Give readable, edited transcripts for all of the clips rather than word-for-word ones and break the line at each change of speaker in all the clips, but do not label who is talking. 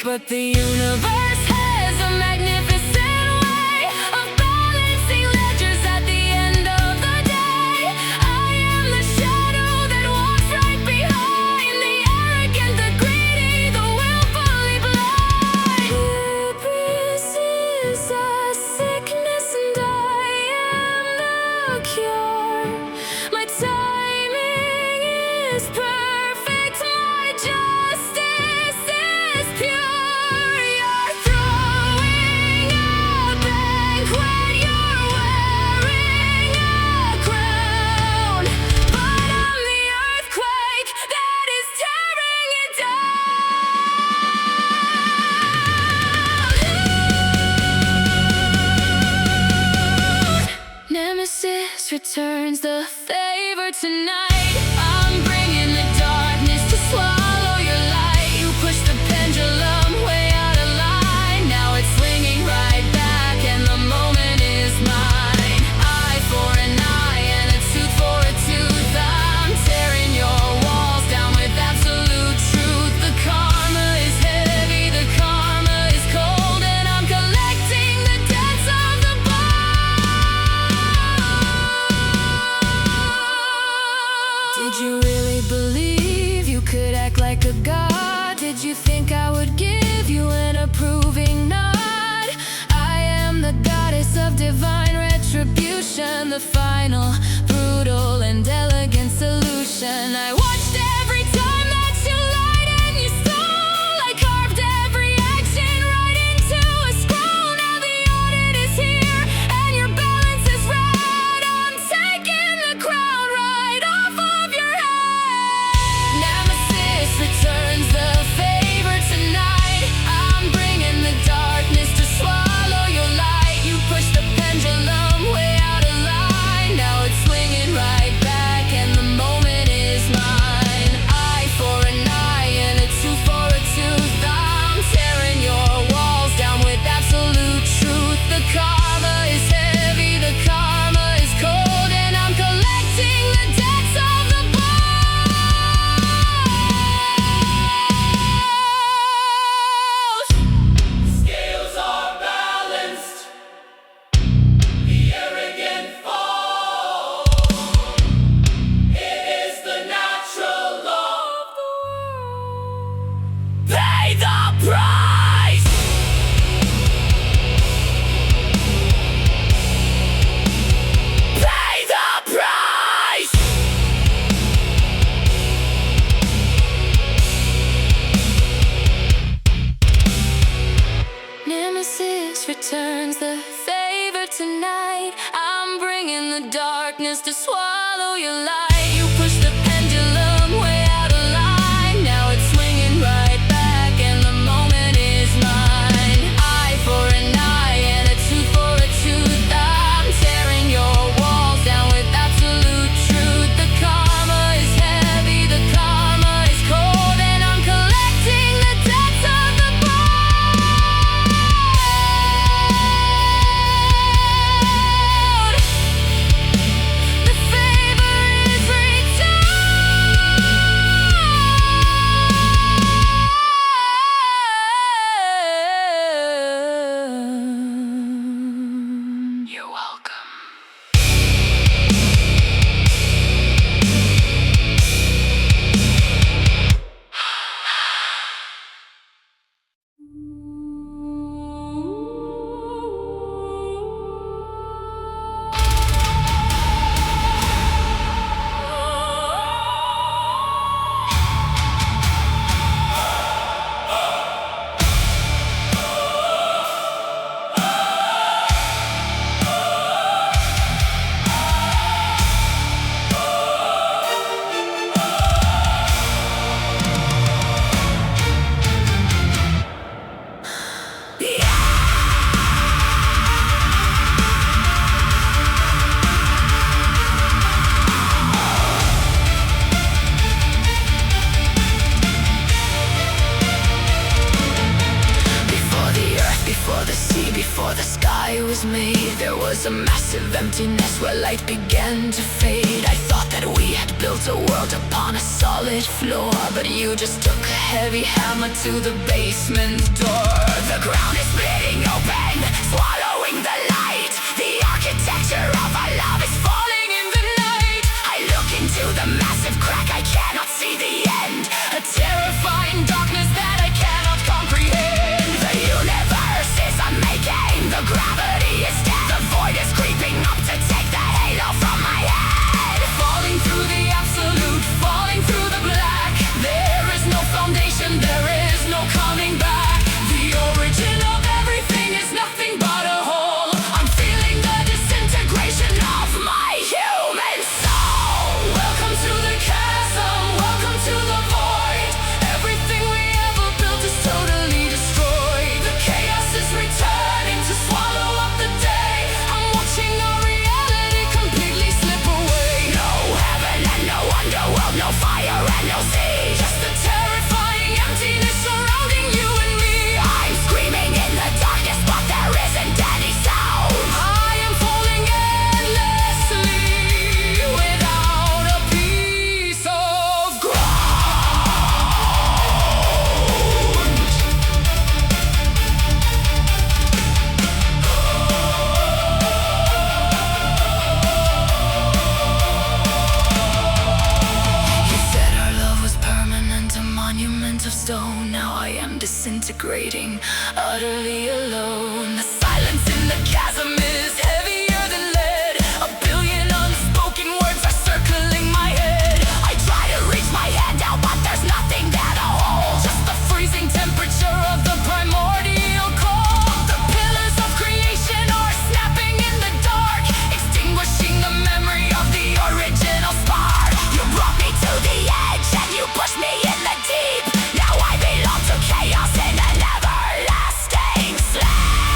but the universe has a magnificent way of balancing ledgers at the end of the day. I am the shadow that walks right behind the arrogant, the greedy, the willfully blind. Hubris is a sickness and I am the cure. My timing is perfect, my justice is pure. You're throwing a banquet, you're wearing a crown, but I'm the earthquake that is tearing it down. Nemesis returns the favor tonight. I'm bringing the darkness to swallow your light. You push the pendulum way out of line. Now it's swinging right back and the moment is mine. Eye for an eye and a tooth for a tooth. I'm tearing your walls down with absolute truth. The karma is heavy, the karma is cold, and I'm collecting the debts of the Did you really believe you could act like a god? Did you think I would give you an approving nod? I am the goddess of divine retribution, the final, brutal, and elegant solution. I watched every time that you lied and you stole. I carved every action right into a scroll. Now the audit is here and your balance is right. I'm taking the crown right off of your head. Nemesis returns the favor tonight. I'm bringing the darkness to swallow your light. You push the pendulum way out of line. Now it's swinging right back and the moment is mine. Eye for an eye and a tooth for a tooth. I'm tearing your walls down with absolute truth. The karma is heavy, the karma is cold, and I'm collecting the debts of the bold.
Scales are balanced, the arrogant fall. It is the natural law. Pay the price! Pay the price!
Nemesis returns the favor tonight. I'm bringing the darkness to swallow your light. You push the pendulum way out of line. Now it's swinging right back and the moment is mine. Eye for an eye and a tooth for a tooth. I'm tearing your walls down with absolute truth. The karma is heavy, the karma is cold, and I'm collecting the debts of the bold. The favor is returned. Before the sky was made, there was a massive emptiness where light began to fade. I thought that we had built a world upon a solid floor, but you just took a heavy hammer to the basement door. The ground is splitting open, swallowing the light. The architecture of our love is falling in the night. I look into the massive crack, I cannot see the end. A terrifying darkness that I cannot comprehend. The universe is unmaking, the gravity is dead. The void is creeping up to take the halo from my head. Falling through the absolute, falling through the black. There is no foundation, there is no coming back. The origin of everything is nothing but a hole. I'm feeling the disintegration of my human soul. Welcome to the chasm, welcome to the void. Everything we ever built is totally destroyed. The chaos is returning to swallow up the day. I'm watching our reality completely slip away. No heaven and no underworld, no fire and no sea. Just a terrifying emptiness surrounding you and me. I'm screaming in the darkness, but there isn't any sound. I am falling endlessly without a piece of ground. You said our love was permanent, a monument of stone. Now I am disintegrating, utterly alone. The silence in the chasm is heavier than lead. A billion unspoken words are circling my head. I try to reach my hand out, but there's nothing there to hold. Just the freezing temperature of the primordial cold. The pillars of creation are snapping in the dark, extinguishing the memory of the original spark. You brought me to the edge and you pushed me in the deep. Now I belong to chaos in an everlasting sleep.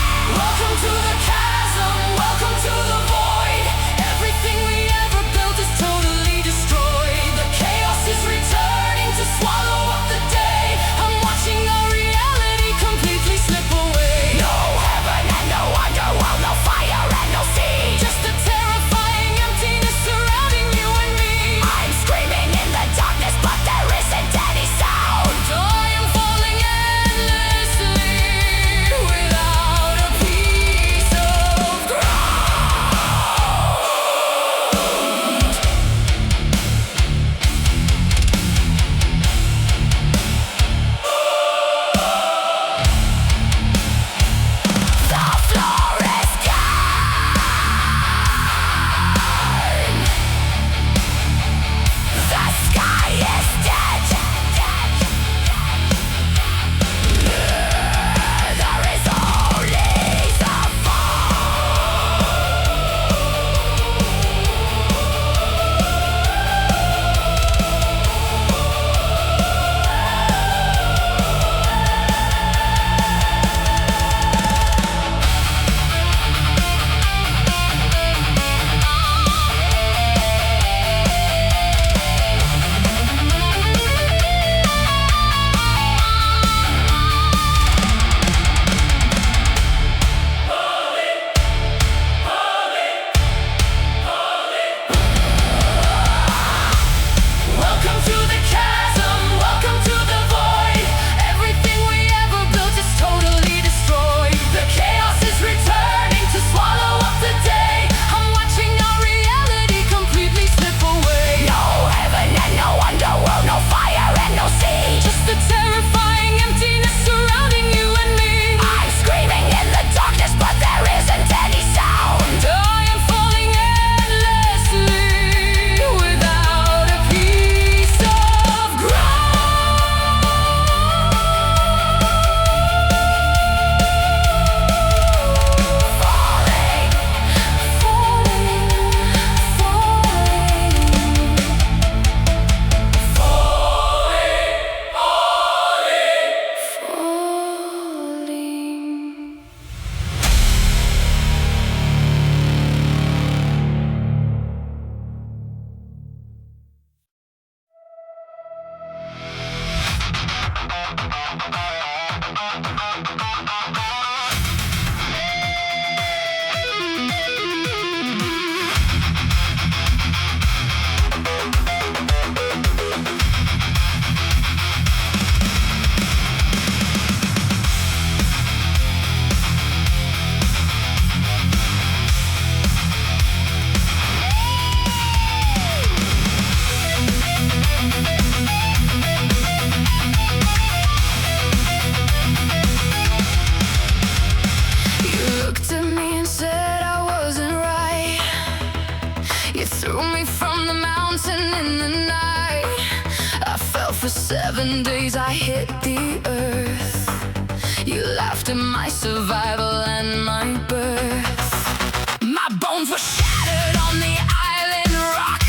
11 days I hit the earth. You laughed at my survival and my birth. My bones were shattered on the island rock.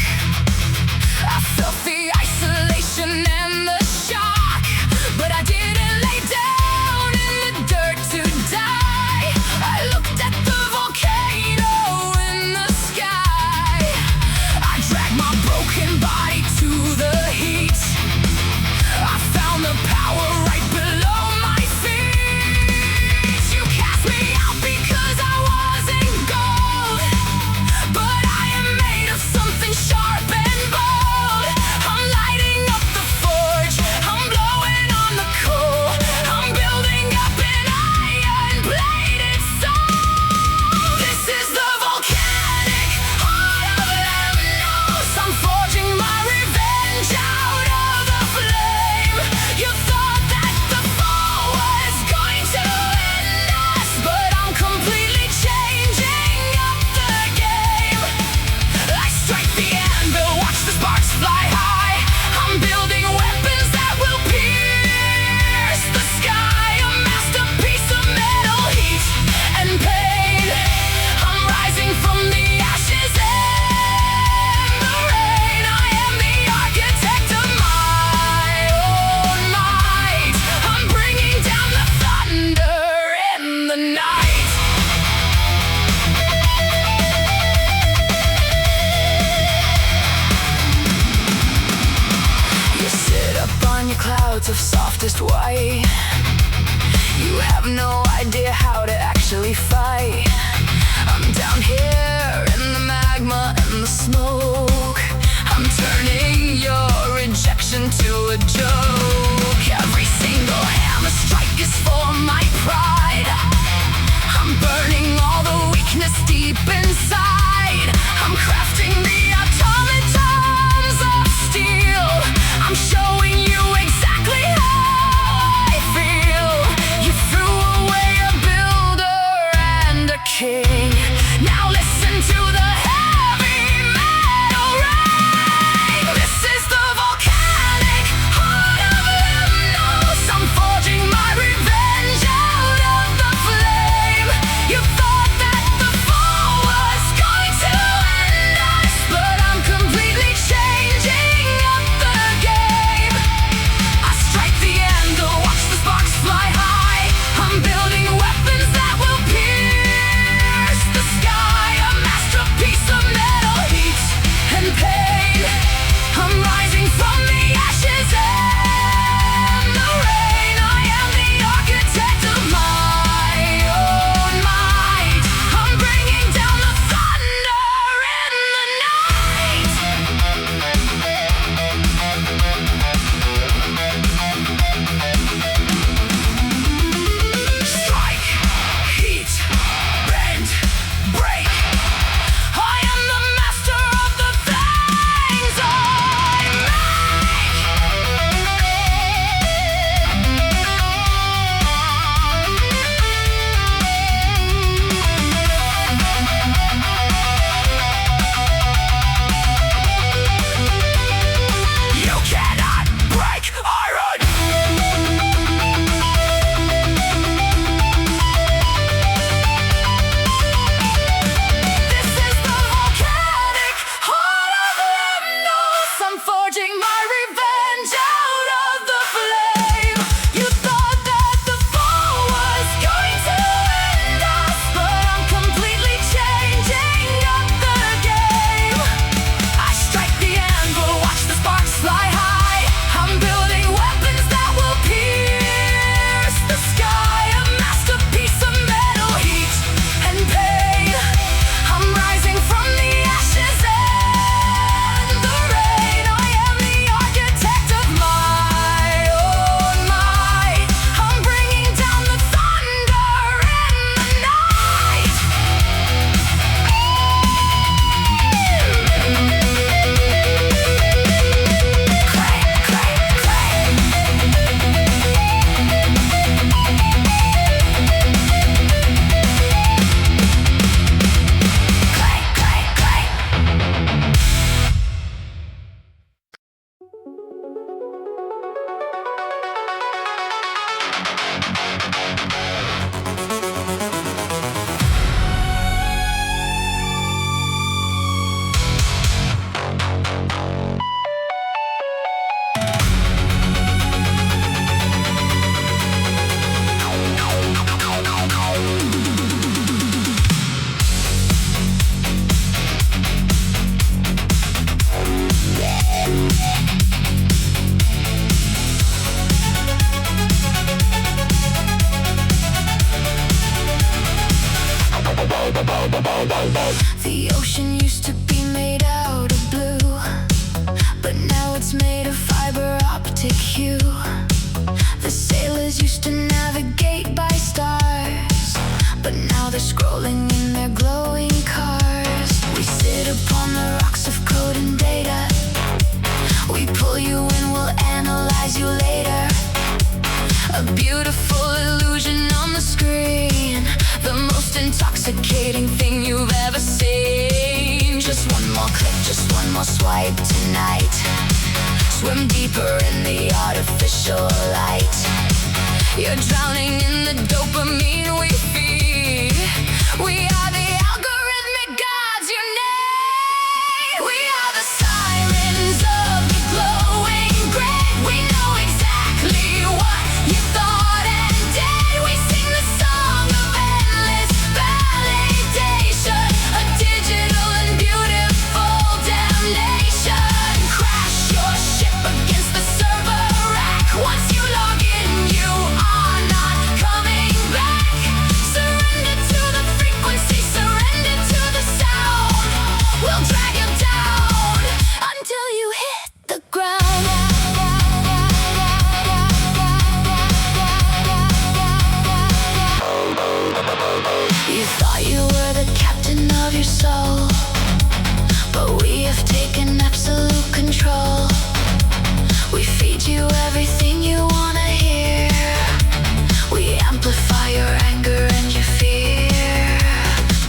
I felt the isolation and the shock, but I didn't lay down in the dirt to die. I looked at the volcano in the sky. I dragged my broken body to the heat. I found the power right below my feet. You cast me out because I wasn't gold, but I am made of something sharp and bold. I'm lighting up the forge, I'm blowing on the coal, I'm building up an iron-bladed soul. This is the volcanic heart of Lemnos. I'm forging my revenge out of the flame. You thought that the fall was going to end us, but I'm completely changing up the game. I strike the anvil, watch the sparks fly high. I'm building weapons that will pierce the sky. A masterpiece of metal, heat, and pain. I'm rising from the ashes and the rain. I am the architect of my own might. I'm bringing down the thunder in the night. You sit up on your clouds of softest white. You have no idea how to actually fight. I'm down here in the magma and the smoke. I'm turning your rejection to a joke. Every single hammer strike is for my pride. I'm burning all the weakness deep inside. I'm crafting the automatons of steel. I'm showing you exactly how I feel. You threw away The ocean used to be made out of blue, but now it's made of fiber optic hue. The sailors used to navigate by stars, but now they're scrolling in their glowing cars. We sit upon the rocks of code and data. We pull you in, we'll analyze you later. A beautiful illusion on the screen, the most intoxicating thing you've ever seen. Just one more click, just one more swipe tonight. Swim deeper in the artificial light. You're drowning in the dopamine we feed. We are the algorithmic gods you need. We are the sirens of the glowing grid. We know exactly what you thought and did. We sing the song of endless validation, a digital and beautiful damnation. Crash your ship against the server rack. Once you log in, you are not coming back. Surrender to the frequency, surrender to the sound. We'll drag you down until you hit the ground. You thought you were the captain of your soul, but we have taken absolute control. We feed you everything you wanna hear. We amplify your anger and your fear.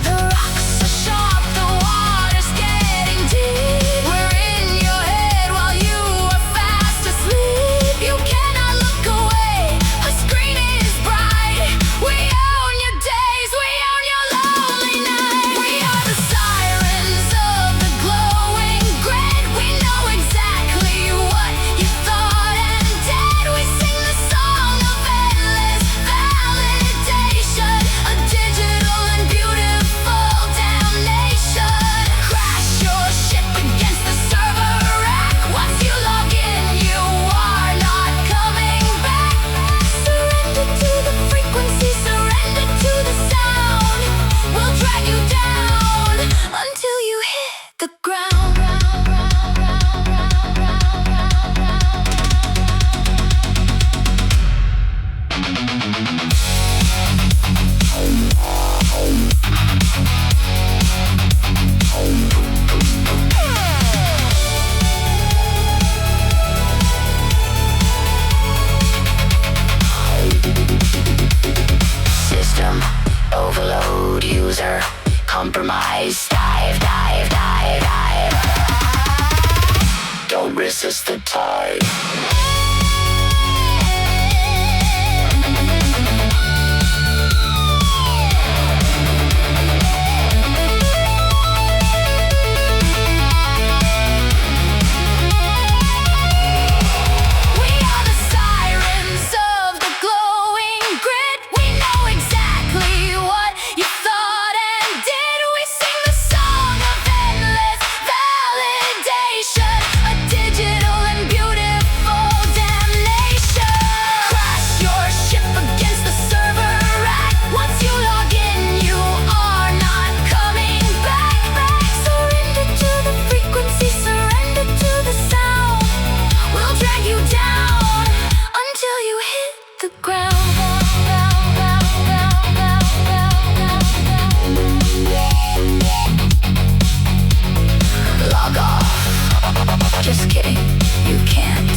The rocks are sharp, the water's getting deep. We're in your head while you are fast asleep. You cannot look away, a screen is bright. We own your days, we own your lonely nights. We are the sirens of the glowing grid. We know exactly what you thought and did. We sing the song of endless validation, a digital and beautiful damnation. Crash your ship against the server rack. Once you log in, you are not coming back. Surrender to the frequency, surrender to the sound. We'll drag you down until you hit the ground. System overload, user compromise. Dive, dive, dive, dive. Don't resist the tide. We are the sirens of the glowing grid. We know exactly what you thought and did. We sing the song of endless validation, a digital and beautiful damnation. Crash your ship against the server rack. Once you log in, you are not coming back. Surrender to the frequency, surrender to the sound. We'll drag you down until you hit the ground. Log off. Just kidding, you can't.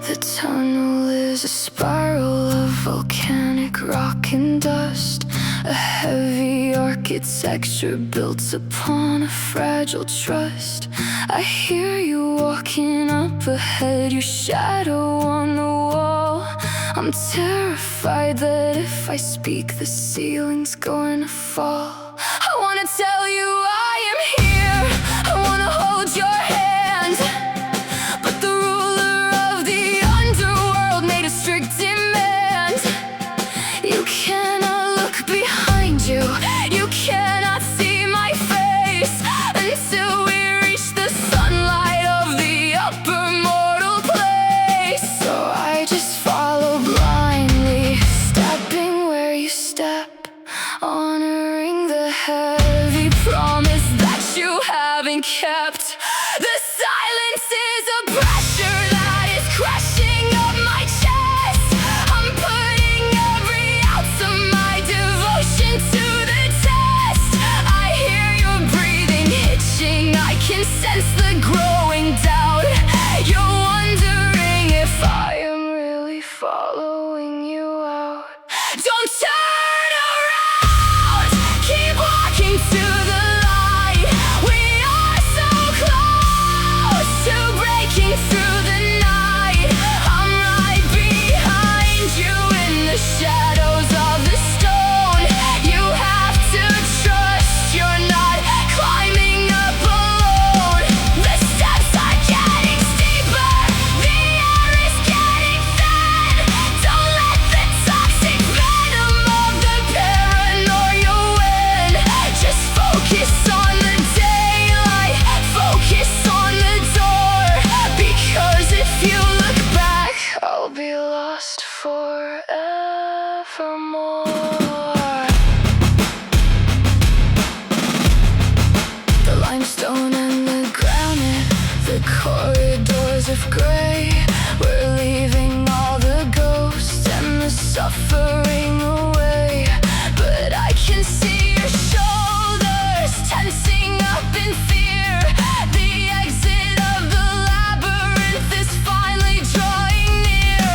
The tunnel is a spiral of volcanic rock and dust, a heavy architecture built upon a fragile trust. I hear you walking up ahead, your shadow on the wall. I'm terrified that if I speak, the ceiling's gonna fall. I wanna tell you I am here, I wanna hold your hand, but the ruler of the underworld made a strict demand. You cannot look behind you, you cannot see my face until we reach the sunlight of the upper mortal place. So I just follow blindly, stepping where you step, honoring the heavy promise that you haven't kept. The silence is a pressure that is crushing up my chest. I'm putting every ounce of my devotion to the test. I hear your breathing hitching, I can sense the growing doubt. You're wondering if I am really following you out. Don't turn around, keep walking to the light. We are so close to breaking through the night. I'm right behind you in the shadows of the stone. You have to trust you're not climbing up alone. The steps are getting steeper, the air is getting thin. Don't let the toxic venom of the paranoia win. Just focus on the daylight, focus on the door. Because if you look back, I'll be lost forevermore. The limestone and the granite, the corridors of gray. We're leaving all the ghosts and the suffering away. But I can see your shoulders tensing up in fear. The exit of the labyrinth is finally drawing near.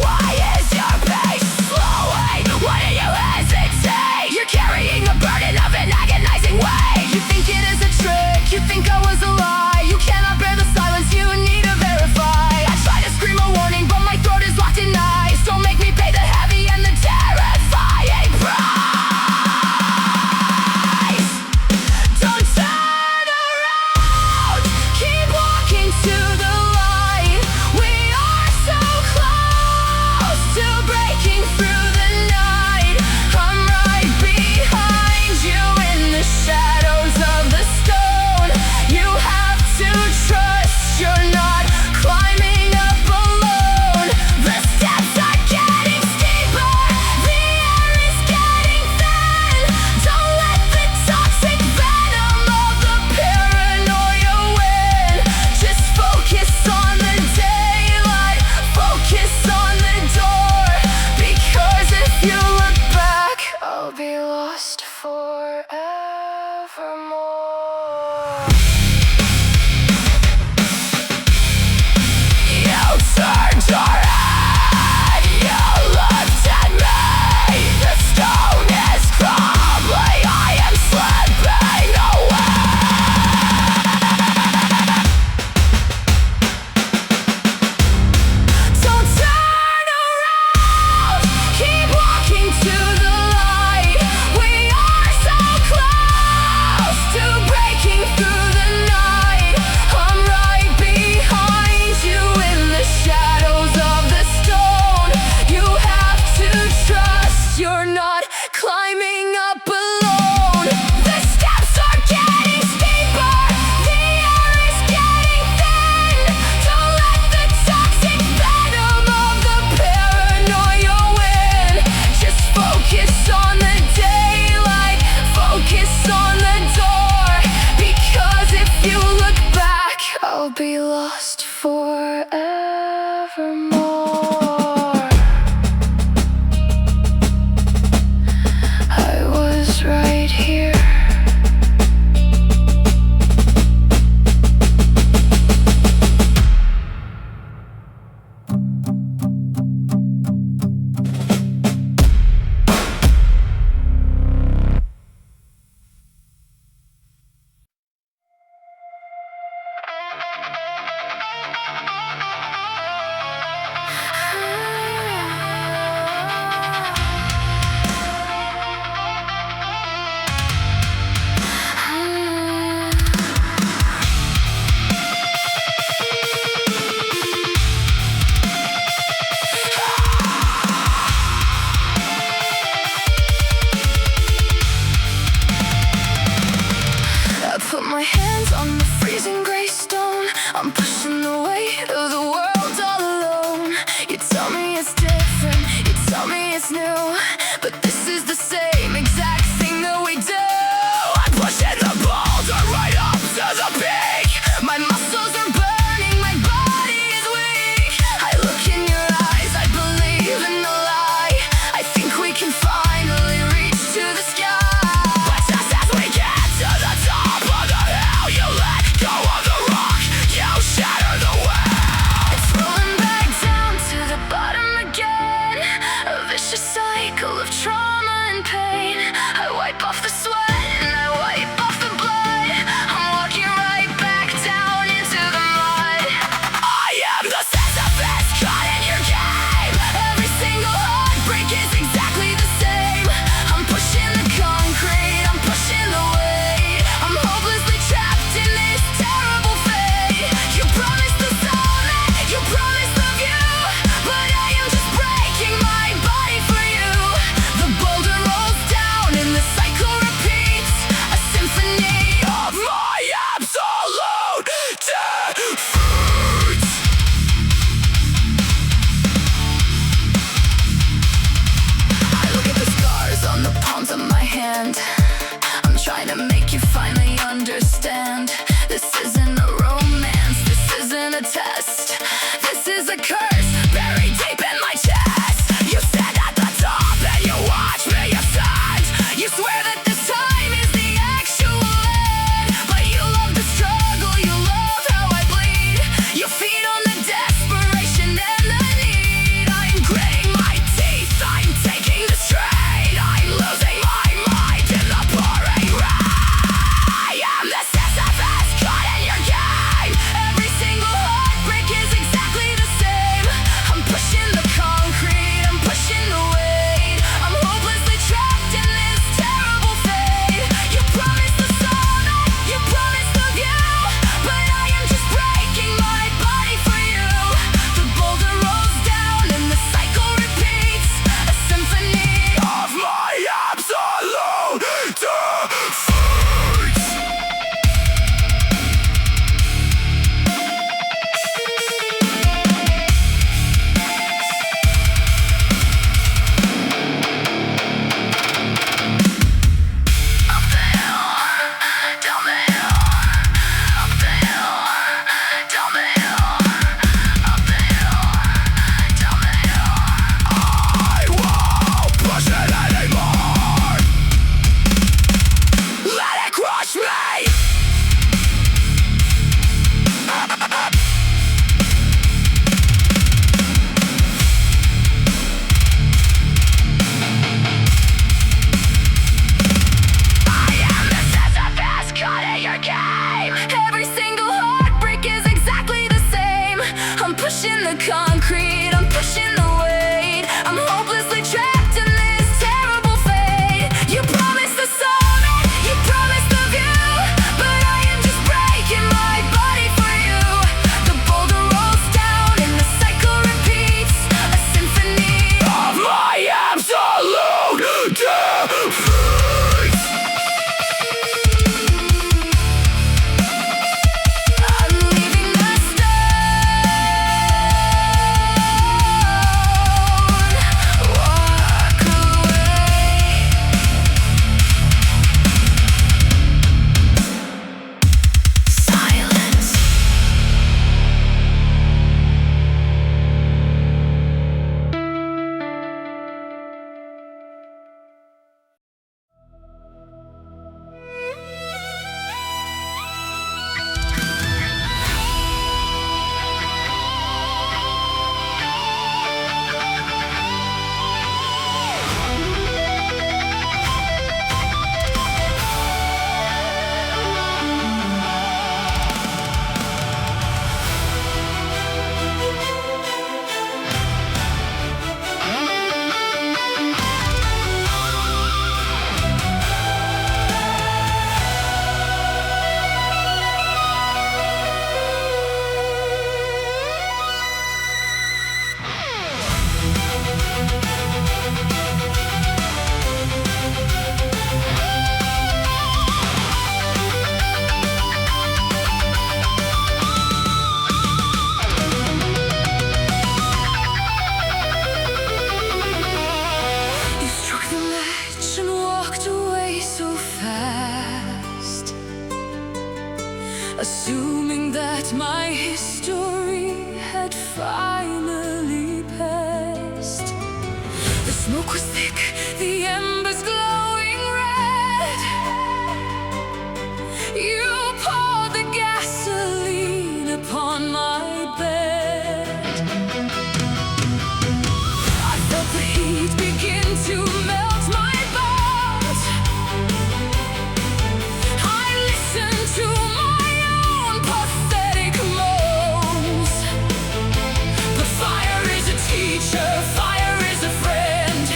Why is your pace slowing? Why do you hesitate? You're carrying a burden of an agonizing weight. You think it is a trick, you think I was a lie. You cannot bear the silence, you need to verify. I try to scream a warning, but my throat is locked in ice. Don't make me pay the heavy and the terrifying price. Don't turn around, keep walking to the light. We are so close to breaking through the night. I'm right behind you in the shadows of the stone. You have to trust you're not climbing up alone. The steps are getting steeper, the air is getting thin. Don't let the toxic venom of the paranoia win. Just focus on the daylight, focus on the door. Because if you look back, I'll be lost forevermore. You turned your head, you looked at me. The stone is crumbling, I am slipping away. Don't turn around, keep walking to the light. We are so close to breaking through the night. I'm right behind you in the shadows of the stone. You have to trust you're not climbing up alone. The steps are getting steeper, the air is getting thin. Don't let the toxic venom of the paranoia win. Just focus on the daylight, focus on the door. Because if you look back, I'll be lost forevermore. I was right here. hand. I'm trying to make you finally understand. This isn't a romance, this isn't a test. This is a curse buried deep in my chest. You stand at the top and you watch me ascend. You swear that this time is the actual end, but you love the struggle, you love how I bleed. You feed on the desperation and the need. I'm gritting my teeth, I'm taking the strain. I'm losing my mind in the pouring rain. I am the Sisyphus caught in your game. Every single heartbreak is exactly the same. I'm pushing the concrete, I'm pushing the weight. I'm hopelessly trapped in this terrible fate. You promised the summit, you promised the view, but I am just breaking my body for you. The boulder rolls down and the cycle repeats. A symphony
Of my absolute defeat.
up the hill, down the hill, up the hill, down the hill, up the hill, down the hill.
I won't push it anymore. Let it crush me. I am the Sisyphus caught in your game.
Every single heartbreak is exactly the same. I'm pushing the concrete, I'm pushing the weight. I'm hopelessly trapped in this terrible fate. You promised the summit, you promised the view, but I am just breaking my body for you. The boulder rolls down and the cycle repeats. A symphony
Of my absolute defeat.
I'm leaving the stone. Walk away. Silence. You struck the ledge and walked away so fast, assuming that my history had finally passed. The smoke was thick, the embers glowing red. You poured the gasoline upon my bed. I felt the heat begin to melt my bones. I listened to my own pathetic moans. The fire is a teacher, fire is a friend.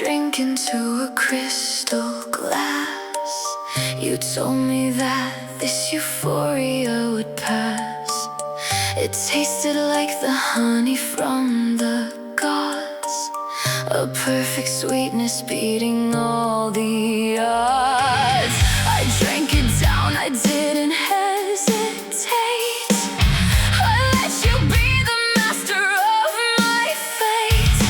drink into a crystal glass. You told me that this euphoria would pass. It tasted like the honey from the gods, a perfect sweetness beating all the odds. I drank it down, I didn't hesitate. I let you be the master of my fate.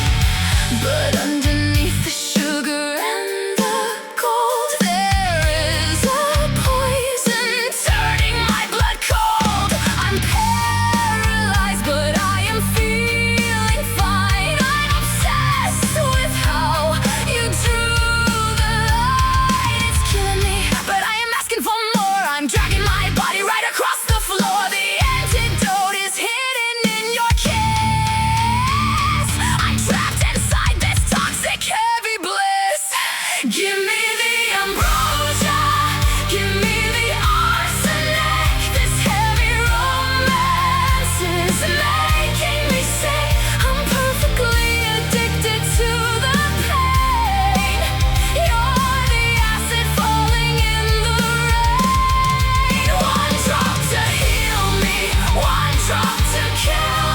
But underneath the sugar and the gold, there is a poison turning my blood cold. I'm paralyzed, but I am feeling fine. I'm obsessed with how you drew the line. It's killing me, but I am asking for more. I'm dragging my body right across the floor. The antidote is hidden in your kiss. I'm trapped inside this toxic heavy bliss. Give me the ambrosia, give me the arsenic. This heavy romance is making me sick. I'm perfectly addicted to the pain. You're the acid falling in the rain. One drop to heal me, one drop to kill.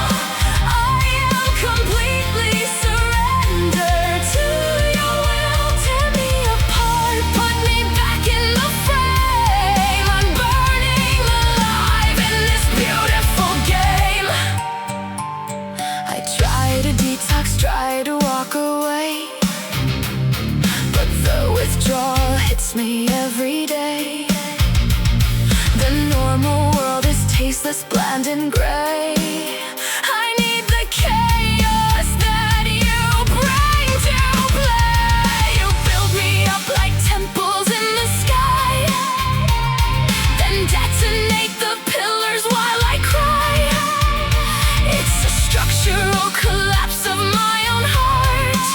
I am completely surrendered to your will. Tear me apart, put me back in the frame. I'm burning alive in this beautiful game. I try to detox, try to walk away, but the withdrawal hits me every day. The normal world is tasteless, bland and gray. I need the chaos that you bring to play. You build me up like temples in the sky, then detonate the pillars while I cry. It's a structural collapse of my own heart,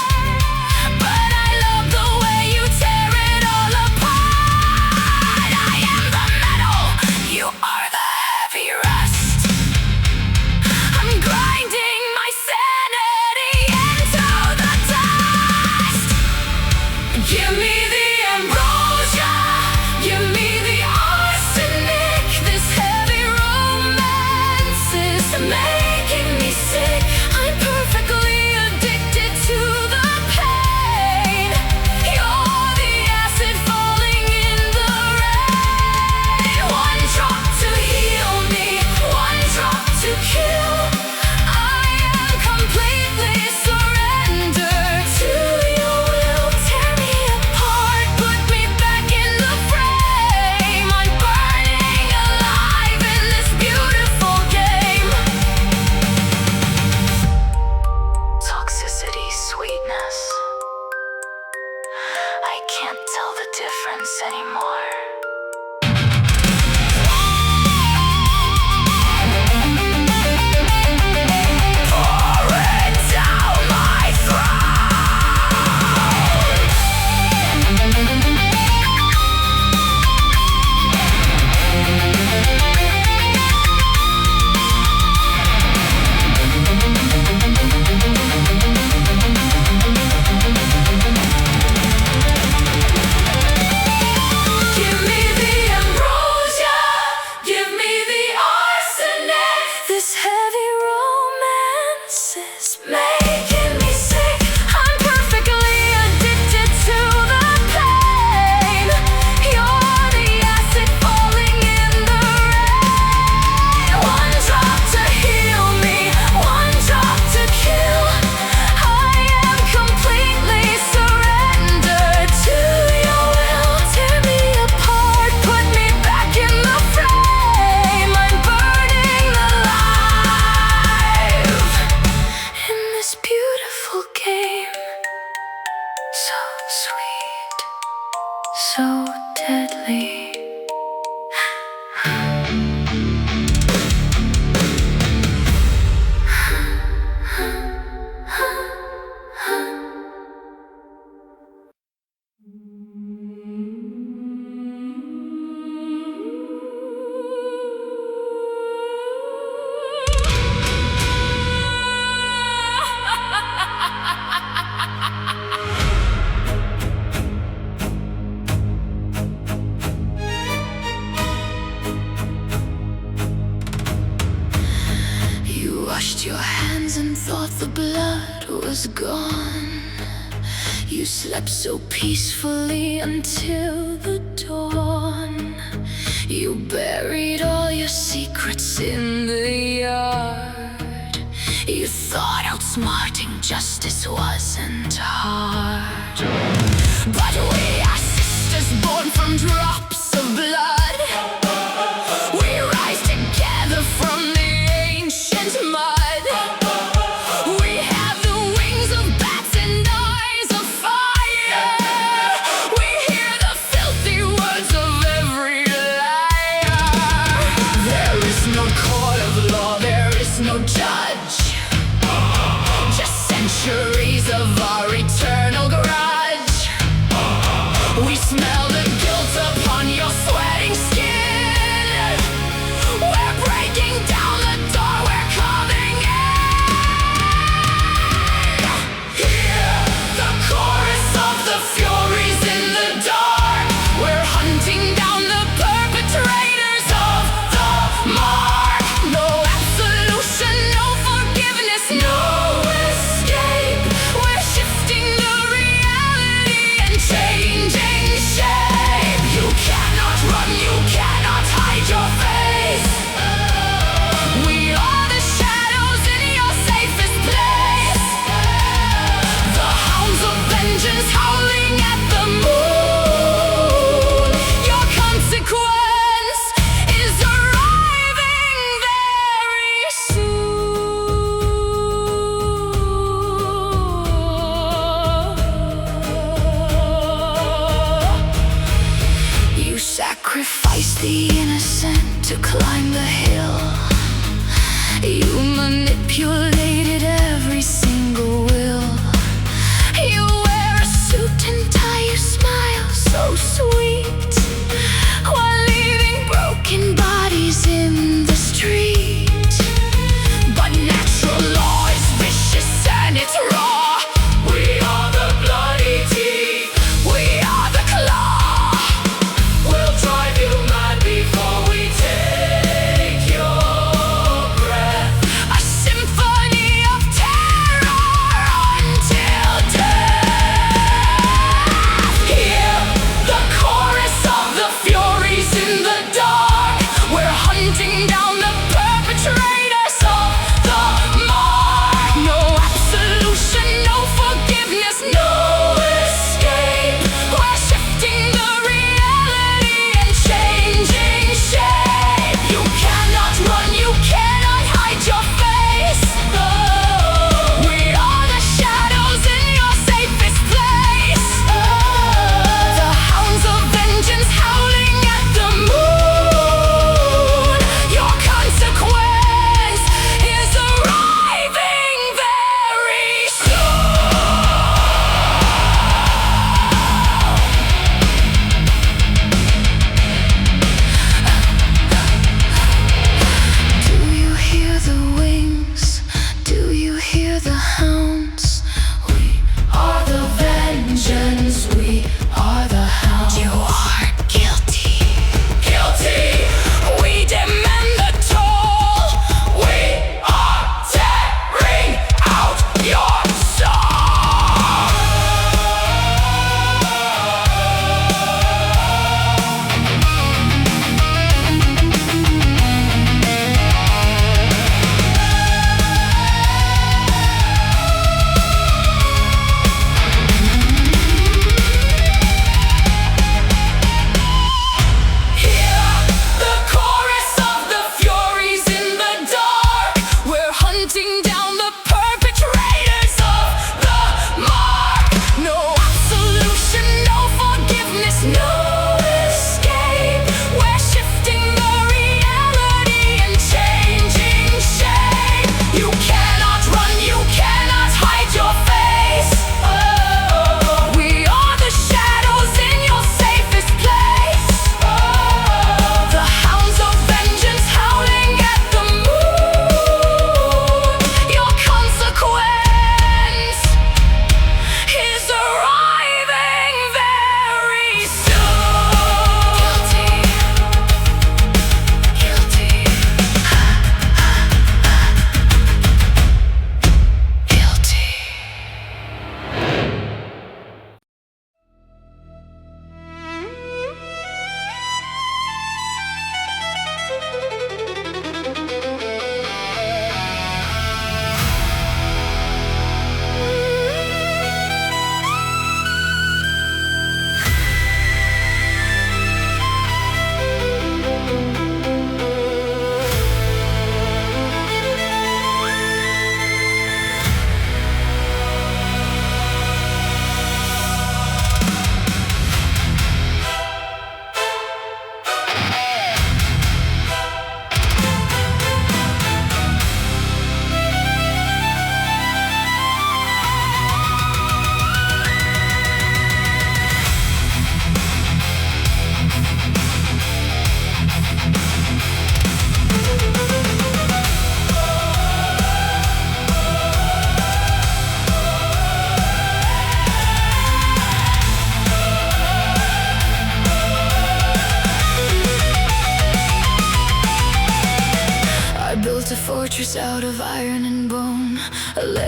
but I love the way you tear it all apart. I am the metal, you are the heavy rust. I'm grinding my sanity into the dust. Give me the ambrosia, give me the arsenic. This heavy romance is making me sick. I'm perfectly addicted to the pain. You're the acid falling in the rain. One drop to heal me, one drop to kill. I am completely surrendered to your will. Tear me apart, put me back in the frame. I'm burning alive in this beautiful game. Toxicity, sweetness, I can't tell the difference anymore. Pour it down my Give me the ambrosia, give me the arsenic. This heavy romance is making me sick. I'm perfectly addicted to the pain. You're the acid falling in the rain. One drop to heal me, one drop to kill. I am completely surrendered to your will. Tear me apart, put me back in the frame. I'm burning alive in this beautiful game. So sweet, so deadly. thought was gone. You slept so peacefully until the dawn. You buried all your secrets in the yard. You thought outsmarting justice wasn't hard. But we are sisters born from drops of blood. We rise together from the ancient mud. We have the wings of bats and eyes of fire. We hear the filthy words of every liar. There is no court of law, there is no judge. Just centuries of our eternal grudge. We smell the guilt upon your sweating skin.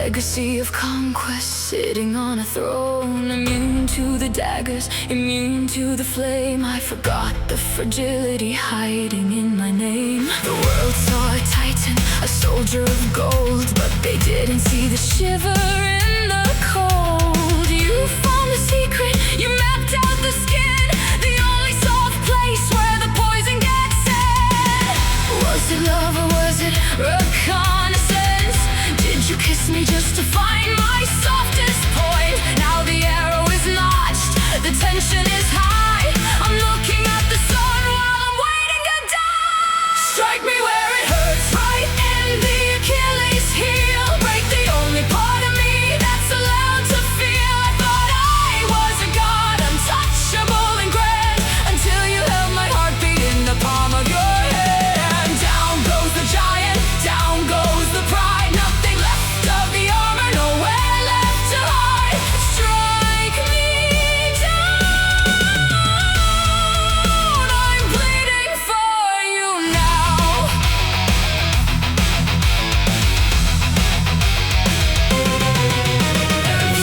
legacy of conquest, sitting on a throne, immune to the daggers, immune to the flame. I forgot the fragility hiding in my name. The world saw a titan, a soldier of gold, but they didn't see the shiver in the cold. You found the secret, you mapped out the skin, the only soft place where the poison gets in. Was it love or was it reconnaissance? Did you kiss me just to find my softest point? Now the arrow is notched, the tension is high. I'm looking at the sun while I'm waiting to die. Strike me where it hurts, right in the Achilles heel. Break the only part of me that's allowed to feel. I thought I was a god, untouchable and grand, until you held my heartbeat in the palm of your hand. Down goes the giant, down goes the pride. Nothing left of the armor, nowhere left to hide. Strike me down, I'm bleeding for you now.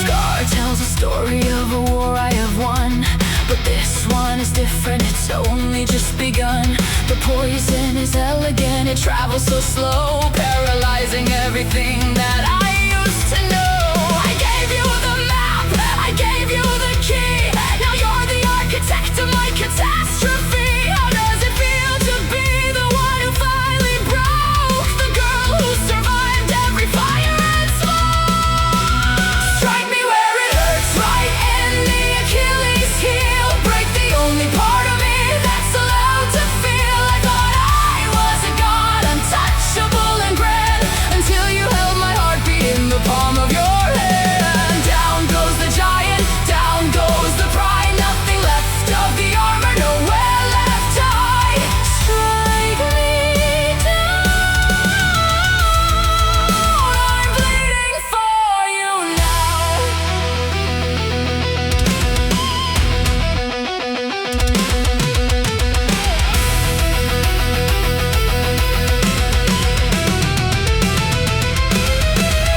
Scar tells a story of a war I have won, but this one is different, it's only just begun. The poison is elegant, it travels so slow, paralyzing everything that I used to know. I gave you the map, I gave you the key. Now you're the architect of my catastrophe. How does it feel to be the one who finally broke? The girl who survived every fire and smoke. Strike me where it hurts, right in the Achilles heel. Break the only part of me that's allowed to feel. I thought I was a god, untouchable and grand, until you held my heartbeat in the palm of your hand. Down goes the giant, down goes the pride. Nothing left of the armor, nowhere left to hide. Strike me down, I'm bleeding for you now.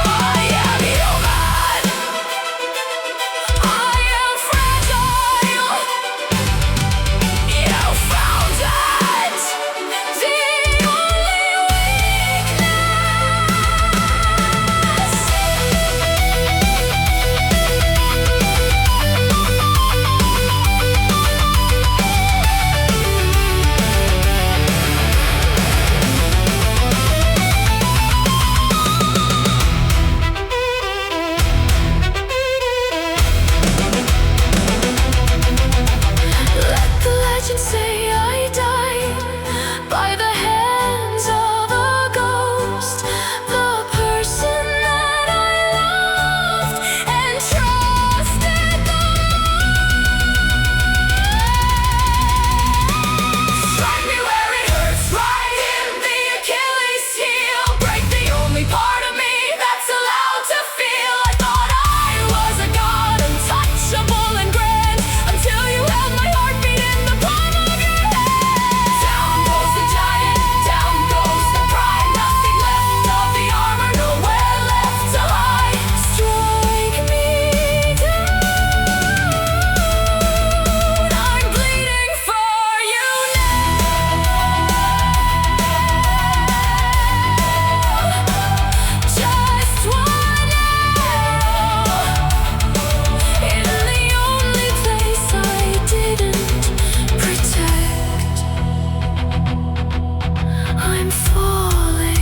I am human, I am fragile. You found it, the only Let the legend say I died by the hands of a ghost, the person that I loved and trusted the most. Strike me where it hurts, right in the Achilles heel. Break the only part of me that's allowed to feel. I thought I was a god, untouchable and grand, until you held my heartbeat in the palm of your hand. Down goes the giant, down goes the pride. Nothing left of the armor, nowhere left to hide. Strike me down, I'm bleeding for you now. Just one arrow in the only place I didn't protect. I'm falling.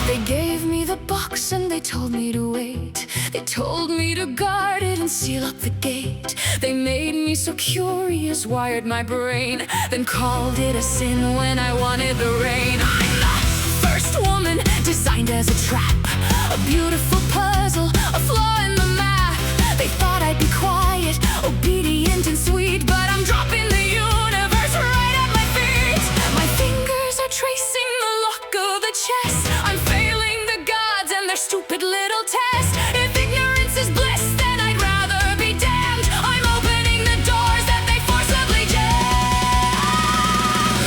They gave me the box and they told me to wait. They told me to guard it and seal up the gate. They made me so curious, wired my brain, then called it a sin when I wanted the rain. I'm the first woman designed as a trap, a beautiful puzzle, a flaw in the map. They thought I'd be quiet, obedient and sweet, but I'm dropping the universe right at my feet. My fingers are tracing the lock of the chess. I'm failing the gods and their stupid little test. If ignorance is bliss, then I'd rather be damned. I'm opening the doors that they forcibly jam.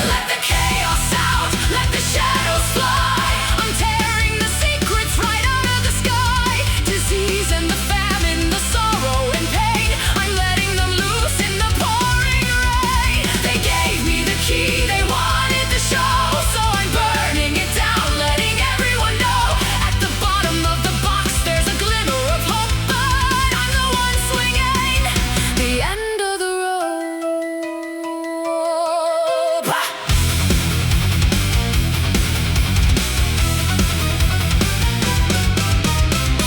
Let the chaos out, let the shadows fly. I'm tearing the secrets right out of the sky. Disease and the famine, the sorrow and pain, I'm letting them loose in the pouring rain. They gave me the key, they wanted the show, so I'm burning it down, letting everyone know. At the bottom of the box there's a glimmer of hope, but I'm the one swinging the end of the rope.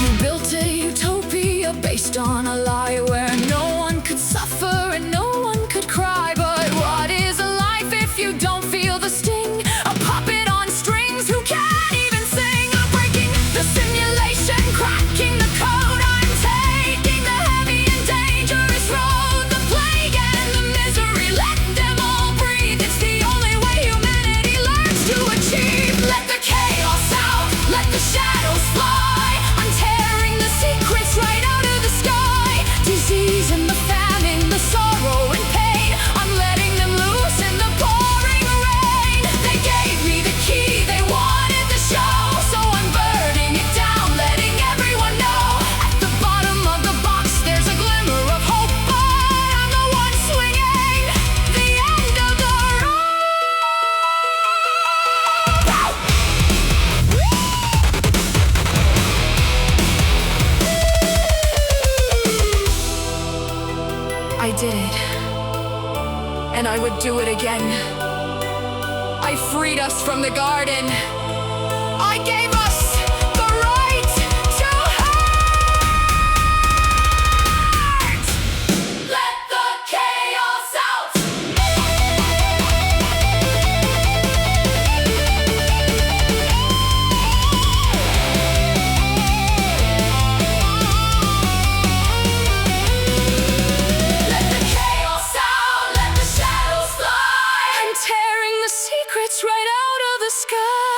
You built a utopia based on a lie, where no one could suffer and no one could cry. But what is a life if you don't feel the sting? A puppet on strings who can't even sing. I'm breaking the simulation, cracking the code. I'm taking the heavy and dangerous road. The plague and the misery, let them all breathe. It's the only way humanity learns to achieve. Let the chaos out, let the shadows fly. I'm tearing the secrets right out of the sky. Disease and the famine, the sorrow and pain, I'm letting them loose in the pouring rain. They gave me the key, they wanted the show, so I'm burning it down, letting everyone know. At the bottom of the box there's a glimmer of hope, but I'm the one swinging the end of the I did it, and I would do it again. I freed us from the garden. I gave us the right to hurt. Let the chaos out. Let the chaos out, let the shadows fly. I'm tearing the secrets right out of the sky.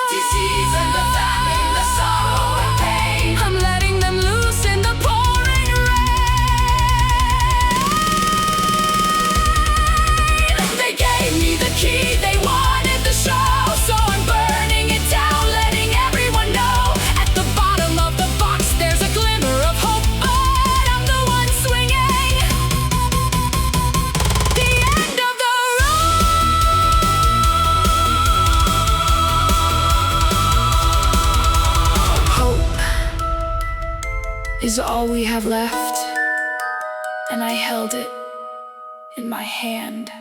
Disease and the famine, the sorrow and pain, I'm letting them loose in the pouring rain. They gave me the key, they wanted the show, so I'm burning it down, letting everyone know. At the bottom of the box there's a glimmer of hope, but I'm the one swinging the end of the road. Hope is all we have left, and I held it in my hand.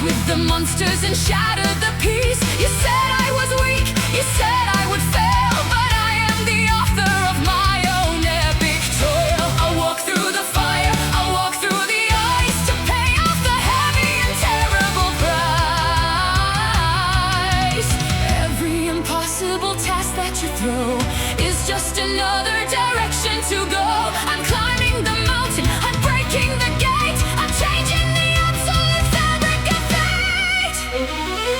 With the monsters and shattered the peace. You said I was weak, you said I would fail, but I am the author of my own epic tale. I'll walk through the fire, I'll walk through the ice. another direction to go. I'm climbing the mountain, I'm breaking the gate, I'm changing the absolute fabric of fate.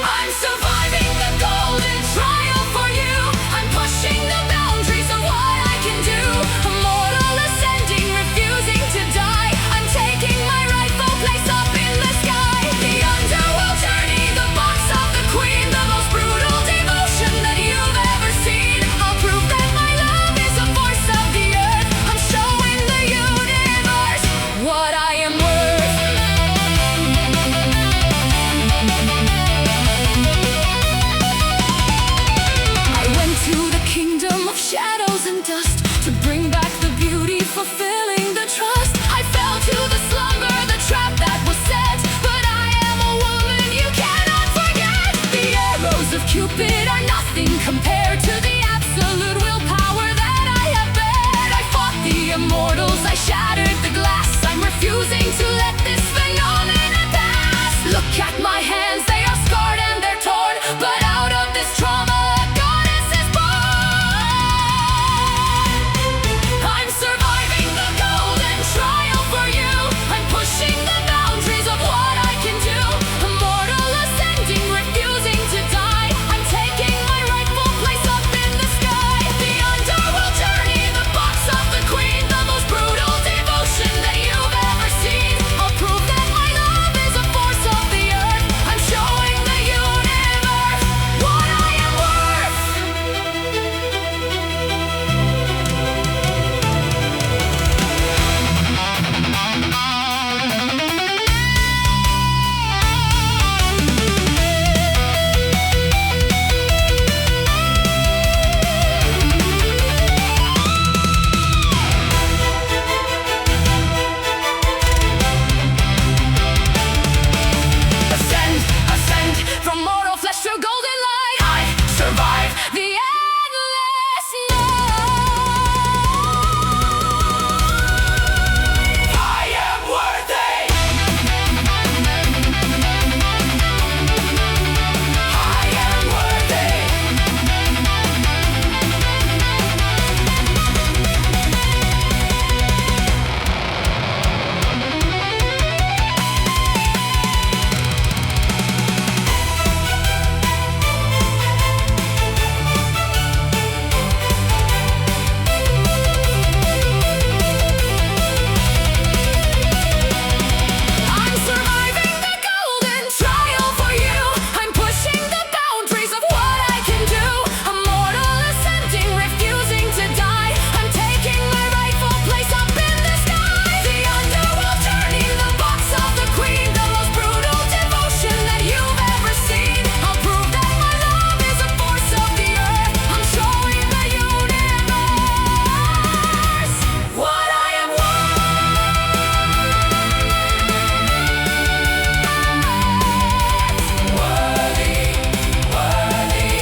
I'm surviving the golden trial for you. I'm pushing the boundaries of what I can do. Immortal ascending, refusing to die. I'm taking my rightful place up in the sky. The underworld journey, the box of the queen, the most brutal devotion that you've ever seen. I'll prove that my love is a force of the earth. I'm showing the universe what I am worth. I went to the kingdom of shadows and dust to bring back the beauty, fulfilling the trust. I fell to the slumber, the trap that was set, but I am a woman you cannot forget. The arrows of Cupid are nothing compared to the absolute willpower that I have bet. I fought the immortals, I shattered the glass. I'm refusing to let this phenomenon pass. Look at my hands, they are scarred and they're torn, but out of this trauma a goddess is born. I'm surviving the golden trial for you. I'm pushing the boundaries of what I can do. Immortal ascending, refusing to die. I'm taking my rightful place up in the sky. The underworld journey, the box of the queen, the most brutal devotion that you've ever seen. I'll prove that my love is a force of the earth. I'm showing the universe what I am worth. Ascend, ascend from mortal flesh to golden light. I survive the endless night. I am worthy. I am worthy. I'm surviving the golden trial for you. I'm pushing the boundaries of what I can do. Immortal ascending, refusing to die. I'm taking my rightful place up in the sky. The underworld journey, the box of the queen, the most brutal devotion that you've ever seen. I'll prove that my love is a force of the earth. I'm showing the universe what I am worth. Worthy, worthy,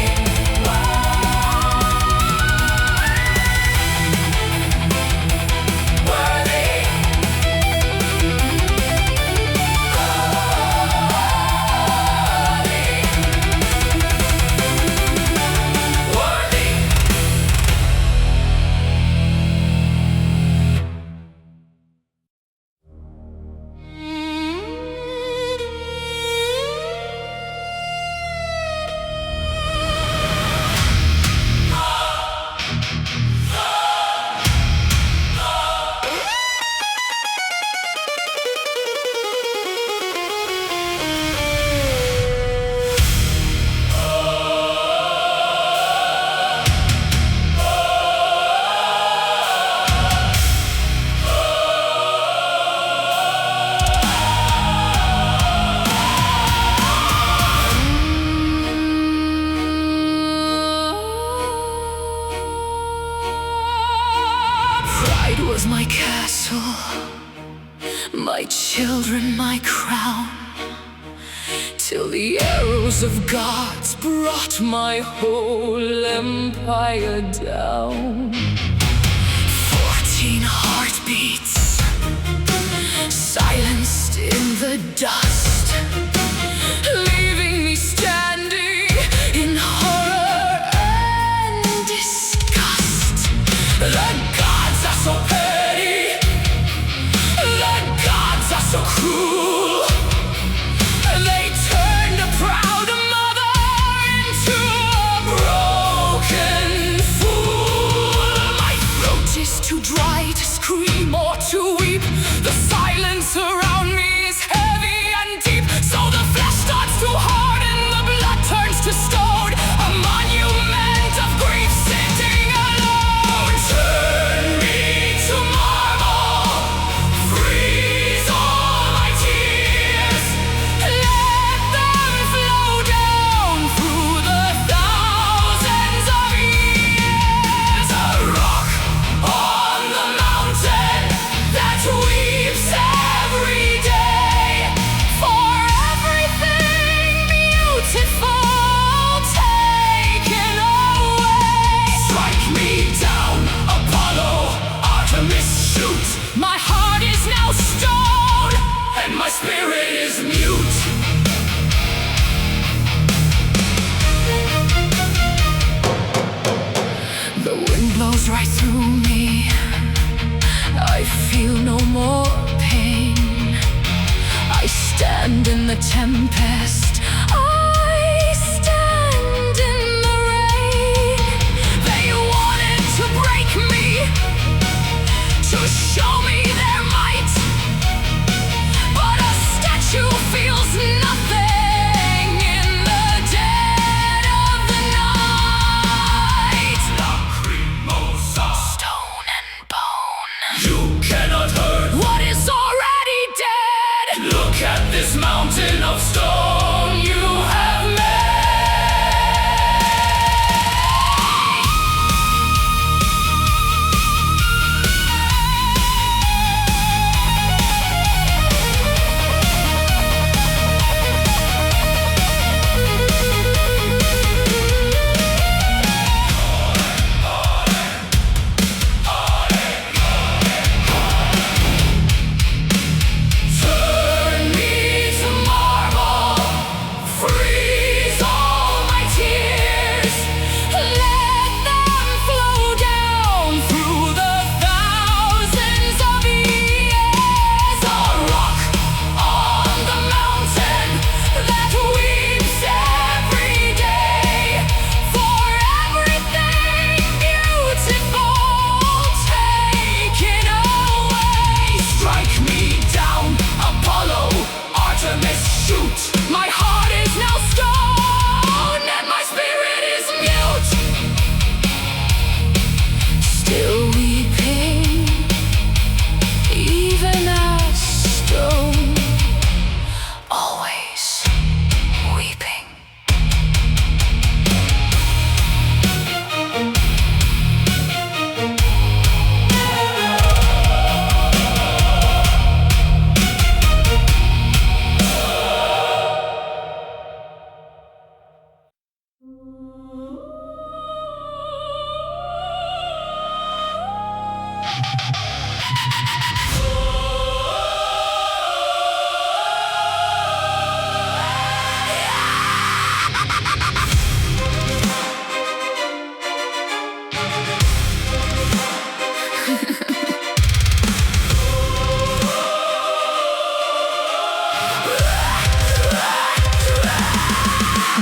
Pride was my castle, my children my crown, till the arrows of gods brought my whole empire down. 14 heartbeats, silenced in the dust, leaving me standing in horror and disgust. The gods are so petty. The gods are so cruel. They turned a proud mother into a broken fool. My throat is too dry to scream or to weep. The silence around me is heavy and deep. So the flesh starts to harden, the blood turns to stone. A monument of grief sitting alone. Turn me to marble, freeze all my tears. Let them flow down through the thousands of years. A rock on the mountain that weeps every day for everything beautiful taken away. Strike me down, Apollo, Artemis, shoot. My heart is now stone, and my spirit is mute. The wind blows right through me. I feel no more pain. I stand in the tempest. I stand in the rain. They wanted to break me, to show me their might. But a statue feels nothing in the dead of the night. Lacrimosa, stone and bone. You cannot hurt what is already dead. Look at this mountain of stone you have made. Turn me to marble, freeze all my tears. Let them flow down through the thousands of years. A rock on the mountain that weeps every day for everything beautiful taken away. Strike me down, Apollo, Artemis, shoot. My heart is now stone, and my spirit is mute. Still weeping, even as stone. Always weeping.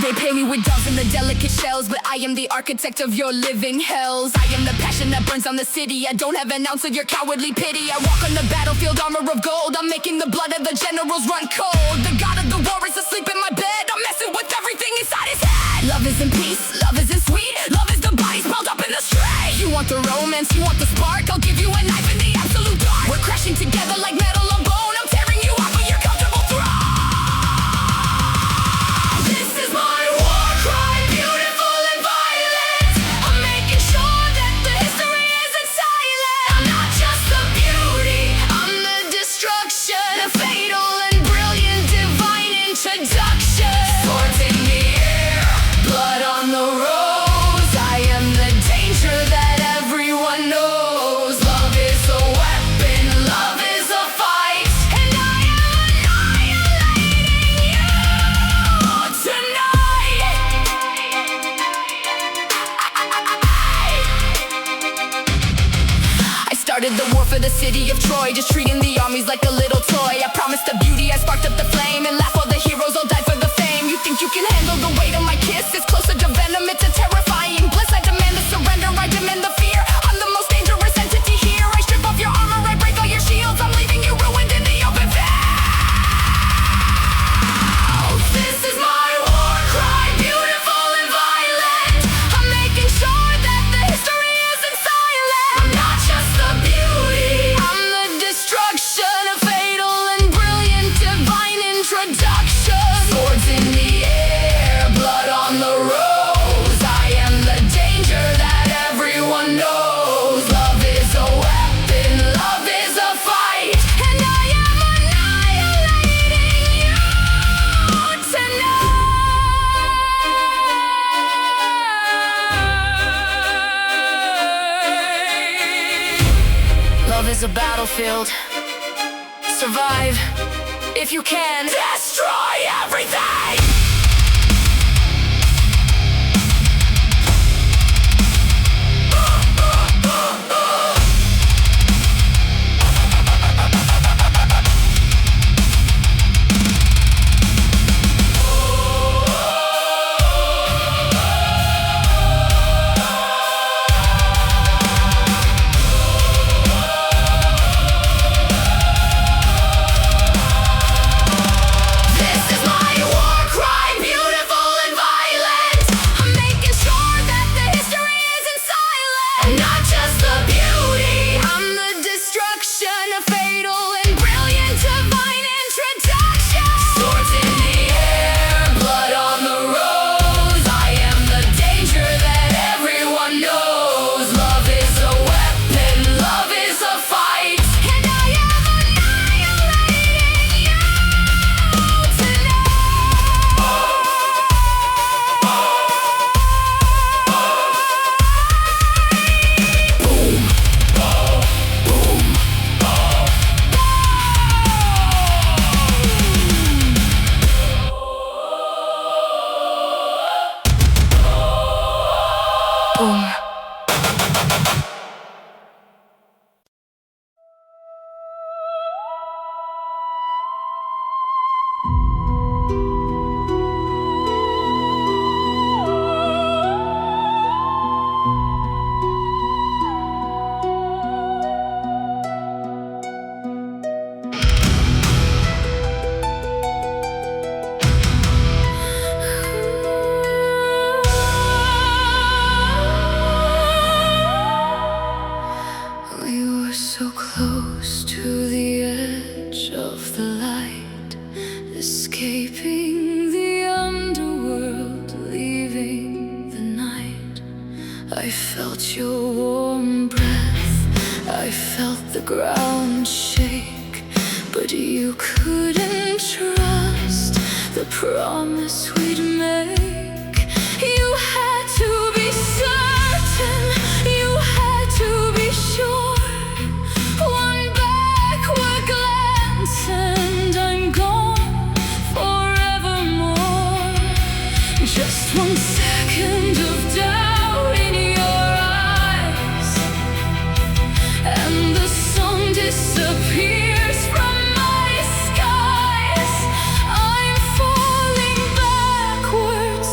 They pay me with doves and the delicate shells, but I am the architect of your living hells. I am the passion that burns down the city. I don't have an ounce of your cowardly pity. I walk on the battlefield, armor of gold. I'm making the blood of the generals run cold. The god of the war is asleep in my bed. I'm messing with everything inside his head. Love isn't peace, love isn't sweet. Love is the bodies piled up in the street. You want the romance, you want the spark. I'll give you a knife in the absolute dark. We're crashing together like metal on bone. I'm tearing you off of your comfortable throne. This is my war cry, beautiful and violent. I'm making sure that the history isn't silent. I'm not just the beauty, I'm the destruction. A fatal and brilliant divine introduction. Swords in the air, blood on the rose. I am the danger that everyone knows. Love is a weapon, love is a fight. started the war for the city of Troy, just treating the armies like a little toy. I promised the beauty, I sparked up the flame, and laugh while the heroes all died for the fame. You think you can handle the weight of my kiss? It's closer to venom, it's a terrifying bliss. I demand the surrender, I demand the fear. I'm the most dangerous entity here. I strip off your armor, I break all your shields. I'm leaving you ruined in the open field. This is my war cry, beautiful and violent. I'm making sure that the history isn't silent. I'm not just the beauty, I'm the destruction, a fatal and brilliant divine introduction. Swords in the air, blood on the rose. I am the danger that everyone knows. Love is a weapon, love is a fight, and I am annihilating you tonight. Love is a battlefield. Survive if you can. Destroy everything! I felt your warm breath, I felt the ground shake, but you couldn't trust the promise we'd make. You had to be certain, you had to be sure. One backward glance and I'm gone forevermore. Just 1 second of doubt in your eyes, and the sun disappears from my skies. I'm falling backwards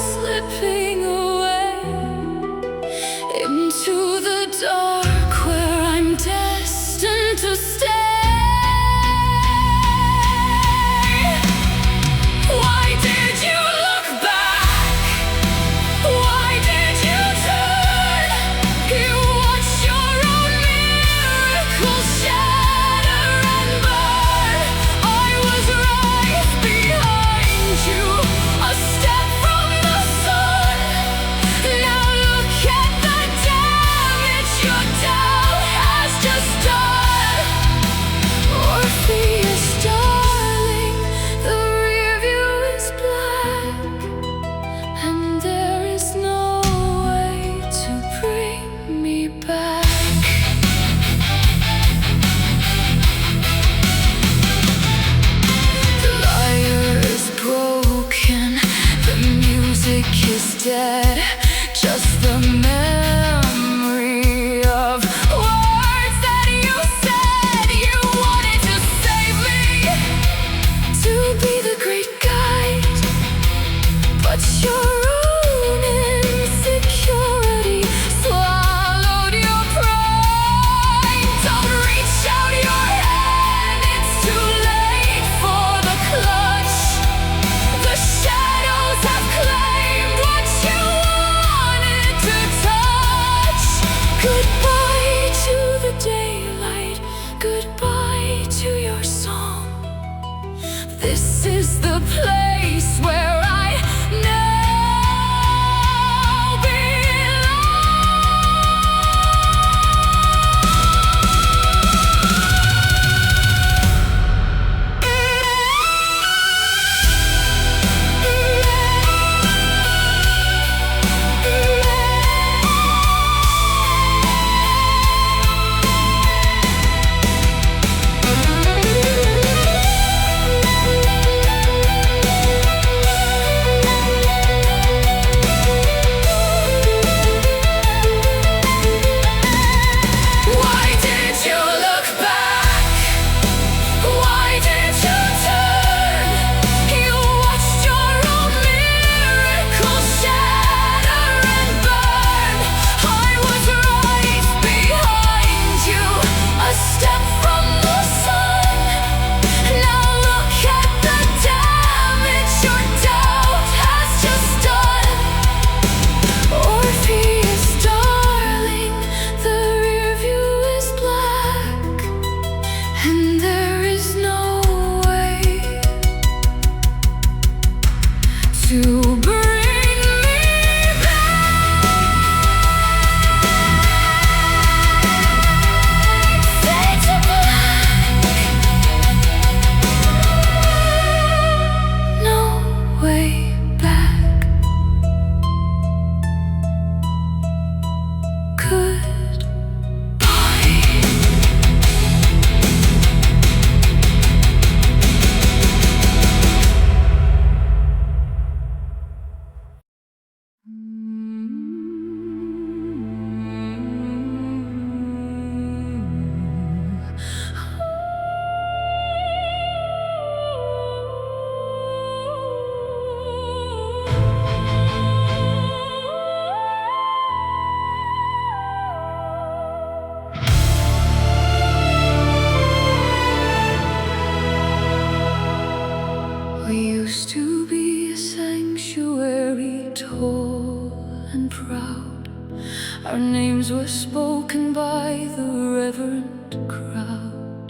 by the reverent crowd.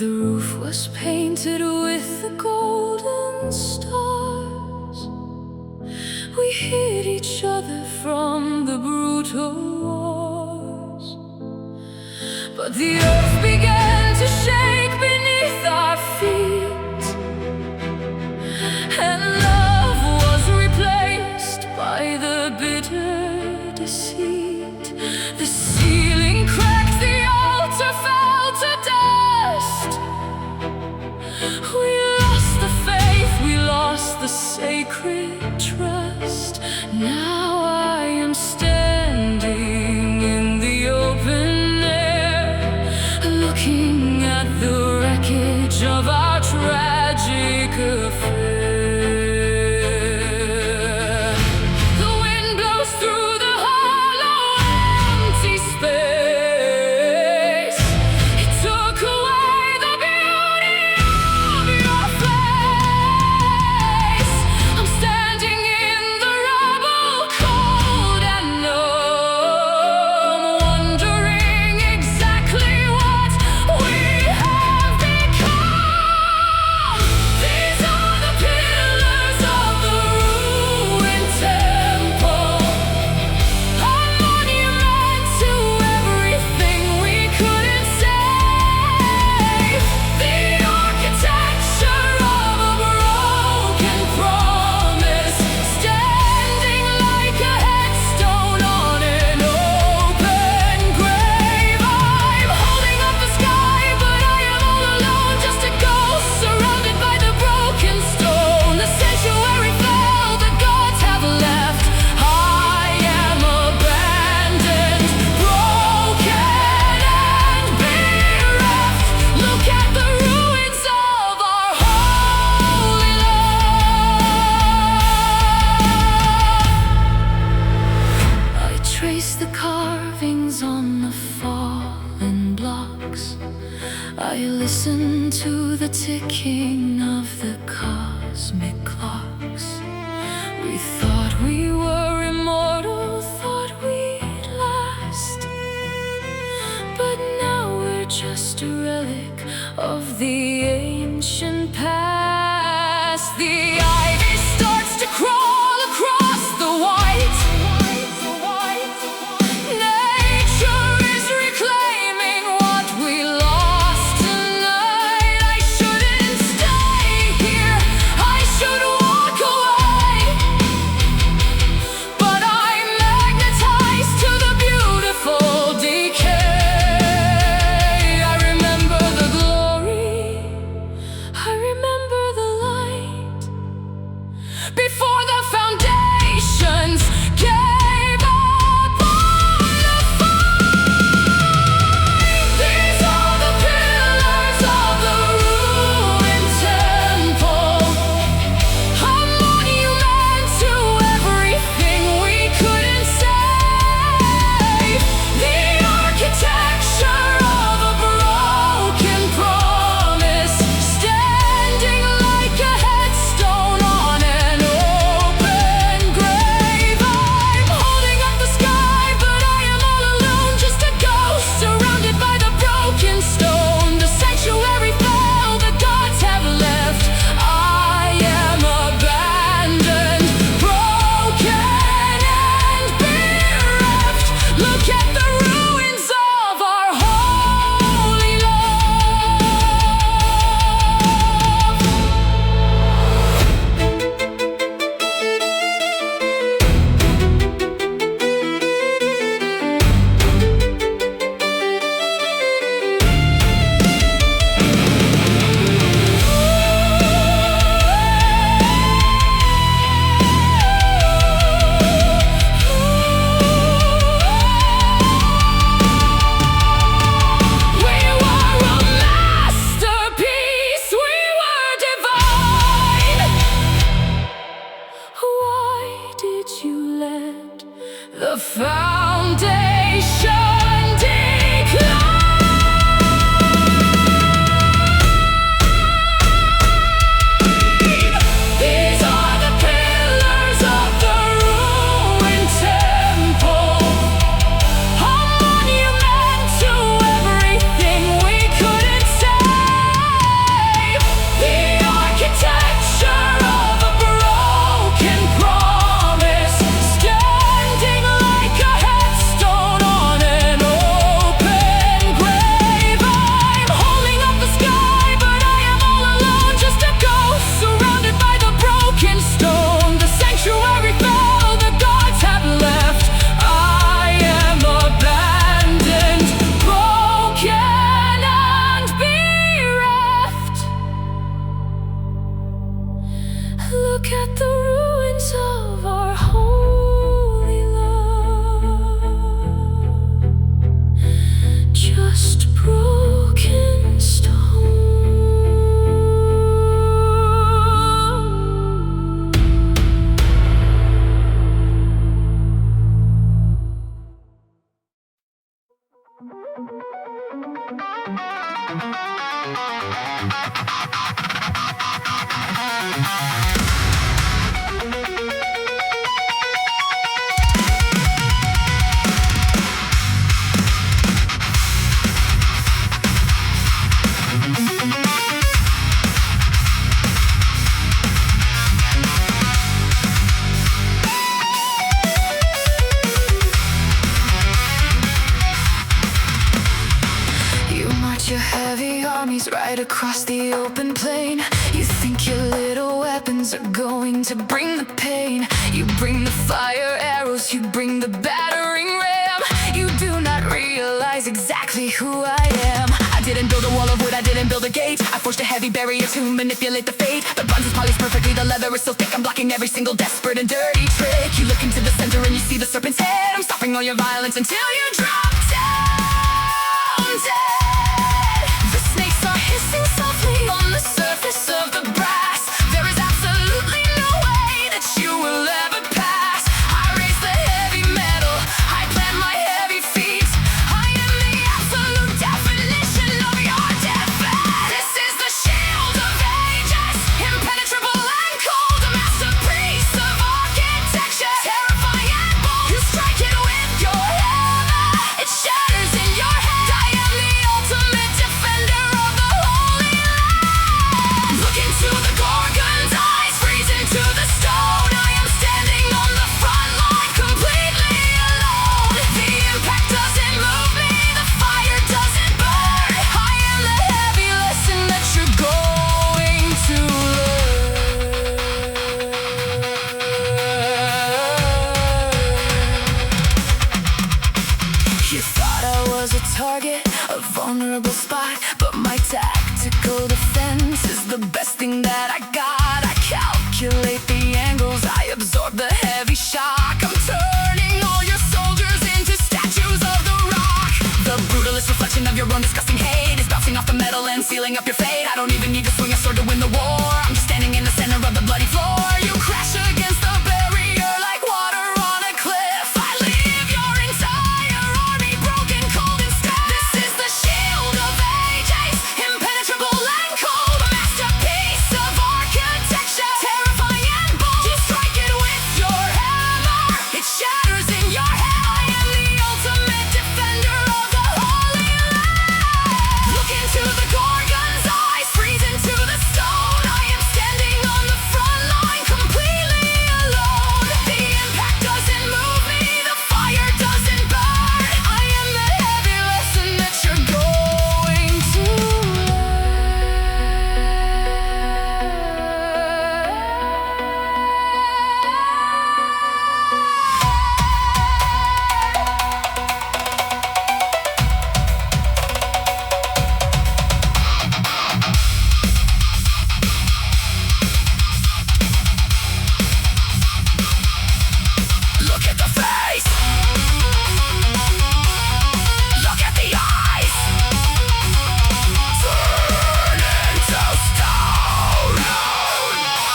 The roof was painted with the golden stars. We hid each other from the brutal wars. But the earth began to shake beneath our feet, and love was replaced by the bitter deceit. The ceiling cracked, the altar fell to dust. We lost the faith, we lost the sacred trust. Now I am standing in the open air, looking at the wreckage of our tragic affair. The wind blows through the hollow, empty space. It took away the beauty of your face. I'm standing in the rubble, cold and numb, wondering exactly what we have become. These are the pillars of the ruined temple, a monument to everything we couldn't save. The architecture of a broken promise, standing like a headstone on an open grave. I'm holding up the sky, but I am all alone, just a ghost surrounded by the broken stone. The sanctuary fell, the gods have left. I am abandoned, broken and bereft. Look at the ruins of our holy love. I trace the carvings on the fallen blocks. I listen to the ticking of the cosmic clocks. We thought we were immortal, thought we'd last, but now we're just a relic of the ancient past. The ivy starts to crawl across the white. Nature is reclaiming what we lost tonight. I shouldn't stay here, I should walk away, but I'm magnetized to the beautiful decay. I remember the glory, I remember the light. Your heavy armies right across the open plain. You think your little weapons are going to bring the pain. You bring the fire arrows, you bring the battering ram. You do not realize exactly who I am. I didn't build a wall of wood, I didn't build a gate. I forged a heavy barrier to manipulate the fate. The bronze is polished perfectly, the leather is so thick, I'm blocking every single desperate and dirty trick. You look into the center and you see the serpent's head. I'm stopping all your violence until you drop down dead. Hissing softly on the surface of the brass. There is absolutely no way that you will ever pass. I raise the heavy metal, I plant my heavy feet. I am the absolute definition of your defense. This is the Shield of Aegis, impenetrable and cold, a masterpiece of architecture, terrifying and bold. You strike it with your hammer, it shatters in your head. I am the ultimate defender of the to the Gorgon's eyes, freeze into the stone. I am standing on the front line, completely alone. The impact doesn't move me, the fire doesn't burn. I am the heavy lesson that you're going to learn. You thought I was a target, a vulnerable spot, but my tactical defense is the best thing that I got. I calculate the angles, I absorb the heavy shock. I'm turning all your soldiers into statues of the rock. The brutalist reflection of your own disgusting hate is bouncing off the metal and sealing up your fate. I don't even need to swing a sword to win the war. I'm just standing in the center of the bloody floor. You crash against the barrier like water on a cliff. I leave your entire army broken, cold and stiff. This is the Shield of Aegis, impenetrable and cold, a masterpiece of architecture, terrifying and bold. You strike it with your hammer, it shatters in your head. I am the ultimate defender of the Holy Land. Look into the Gorgon's eyes, freeze into the stone. I am standing on the front line, completely alone. The impact doesn't move me, the fire doesn't burn. I am the heavy lesson that you're going to look at the face, look at the eyes, turn into stone, turn into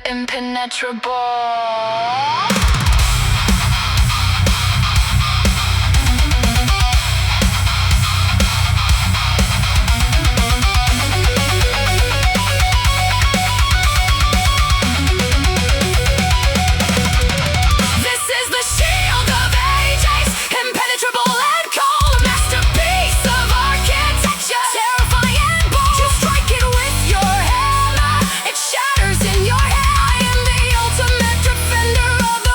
impenetrable. This is the Shield of Aegis, impenetrable and cold, a masterpiece of architecture, terrifying and bold. You strike it with your hammer, it shatters in your head. I am the ultimate defender of the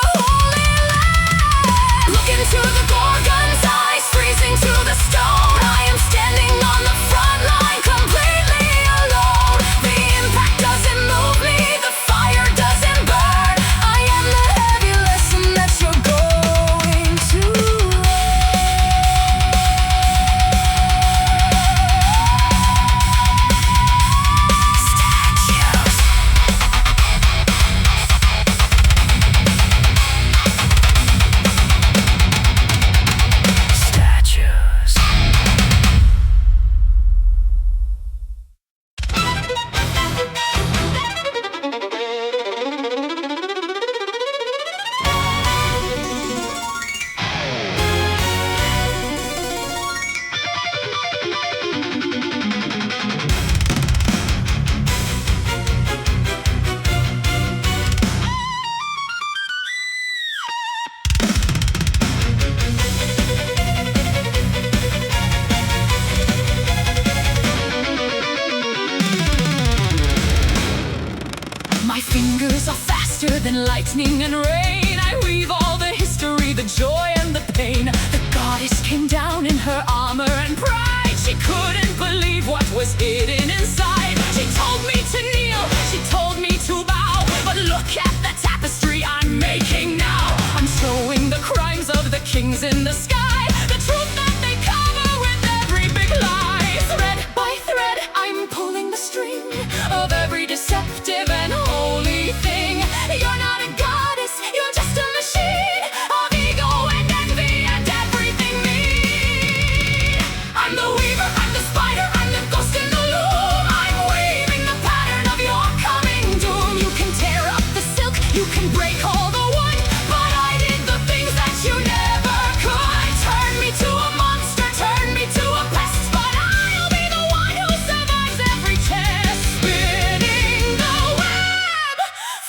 fingers are faster than lightning and rain. I weave all the history, the joy and the pain. The goddess came down in her armor and pride. She couldn't believe what was hidden inside. She told me to kneel, she told me to bow. But look at the tapestry I'm making now. I'm showing the crimes of the kings in the sky, the truth that they cover with every big lie. Thread by thread, I'm pulling the string of every deceptive and holy thing. You're not a goddess, you're just a machine of ego and envy and everything mean. I'm the weaver, I'm the spider, I'm the ghost in the loom. I'm weaving the pattern of your coming doom. You can tear up the silk, you can break all the wood, but I did the things that you never could. Turn me to a monster, turn me to a pest, but I'll be the one who survives every test. Spinning the web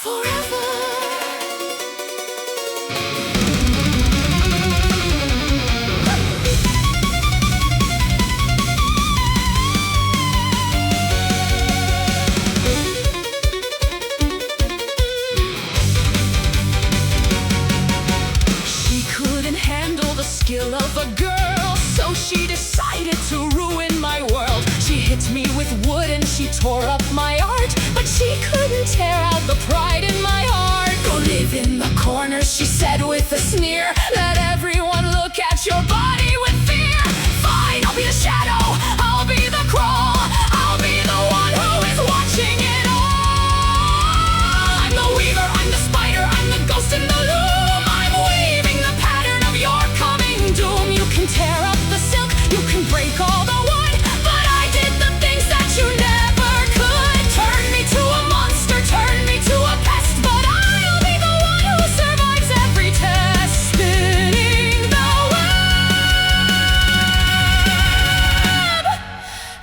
forever. She couldn't handle the skill of a girl, so she decided to ruin my world. She hit me with wood and she tore up my art, but she couldn't tear out the pride in my heart. Go live in the corner, she said with a sneer. Let everyone look at your body with fear. Fine, I'll be the shadow, I'll be the crawl, I'll be the one who is watching it all. I'm the weaver, I'm the spider, I'm the ghost in the loom. I'm weaving the pattern of your coming doom. You can tear up the silk, you can break all the wood, but I did the things that you never could. Turn me to a monster, turn me to a pest, but I'll be the one who survives every test. Spinning the web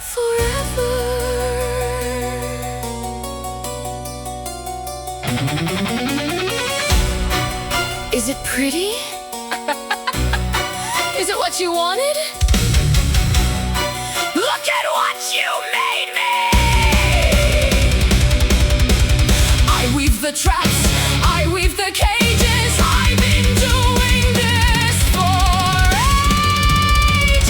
forever. Is it pretty? Is it what you wanted? Look at what you made me! I weave the traps, I weave the cages. I've been doing this for ages.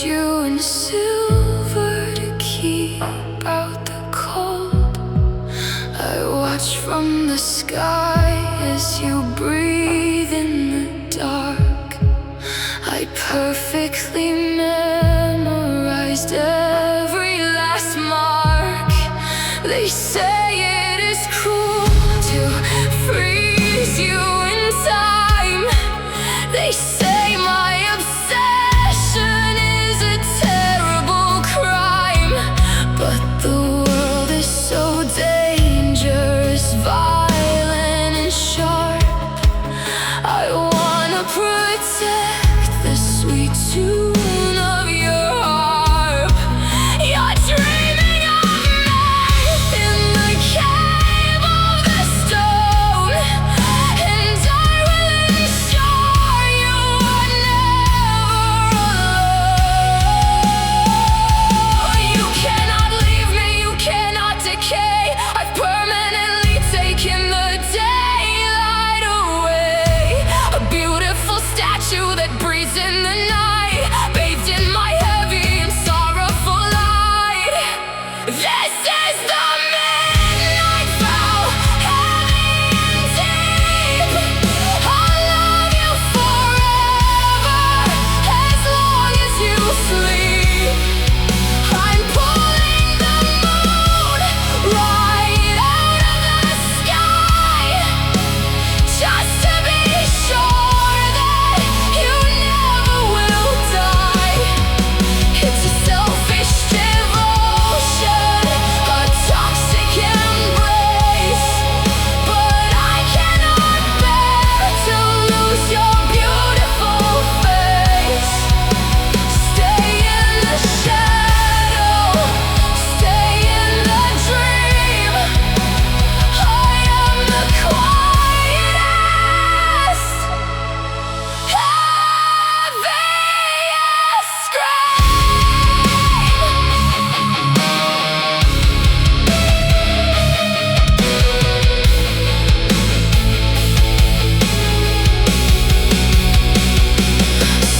wrapped you in silver to keep out the cold. I watch from the sky as you breathe in the dark. I perfectly memorized every last mark. They say it is cruel to freeze you in time. They say my obsession is a terrible crime, but the world is so dangerous, violent and sharp. I wanna protect the sweet tune of your harp. You're dreaming of me in the cave of the stone, and I will ensure you are never alone. You cannot leave me, you cannot decay. I've permanently taken the daylight away. A beautiful statue that breathes in the night, bathed in my heavy and sorrowful light. This is the midnight vow, heavy and deep. I'll love you forever, as long as you sleep. I'm pulling the moon right out of the sky, just to be sure that you never will die. It's a selfish devotion, a toxic embrace, but I cannot bear to lose your beautiful face. Stay in the shadow, stay in the dream. I am the quietest, heaviest scream.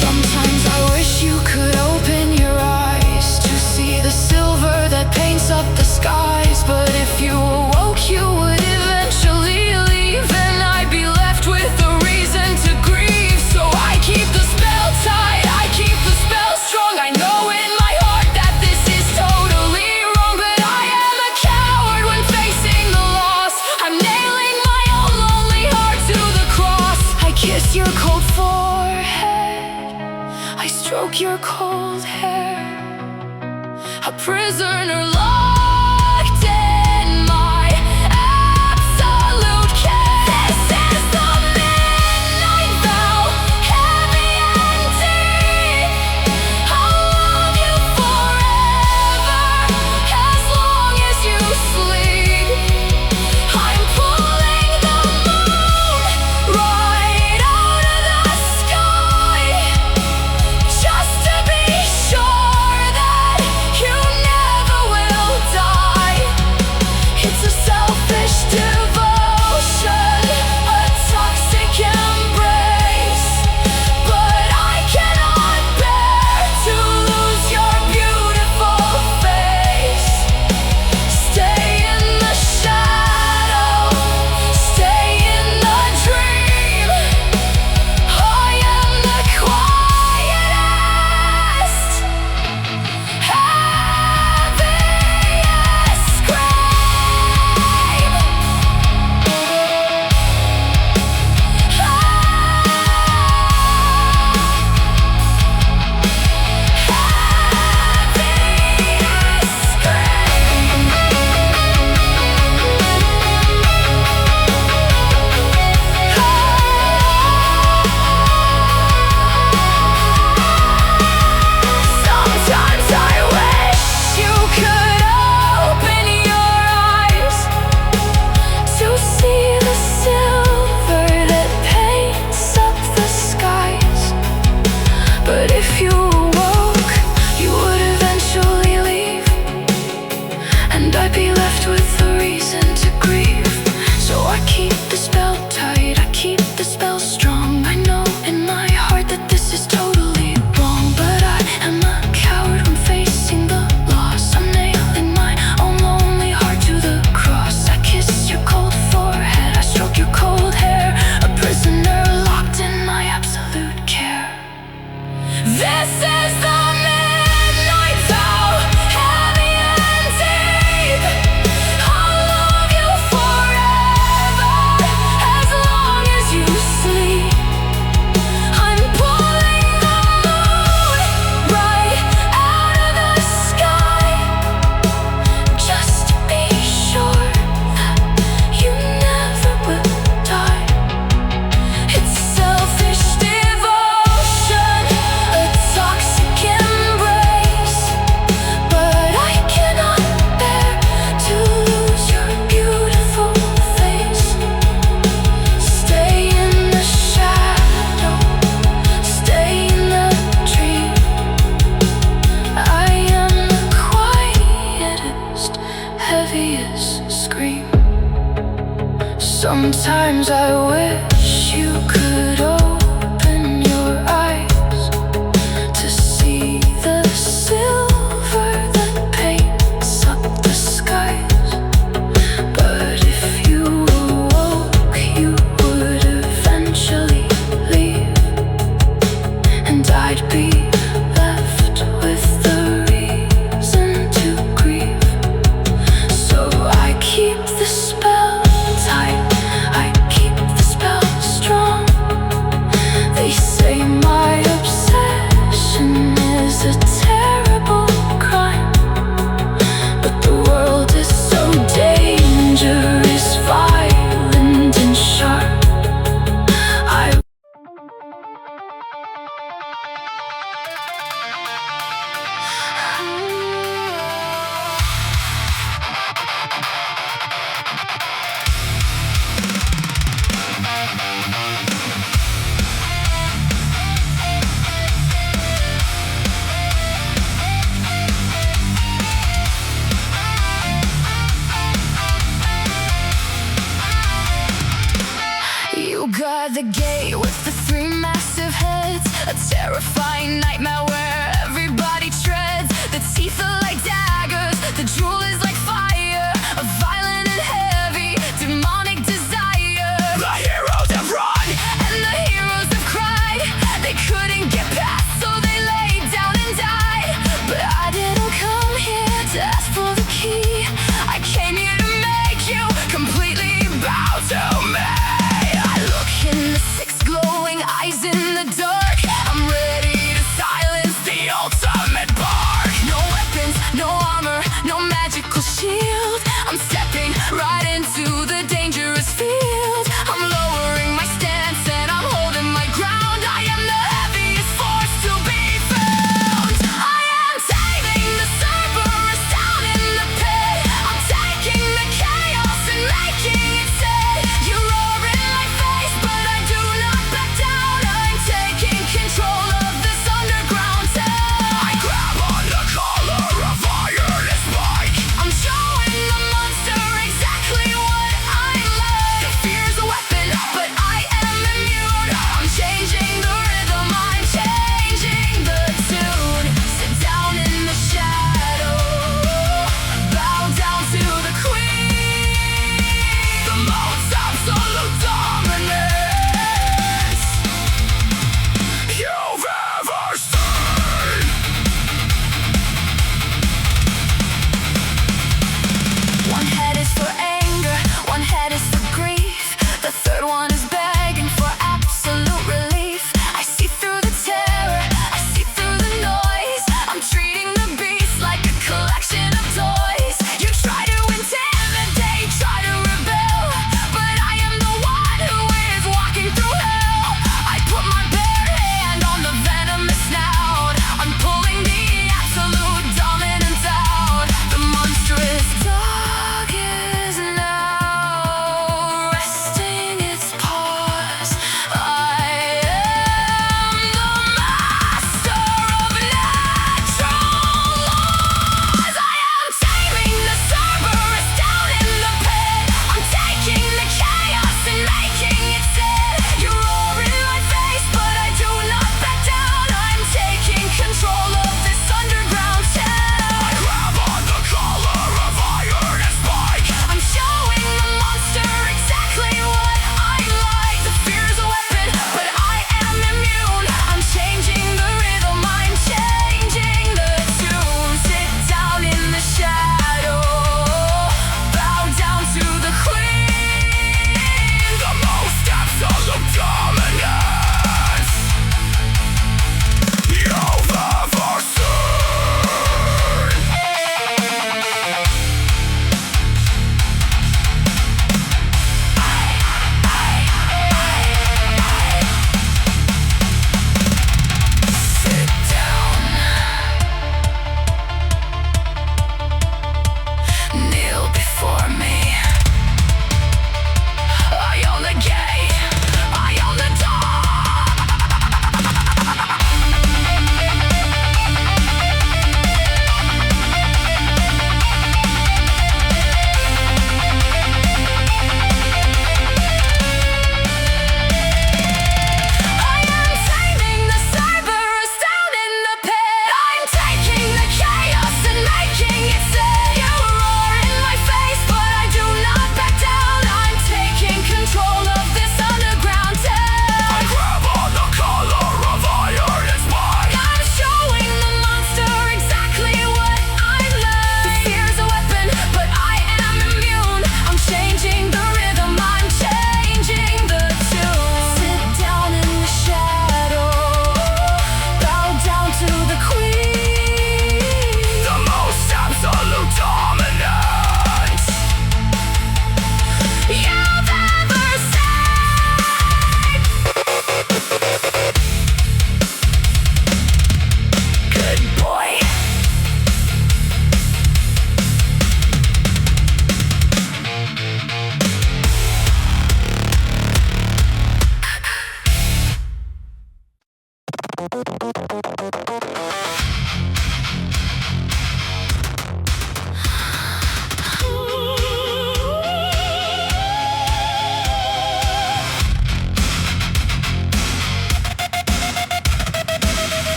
Sometimes I wish you could open your eyes to see the silver that paints up the skies. But if you awoke, you would eventually leave, and I'd be left with a reason to grieve. So I keep the spell tight, I keep the spell strong. I know in my heart that this is totally wrong, but I am a coward when facing the loss. I'm nailing my own lonely heart to the cross. I kiss your cold forehead, I stroke your cold hair, a prisoner locked in my absolute care. This is the midnight vow, heavy and deep. I'll love you forever, as long as you sleep. I'm pulling the moon right out of the sky, just to be sure that you never will There's the midnight vow, heavy and deep. I'll love you forever, as long as you sleep. I'm pulling the moon right out of the sky, just to be sure that you never will die. It's selfish devotion, a toxic embrace, but I cannot bear to lose your beautiful face. Stay in the shadow, stay in the dream. I am the quietest, heaviest scream. Sometimes I wish you could open your eyes to see the silver that paints up the skies. But if you awoke, you would eventually leave, and I'd be left with the reason to grieve. So I keep the spell tight, I keep the spell strong. They say my obsession is a terrible crime, but the world is so dangerous, violent and sharp. I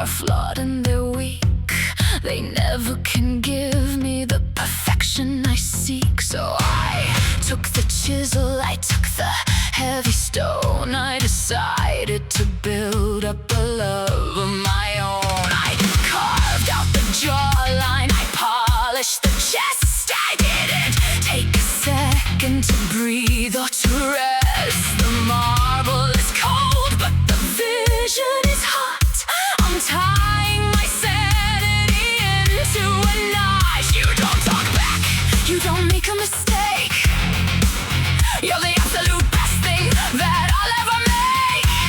are flawed and they're weak. They never can give me the perfection I seek. So I took the chisel, I took the heavy stone. I decided to build up a love of my own. I carved out the jawline, I polished the chest. I didn't take a second to breathe or to rest. The marble is cold, but the vision is hot. I'm tying my sanity into a knot. You don't talk back, you don't make a mistake. You're the absolute best thing that I'll ever make.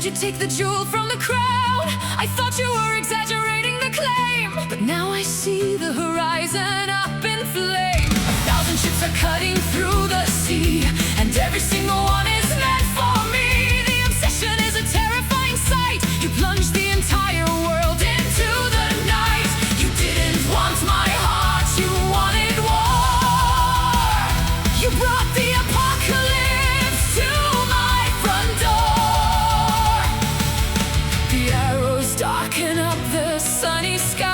you take the jewel from the crown? I thought you were exaggerating the claim, but now I see the horizon up in flame. 1,000 ships are cutting through the sea, and every single one is meant for me. The obsession is a terrifying sight. You plunge the entire world into the night. You didn't want my heart, you wanted war. You brought the apocalypse to my front door. The arrows darken up the sunny sky.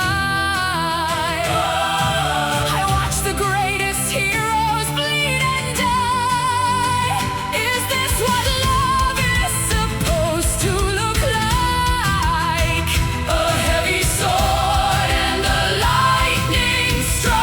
I watch the greatest heroes bleed and die. Is this what love is supposed to look like? A heavy sword and a lightning strike.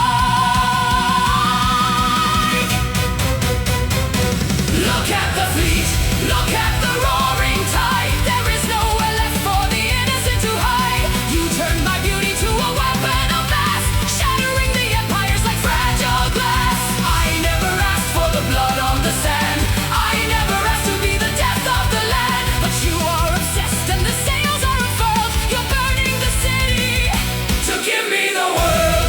Look at the fleet, look at the roaring tide. There is nowhere left for the innocent to hide. You turned my beauty to a weapon of mass, shattering the empires like fragile glass. I never asked for the blood on the sand. I never asked to be the death of the land. But you are obsessed and the sails are unfurled. You're burning the city to give me the world.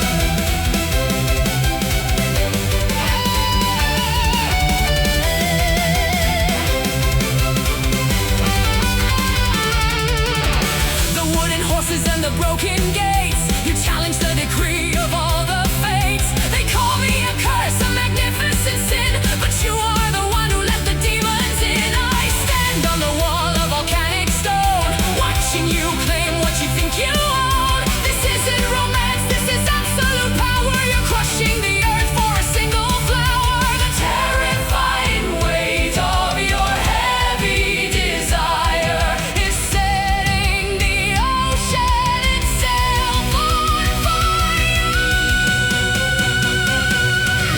The wooden horses and the broken gates. You challenge the decree of all the fates. They call me a curse, a magnificent sin, but you are the one who let the demons in. I stand on the wall of volcanic stone, watching you claim what you think you own. This isn't romance, this is absolute power. You're crushing the earth for a single flower. The terrifying weight of your heavy desire is setting the ocean itself on fire.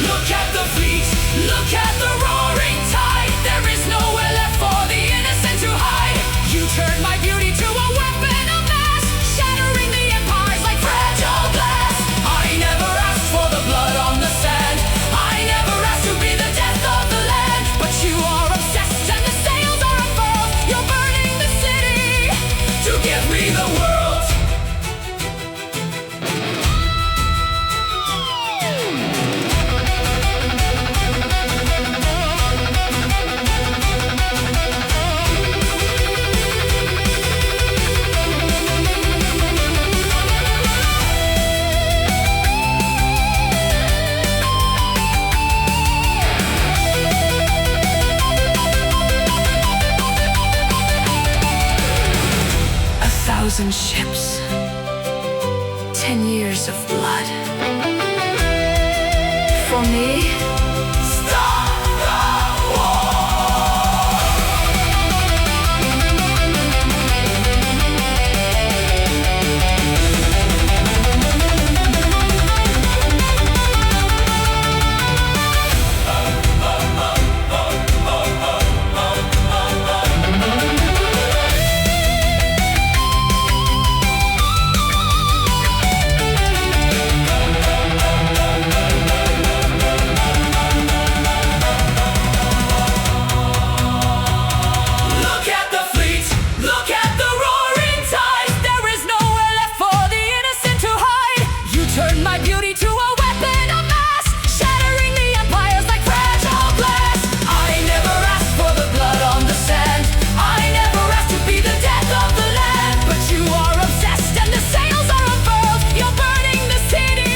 Look at the fleet, look at the roaring tide. There is nowhere left for the innocent to hide. You turned my beauty to a weapon of mass, shattering the empires like fragile glass. I never asked for the blood on the sand. I never asked to be the death of the land. But you are obsessed and the sails are unfurled. You're burning the city to give me the world. A 1,000 ships, 10 years of blood. For me, stop the war. Look at the fleet, look at the roaring tide. There is nowhere left for the innocent to hide. You turned my beauty to a weapon of mass, shattering the empires like fragile glass. I never asked for the blood on the sand. I never asked to be the death of the land. But you are obsessed and the sails are unfurled. You're burning the city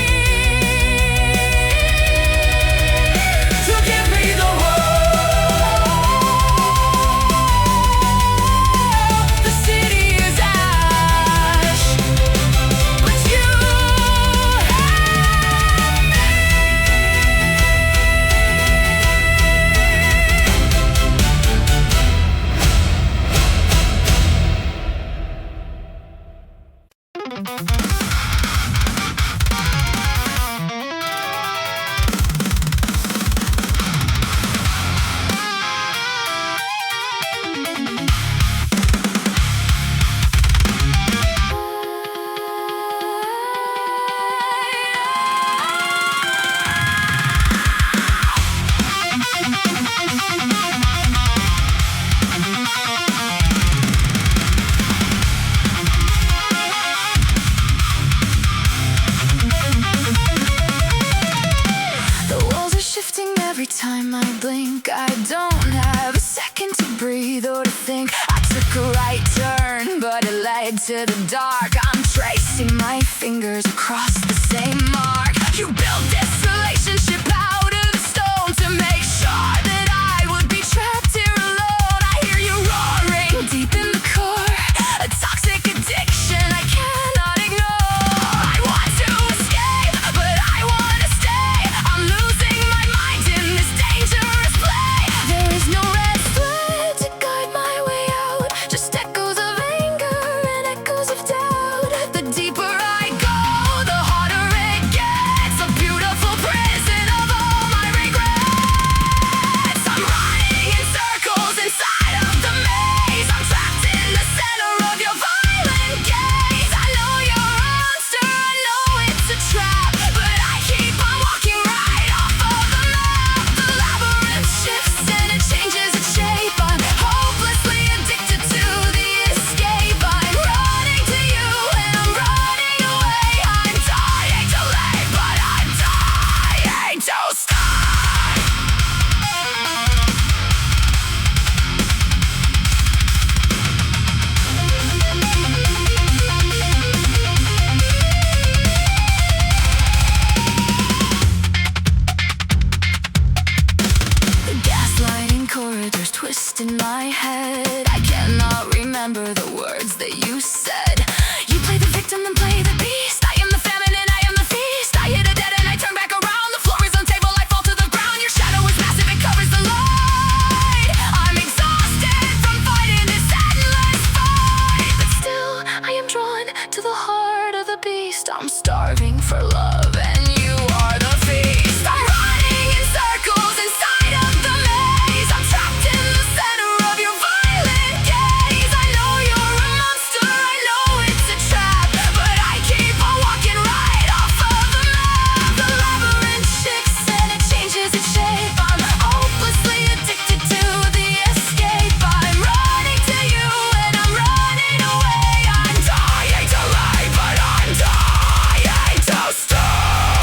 to give me the world. The city is ash, but you have me. into the dark. I'm tracing my fingers across the same mark. You built this relationship out of the stone to make sure that I would be trapped here alone. I hear you roaring deep in the core, a toxic addiction I cannot ignore. I want to escape, but I want to stay. I'm losing my mind in this dangerous play. There is no red thread to guide my way out, just echoes of anger and echoes of doubt. The deeper I go, the harder it gets, a beautiful prison of all my regrets. I'm running in circles inside of the maze. I'm trapped in the center of your violent gaze. I know you're a monster, I know it's a trap, but I keep on walking right off of the map. The labyrinth shifts and it changes its shape. I'm hopelessly addicted to the escape. I'm running to you and I'm running away. I'm dying to leave, but I'm dying to stay. The gaslighting corridors twist in my head. I cannot remember the words that you said. You play the victim and play the beast. I am the famine and I am the feast. I hit a dead and I turn back around. The floor is unstable, I fall to the ground. Your shadow is massive, it covers the light. I'm exhausted from fighting this endless fight, but still I am drawn to the heart of the beast. I'm starving for love and you are the feast. I'm running in circles inside of the maze. I'm trapped in the center of your violent gaze. I know you're a monster, I know it's a trap, but I keep on walking right off of the map. The labyrinth shifts and it changes its shape. I'm hopelessly addicted to the escape. I'm running to you and I'm running away. I'm dying to leave, but I'm dying to stay.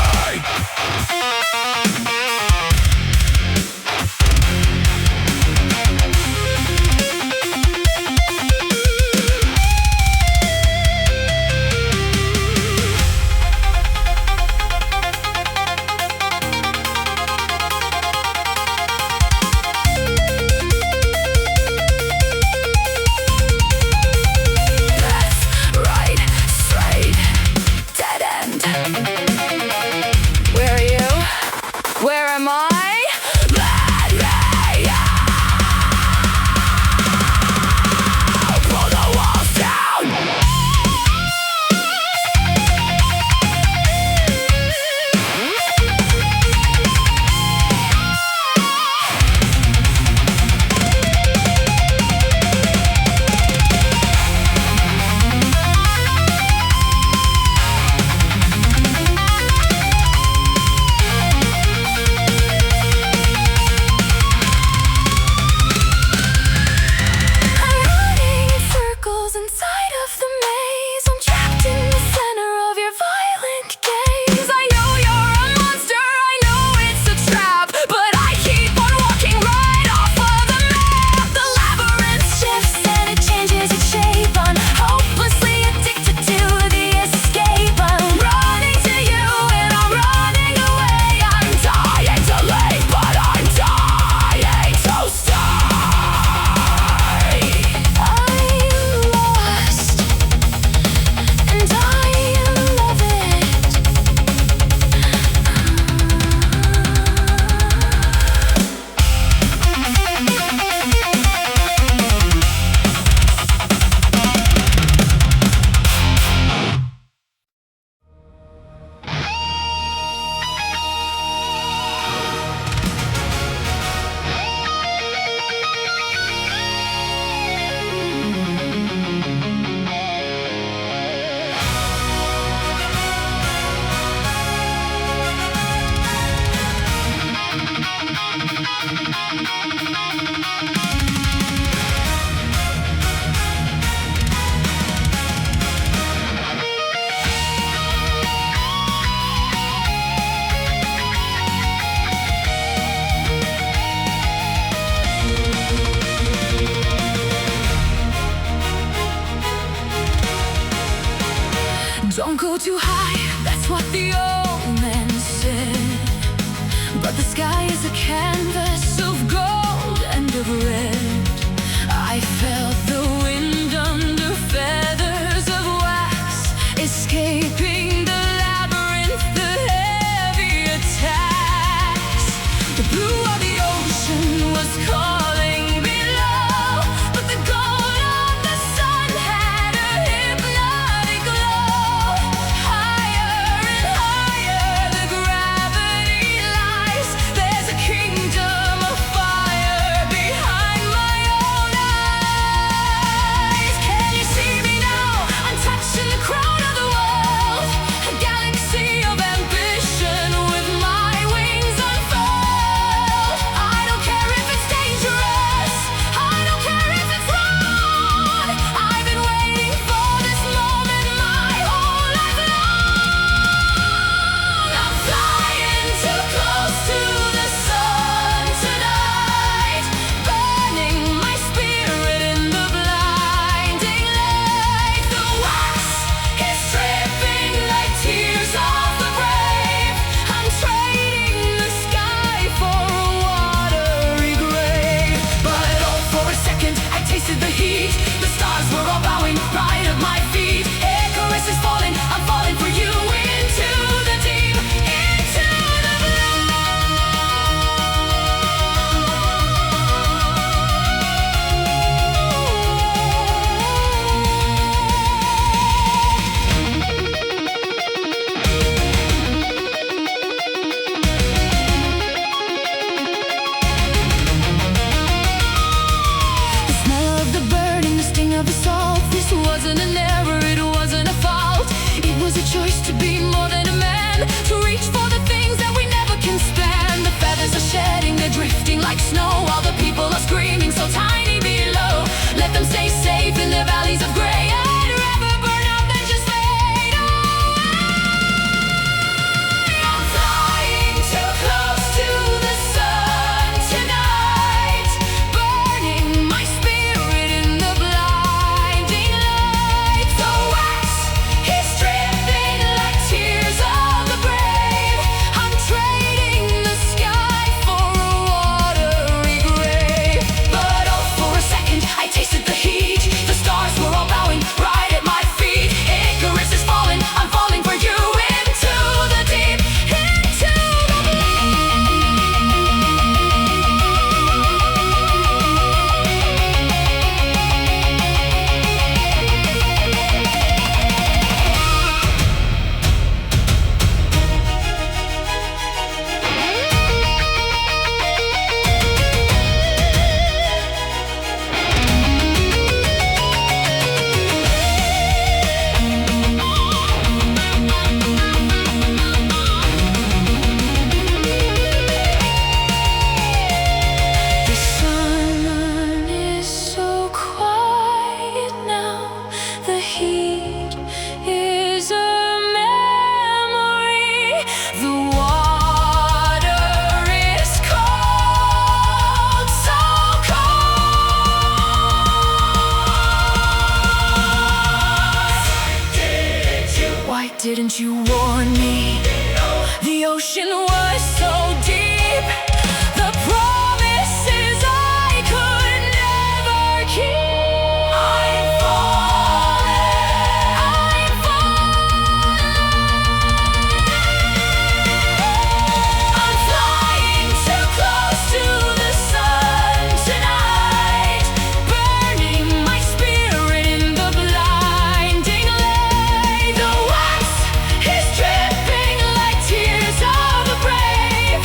Don't go too high, that's what the old man said. But the sky is a canvas of gold and of red. I felt the wind under feathers of wax, escaping the labyrinth, the heavy attacks. The blue of the ocean was calling below, but the gold of the sun had a hypnotic glow. Higher and higher the gravity lies. There's a kingdom of fire behind my own eyes. Can you see me now? I'm touching the crown of the world, a galaxy of ambition with my wings unfurled. I don't care if it's dangerous, I don't care if it's wrong. I've been waiting for this moment my whole life long. I'm flying too close to the sun tonight, burning my spirit in the blinding light. The wax is dripping like tears of the brave. I'm trading the sky for a watery grave. But oh, for a second I tasted the heat. The stars were all bowing right at my feet. Icarus is falling, I'm falling for you into the deep, into the blue. The smell of the burning, the sting of the salt. This wasn't an error, it wasn't a fault. It was a choice to be more than a man, to reach for the things that we never can span. The feathers are shedding, they're drifting like snow, while the people are screaming so tiny below. Let them stay safe in their valleys of gray. I'd rather burn out than just fade away. I'm flying too close to the sun tonight, burning my spirit in the blinding light. The wax is dripping like tears of the brave. I'm trading the sky for a watery grave. But oh, for a second I tasted the heat. The stars were all bowing right at my feet. Icarus is falling, I'm falling for you into the deep, into the The sun is so quiet now. The heat is a memory. The water is cold, so cold. Why didn't you warn me? The ocean was so deep. The promises I could never keep. I'm falling, I'm falling. I'm flying too close to the sun tonight, burning my spirit in the blinding light. The wax is dripping like tears of the brave.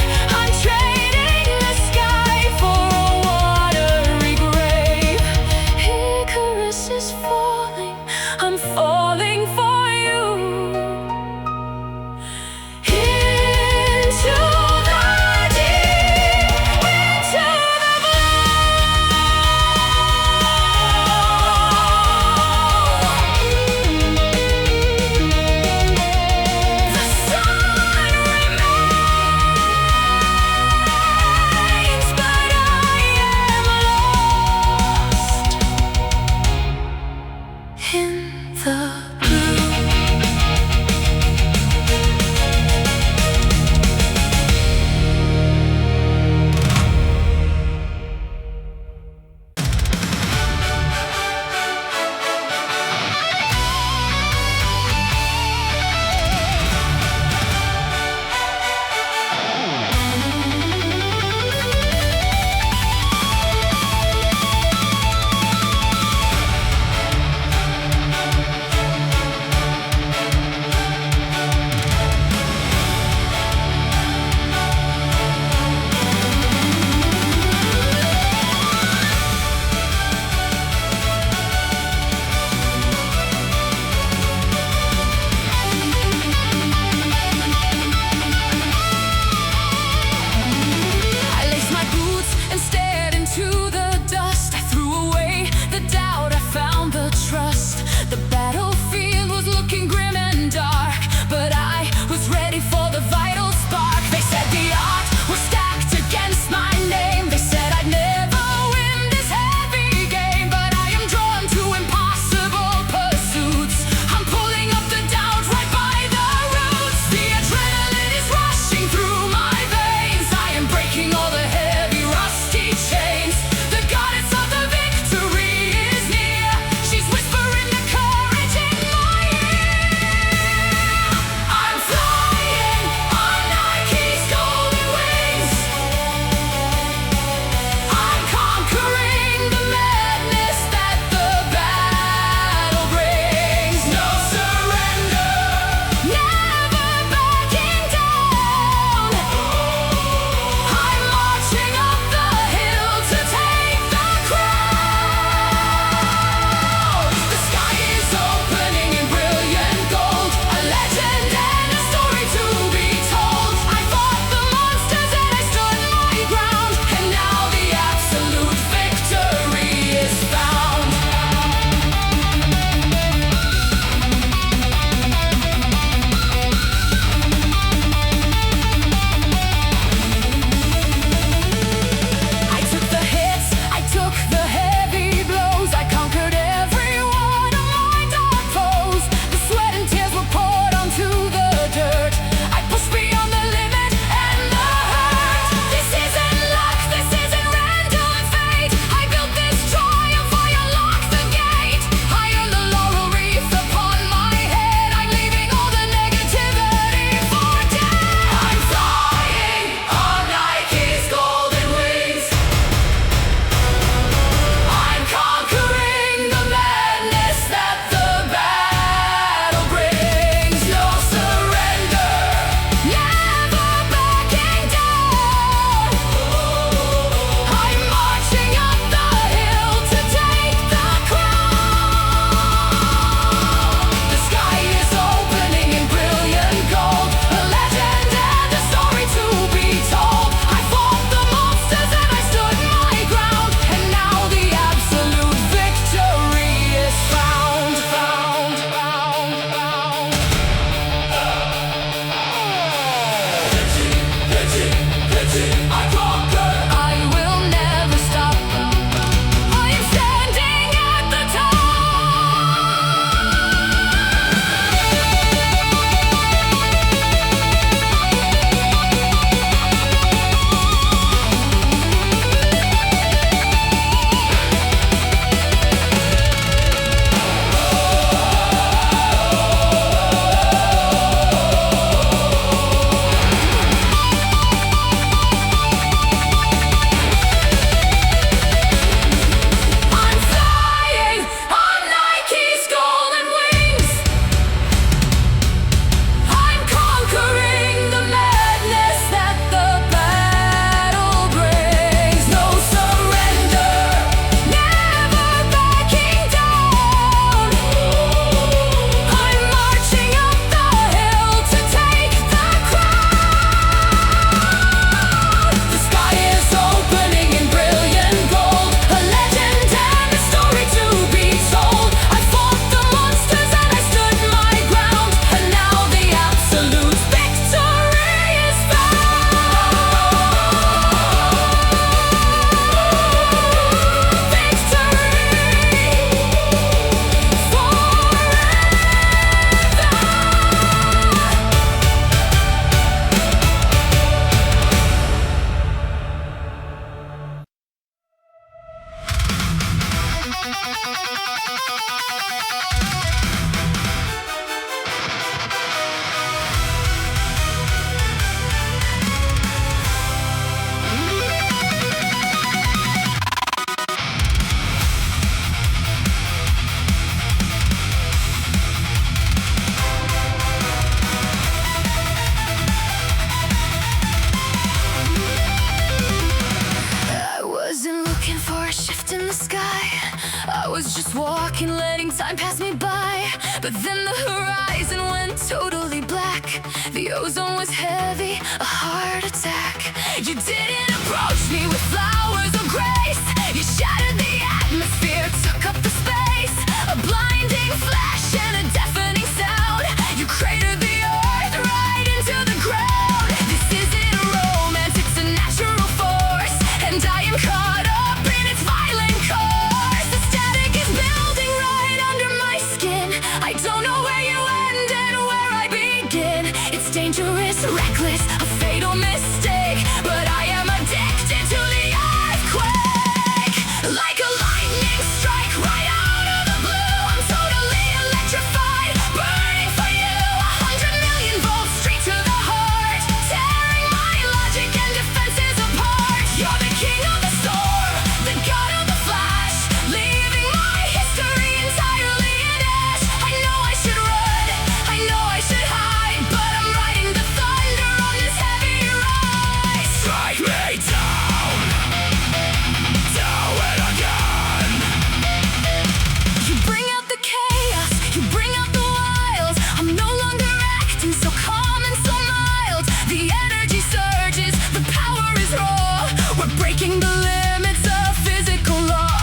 stuck in letting time pass me by. But then the horizon went totally black. The ozone was heavy, a heart attack. You didn't approach me with flowers or grace. You shattered the atmosphere, took up the space. A blinding flash and a deafening sound. You cratered the earth right into the ground. This isn't a romance, it's a natural force, and I am caught up in its violent course. The static is building right under my skin. I don't know where you end and where I begin. It's dangerous, reckless, a fatal mistake, but I am addicted to the earthquake. Like a lightning strike right out of the blue, I'm totally electrified, burning for you. 100 million volts straight to the heart, tearing my logic and defenses apart. You're the king of the storm, the god of the flash, leaving my history entirely in ash. I know I should run, I know I should hide, but I'm riding the thunder on this heavy ride. Strike me down, do it again. You bring out the chaos, you bring out the wild. I'm no longer acting so calm and so mild. The energy surges, the power is raw. We're breaking the limits of physical law.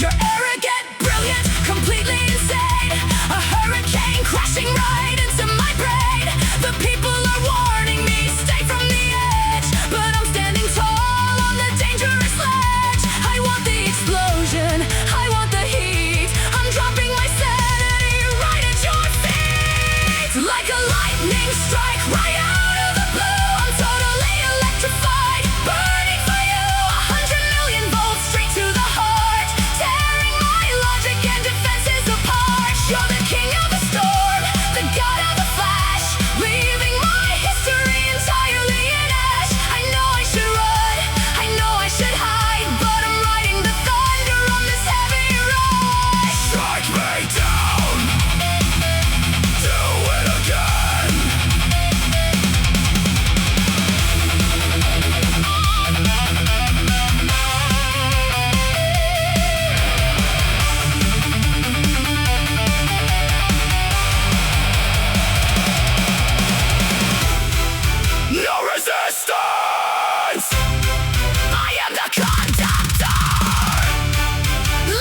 You're arrogant, brilliant, completely insane. A hurricane crashing right into my brain. The people are warning me, stay from the edge, but I'm standing tall on the dangerous ledge. I want the explosion, I want the heat. I'm dropping my sanity right at your feet. Like a lightning strike right out of the blue, I'm totally electrified, burning for you. 100 million volts straight to the heart, tearing my logic and defenses apart. You're the king of the storm, the god of the flash, leaving my history entirely in ash. I know I should run, I know I should hide, but I'm riding the thunder on this heavy ride. Strike me down, do it again. No resistance! I am the conductor!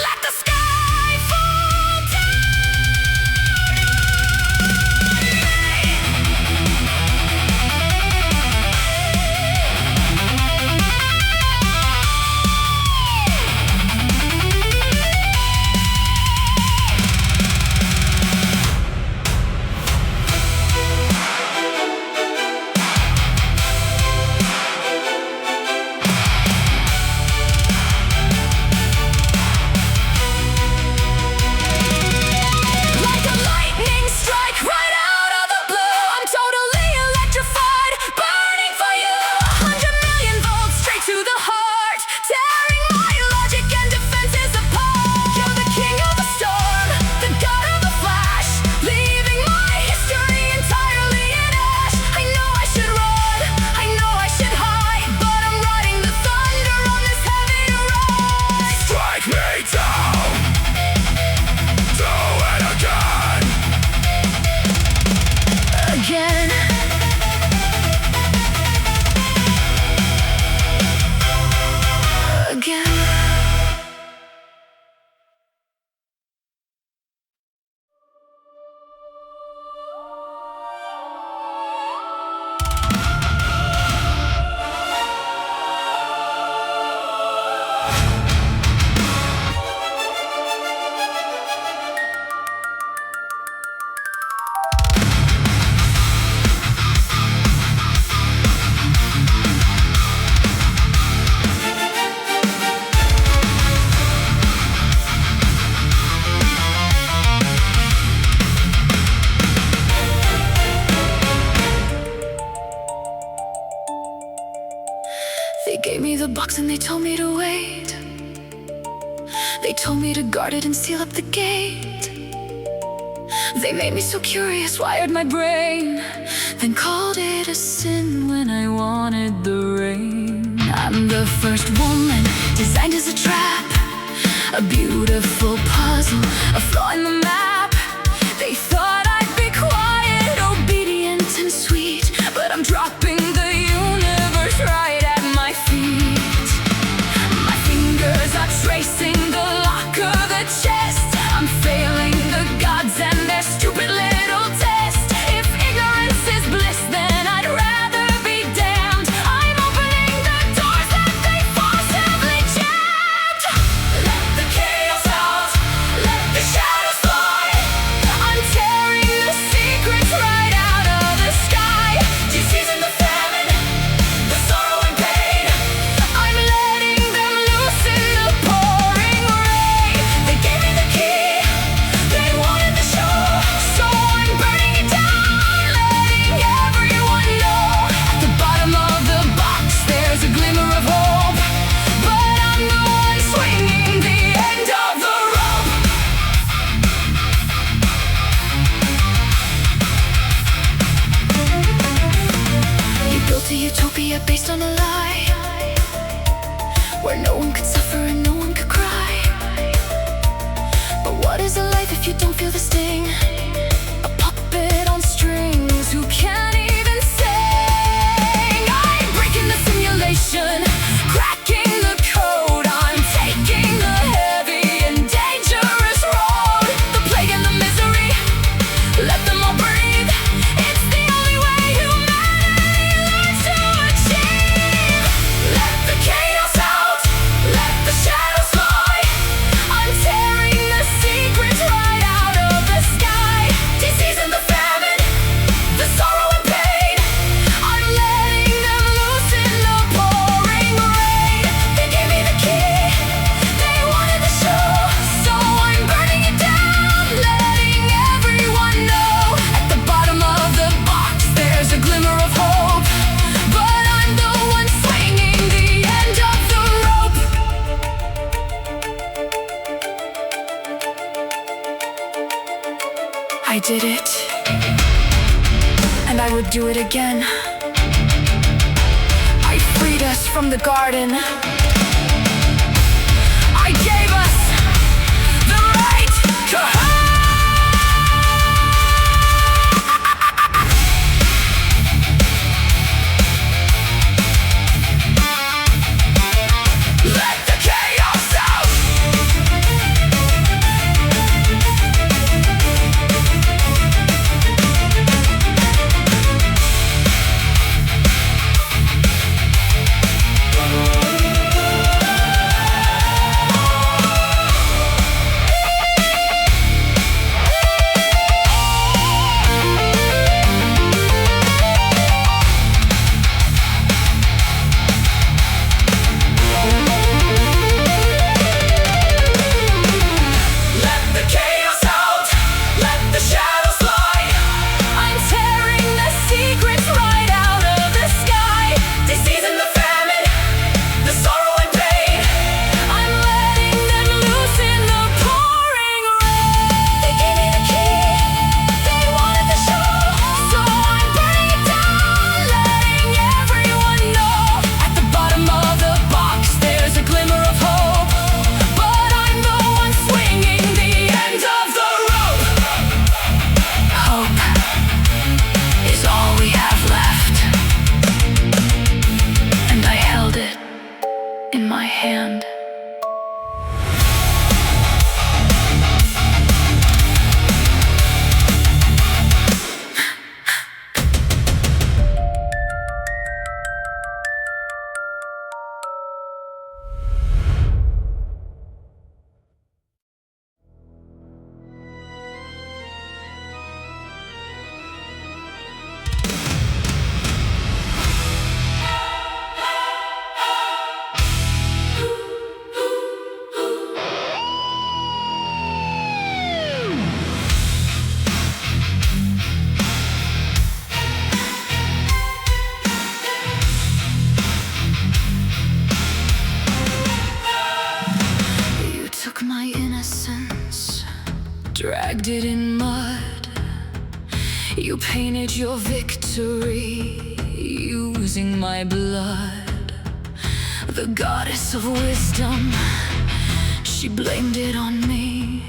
Let the sky fall down on Like a lightning strike right out of the blue, I'm totally electrified, burning for you. 100 million volts straight to the heart, tearing my logic and defenses apart. You're the king of the storm, the god of the flash, leaving my history entirely in ash. I know I should run, I know I should hide, but I'm riding the thunder on this heavy ride. Strike me down, do it again. Again. Again. They gave me the box and they told me to wait. They told me to guard it and seal up the gate. They made me so curious, wired my brain, then called it a sin when I wanted the rain. I'm the first woman designed as a trap. a beautiful puzzle, a flaw in the map. They thought I'd be quiet, obedient and sweet, but I'm dropping the universe right at my feet. My fingers are tracing the lock of the chest. I'm failing the gods and their stupid little test. If ignorance is bliss, then I'd rather be damned. I'm opening the doors that they forcibly jammed. Let the chaos out, let the shadows fly. I'm tearing the secrets right out of the sky. Disease and the famine, the sorrow and pain, I'm letting them loose in the pouring rain. They gave me the key, they wanted the show, so I'm burning it down, letting everyone know. At the bottom of the box there's a glimmer of hope, but I'm the one swinging the end of the rope. You built a utopia based on a lie, where no one could suffer and no one could cry. But what is a life if you don't feel the sting? A puppet on strings who can't even sing. I'm breaking the simulation, cracking the code. I'm taking the heavy and dangerous road. The plague and the misery, let them all breathe. It's the only way humanity learns to achieve. Let the chaos out, let the shadows fly. I'm tearing the secrets right out of the sky. Disease and the famine, the sorrow and pain, I'm letting them loose in the pouring rain. They gave me the key, they wanted the show, so I'm burning it down, letting everyone know. At the bottom of the box there's a glimmer of hope, but I'm the one swinging the end of the rope. I did it, and I would do it again. I freed us from the garden. I gave us the right to let the chaos out. Let the chaos out, let the shadows fly. I'm tearing the secrets right out of the sky. Disease and the famine, the sorrow and pain, I'm letting them loose in the pouring rain. They gave me the key, they wanted the show, so I'm burning it down, letting everyone know. At the bottom of the box there's a glimmer of hope, but I'm the one swinging the end of the rope. Hope is all we have left, and I held it in my hand. dragged it in mud. You painted your victory using my blood. The goddess of wisdom, she She blamed it on me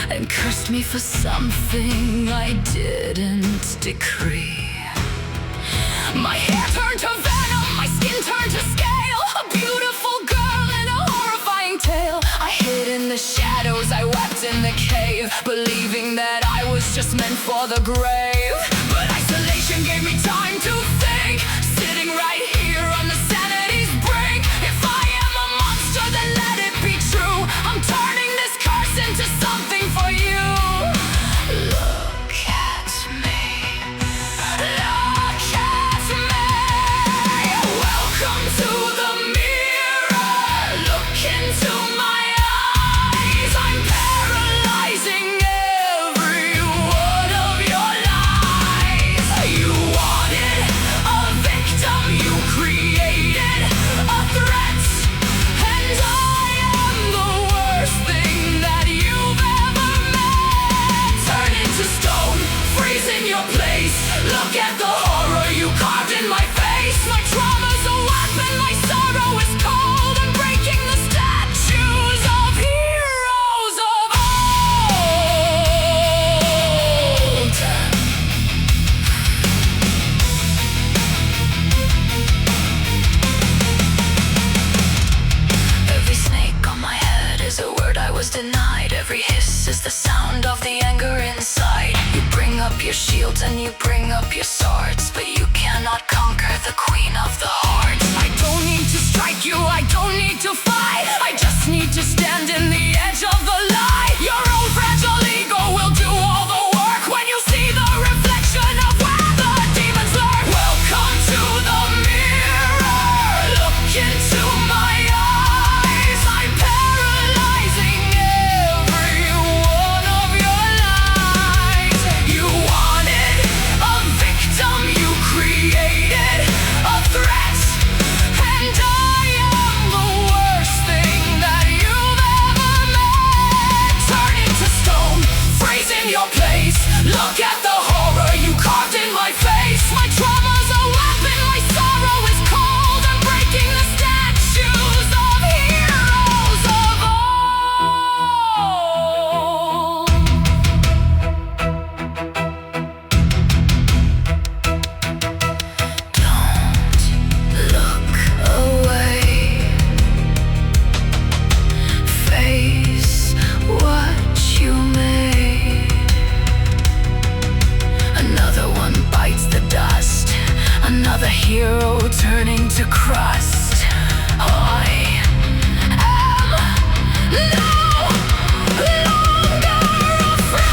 and cursed me for something I didn't decree. My hair turned to venom, my skin turned to scale. A beautiful girl and a horrifying tale. I hid in the shadows, I wept in the cave, believing that I was just meant for the grave. But isolation gave me time to think, sitting right here on the sanity's brink. If I am a monster, then let it be true. I'm turning this curse into something for you. Look at me. Look at me. Welcome to the mirror. Look into my eyes. I'm paralyzing every one of your lies. You wanted a victim, you created a threat, and I am the worst thing that you've ever met. Turn into stone, freeze in your place. Look at the horror you carved in my face. My trauma's a weapon, my sorrow is cold. I'm breaking the statues of heroes of old. Every snake on my head is a word I was denied. Every hiss is the sound of the anger inside. You bring up your shields and you bring up your swords, but you cannot conquer the queen of the hearts. I don't need to strike you, I don't need to fight. I just need to stand in the edge of the light. Your own fragile ego will do all the work when you see the reflection of where the demons lurk. Welcome to the mirror. Look into my eyes. I'm paralyzing every one of your lies. You wanted a victim, you created a threat, and I am the worst thing that you've ever met. Turn into stone, freeze in your place. Look at the horror you carved in my face. My trauma's a weapon, my sorrow is cold. I'm breaking the statues of heroes of old. Don't look away. Face what you made. Another one bites the dust. Another hero turning to crust. I am no longer afraid.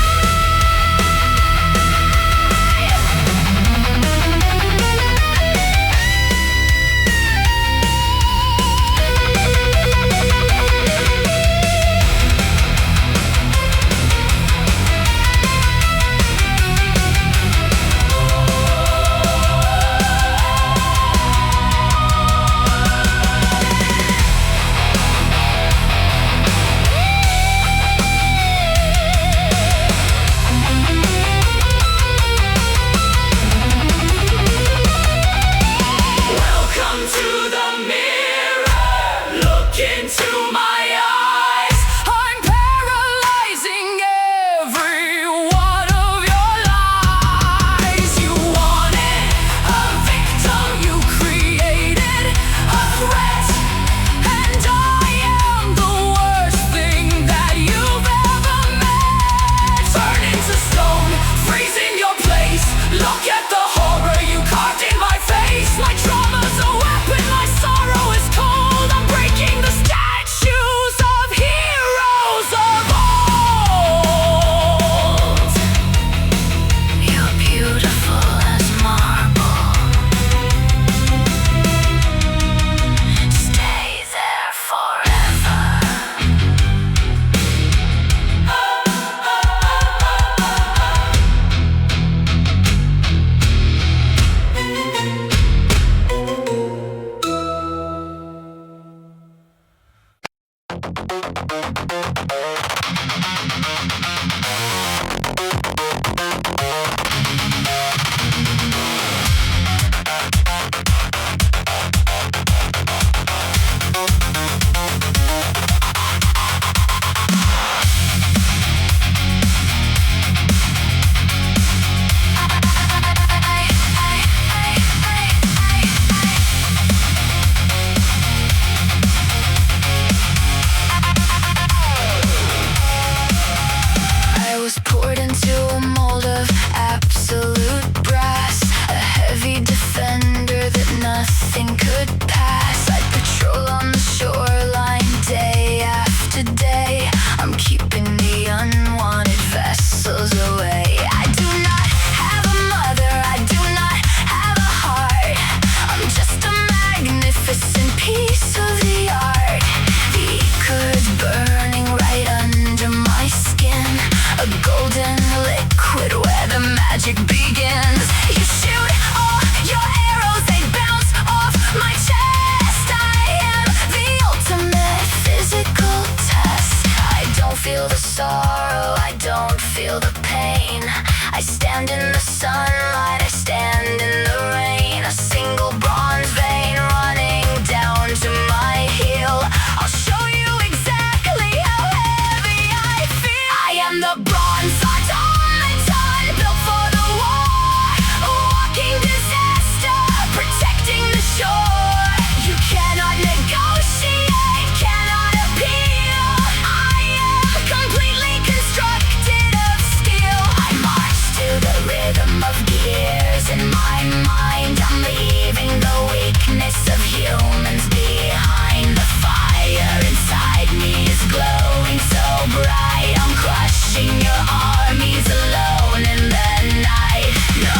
begins. You shoot all your arrows, they bounce off my chest. I am the ultimate physical test. I don't feel the sorrow, I don't feel the pain. I stand in the sunlight, I stand in the rain. A single bronze vein running down to my heel. I'll show you exactly how heavy I feel. I am the bronze automaton built for the war, a walking disaster, protecting the shore. You cannot negotiate, cannot appeal. I am completely constructed of steel. I march to the rhythm of gears in my mind. I'm leaving the weakness of humans behind. The fire inside me is glowing so bright. I'm crushing your armies alone in the night. No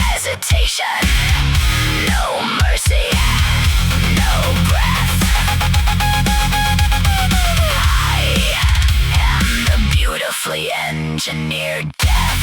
hesitation, no mercy, no breath. I am the beautifully engineered death.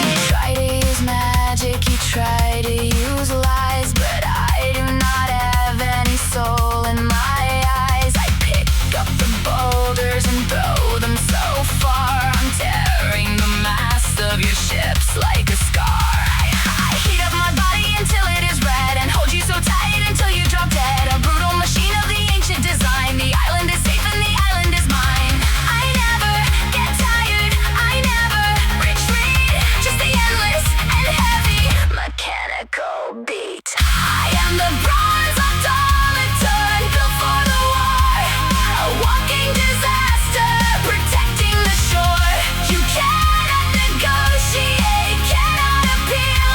You try to use magic, you try to use lies, but I do not have any soul in my eyes. I pick up the boulders and throw them so far. I'm tearing the mast of your ships like a scar. I heat up my body until it is red and hold you so tight until you drop dead. A brutal machine of the ancient design. The island is safe and the island is mine. I never get tired, I never retreat. Just the endless and heavy mechanical beat. I am the bronze automaton built for the war, a walking disaster, protecting the shore. You cannot negotiate, cannot appeal.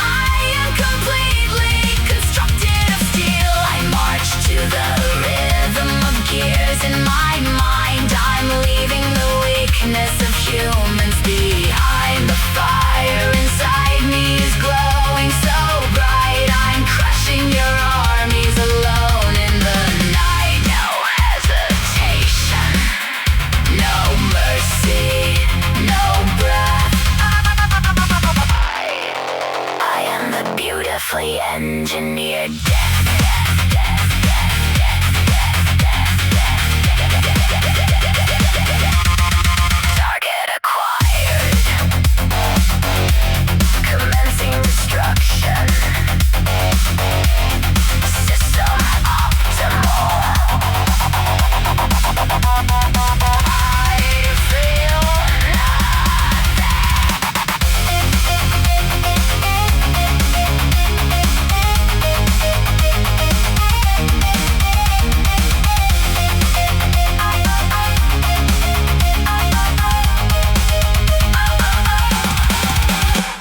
I am completely constructed of steel. I march to the rhythm of gears in my mind. I'm leaving the weakness of humans behind. The fire inside me is glowing so bright. I'm crushing your armies alone in the night. No hesitation, no mercy, no breath. I am the beautifully engineered death. Target acquired. Commencing destruction. System optimal. I feel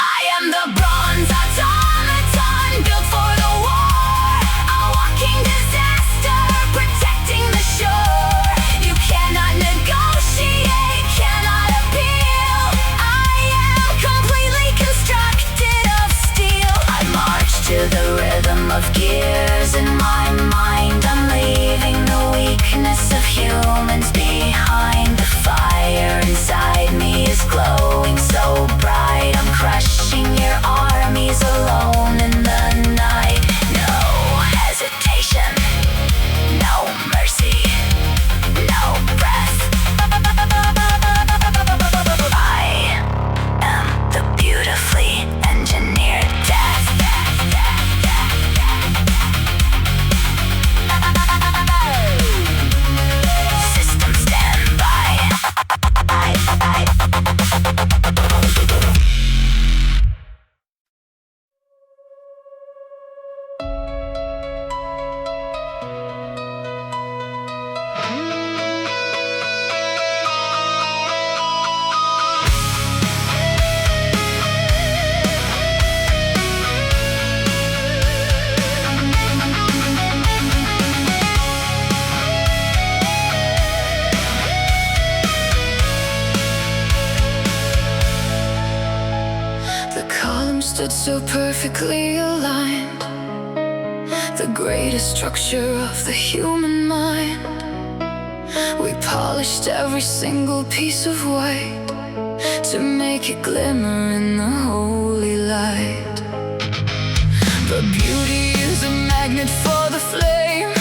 I am the bronze automaton built for the war, a walking disaster, protecting the shore. You cannot negotiate, cannot appeal. I am completely constructed of steel. I march to the rhythm of gears in my mind. I'm leaving the weakness of humans behind. The fire inside me is glowing so bright. I'm crushing your armies alone in the night. No hesitation, no mercy, no breath. I am the beautifully engineered death. System standby.
stood so perfectly aligned, the greatest structure of the human mind. polished every single piece of white to make it glimmer in the holy light. But beauty is a magnet for the flame,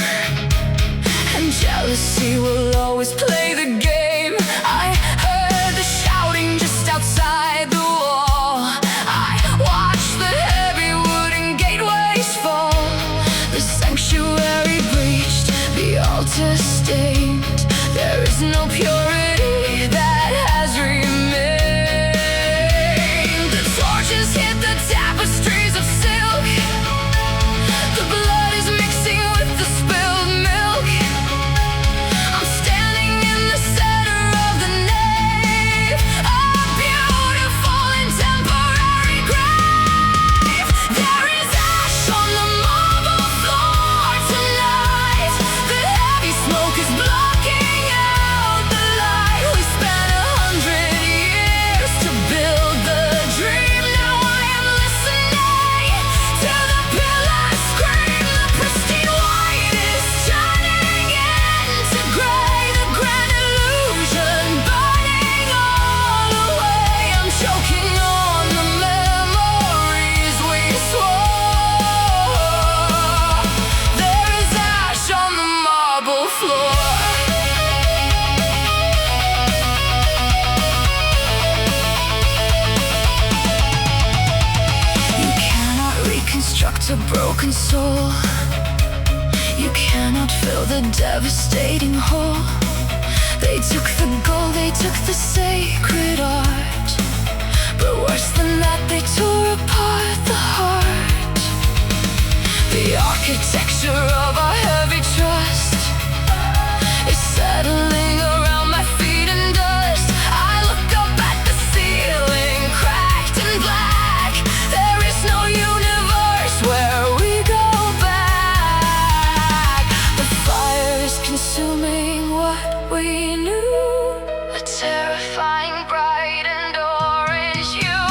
and jealousy will always play the game. I heard the shouting just outside the wall. I watched the heavy wooden gateways fall. The sanctuary breached, the altar stained. There is no purity that has remained. The torches hit the tapestries of silk. The blood is mixing with the spilled milk. I'm standing in the center of the nave, a beautiful and temporary grave. There is ash on the marble floor tonight. The heavy smoke is blocking out the light. We spent 100 years to build the dream. Now I am listening to the pillars scream. The pristine white is turning into gray. The grand illusion burning all away. I'm choking on the memories we swore. There is ash on the marble floor. You cannot reconstruct a broken soul. You cannot fill the devastating hole. They took the gold, they took the sacred art. But worse than that, they tore apart the heart. The architecture of our heavy trust is settling around my feet in dust. I look up at the ceiling, cracked and black. There is no universe where we go back. The fire is consuming what we knew, a terrifying bright and orange hue.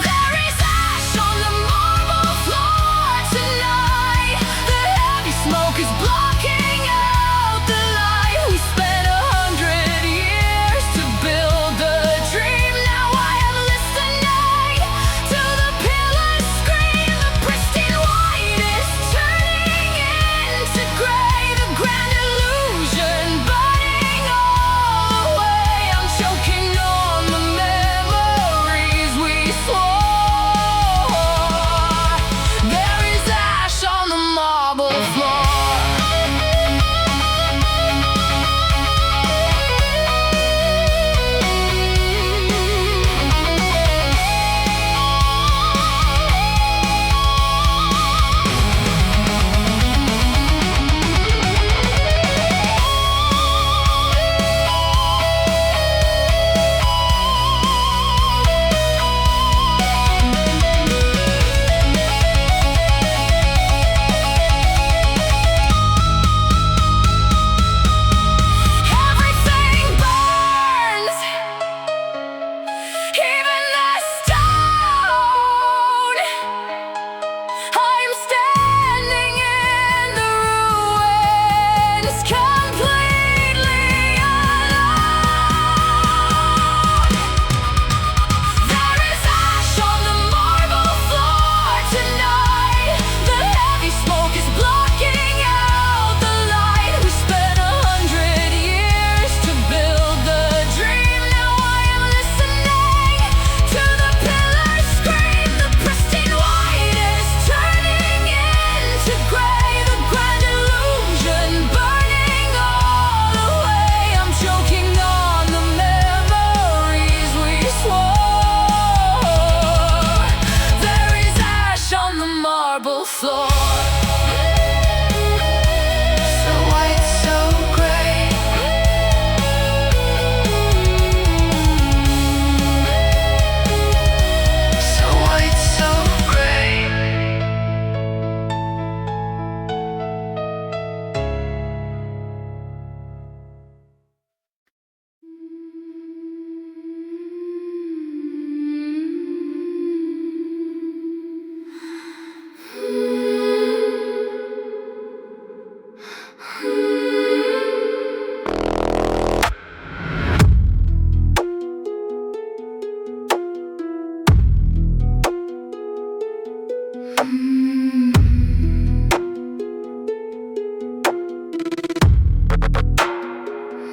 There is ash on the marble floor tonight. The heavy smoke is blocking out the light. We spent 100 years to build the dream. Now I am listening to the pillars scream. The pristine white is turning into gray. The grand illusion burning all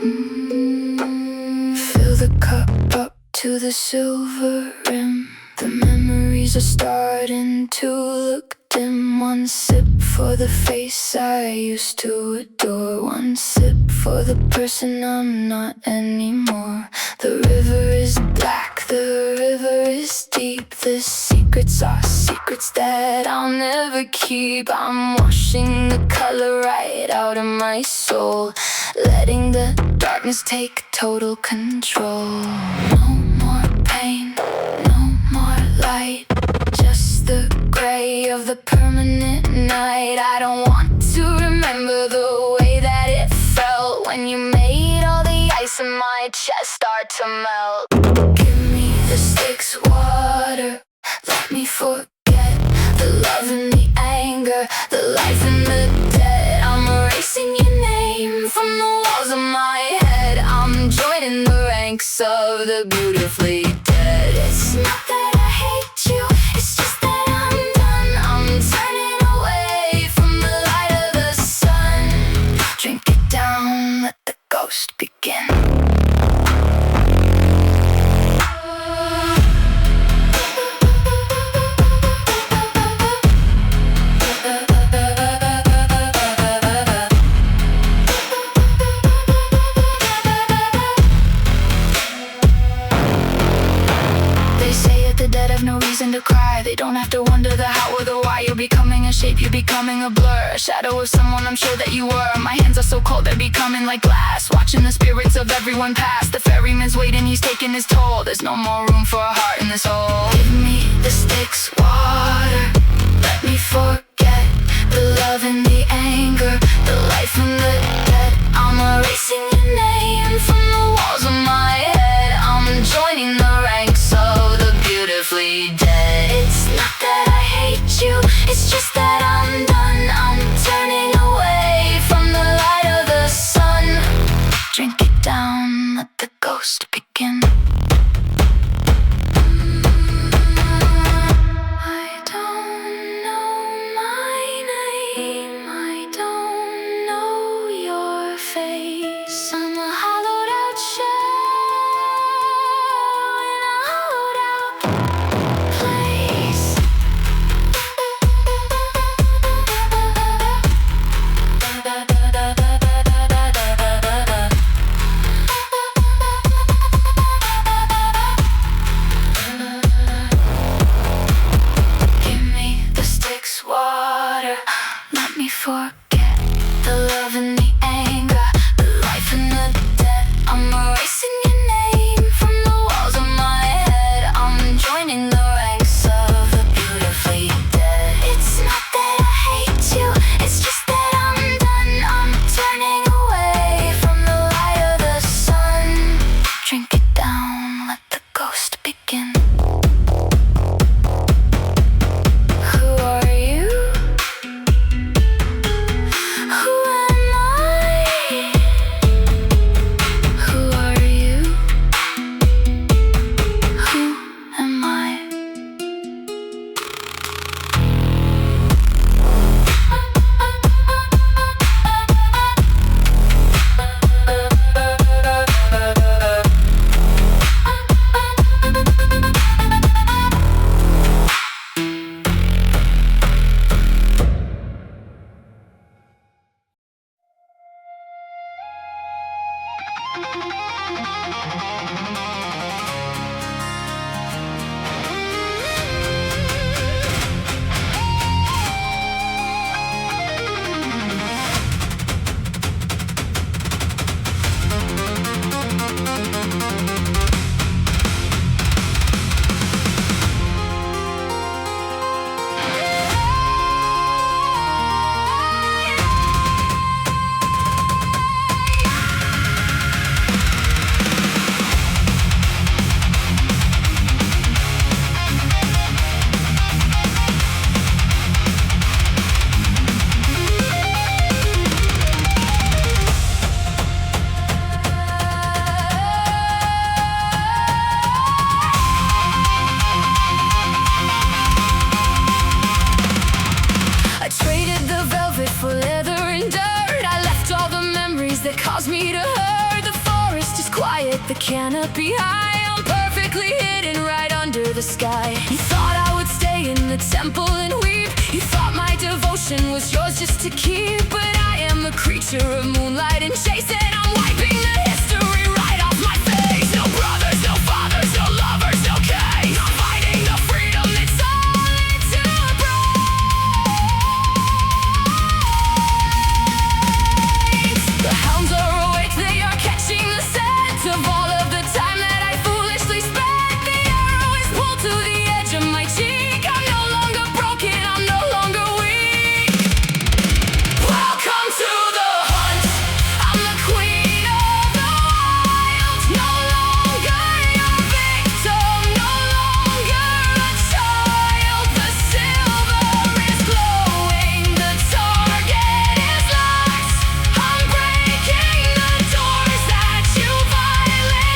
Fill the cup up to the silver rim. The memories are starting to look dim. One sip for the face I used to adore. One sip for the person I'm not anymore. The river is black, the river is deep. The secrets are secrets that I'll never keep. I'm washing the color right out of my soul, letting the darkness take total control. No more pain, no more light, just the gray of the permanent night. I don't want to remember the way that it felt when you made all the ice in my chest start to melt. Give me the Styx water, let me forget the love and the anger, the life and the dead. I'm erasing your name from the walls of my head. I'm joining the ranks of the beautifully dead. It's not that I hate you, it's just that I'm done. I'm turning away from the light of the sun. Drink it down, let the ghost begin. No reason to cry. They don't have to wonder the how or the why. You're becoming a shape, you're becoming a blur, a shadow of someone I'm sure that you were. My hands are so cold, they're becoming like glass, watching the spirits of everyone pass. The ferryman's waiting, he's taking his toll. There's no more room for a heart in this hole. Give me the Styx water, let me forget the love and the anger, the life and the dead. I'm erasing your name from the walls of my head. I'm joining the ranks of the beautifully dead. It's not that I hate you, it's just that I'm done. I'm turning away from the light of the sun. Drink it down, let the ghost begin. I don't know my name, I don't know your face. I'm a hollowed out shell in a hollowed out place. Give me the Styx water, let me forget the love and the anger, the life and the dead. I'm erasing your name from the walls of my head. I'm joining the ranks of the beautifully dead. It's not that I hate you, it's just that I'm done. I'm turning away from the light of the sun. Drink it down, let the ghost begin. Who are you? Who am I? Who are you? Who am I? For leather and dirt, I left all the memories that caused me to hurt. The quiet, the canopy high. I'm perfectly hidden right under the sky. You thought I would stay in the temple and weep. You thought my devotion was yours just to keep. But I am a creature of moonlight and chase, and I'm wiping the history right off my face. No brothers, no fathers, no lovers, no case. I'm fighting the freedom that's only to embrace. The hounds are awake, they are catching the scent of all of the time that I foolishly spent. The arrow is pulled to the edge of my cheek. I'm no longer broken, I'm no longer weak. Welcome to the hunt, I'm the queen of the wild. No longer your victim, no longer a child. The silver is glowing, the target is locked. I'm breaking the doors that you violate.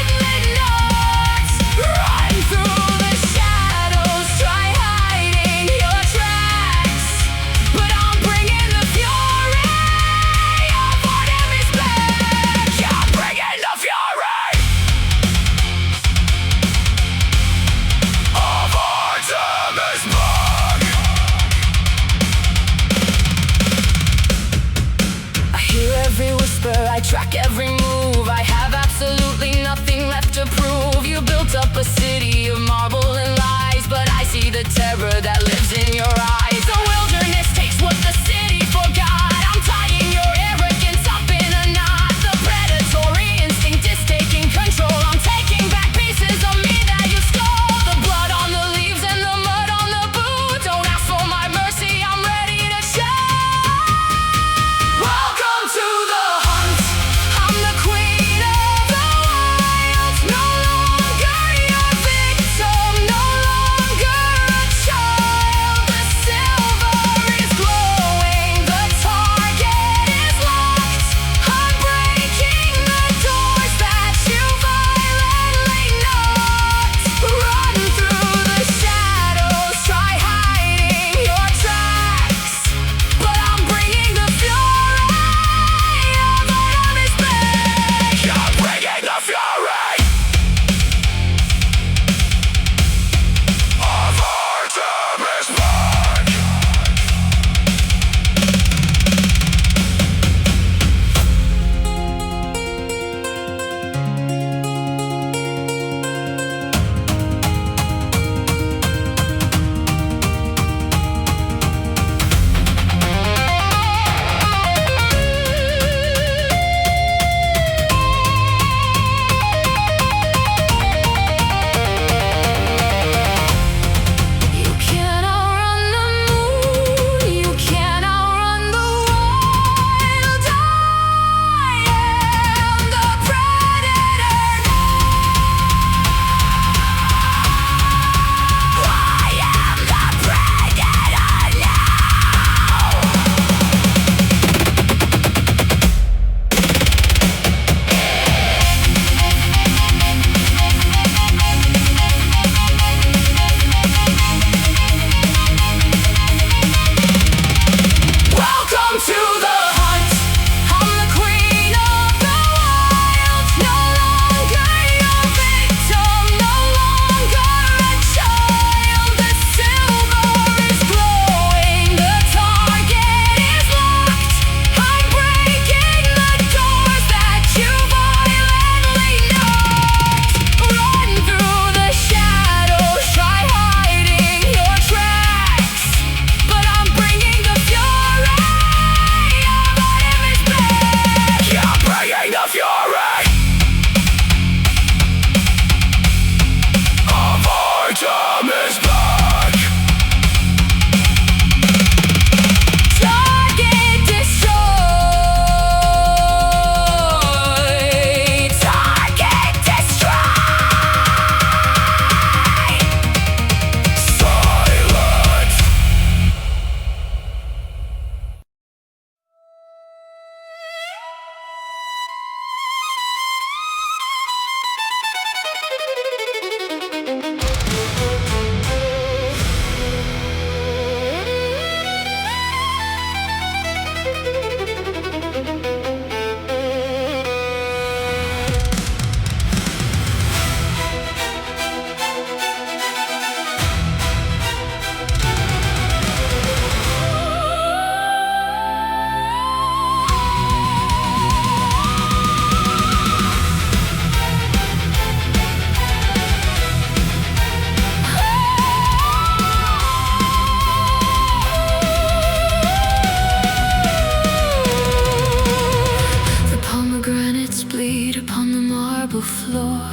upon the marble floor.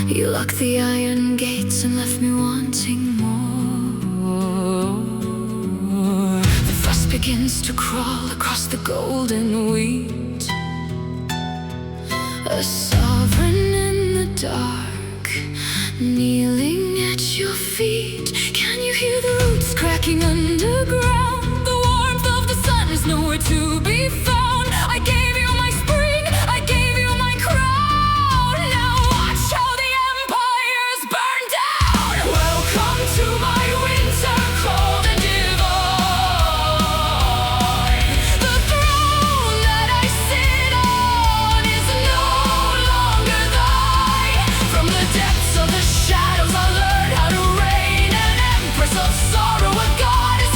You locked the iron gates and left me wanting more. The frost begins to crawl across the golden wheat. A sovereign in the dark, kneeling at your feet. Can you hear the roots cracking underground? The warmth of the sun is nowhere to be found. I gave you my spring, I gave you my crown. Now watch how the empires burn down. Welcome to my winter cold and divine. The throne that I sit on is no longer thine. From the depths of the shadows I learned how to reign, an empress of sorrow, a goddess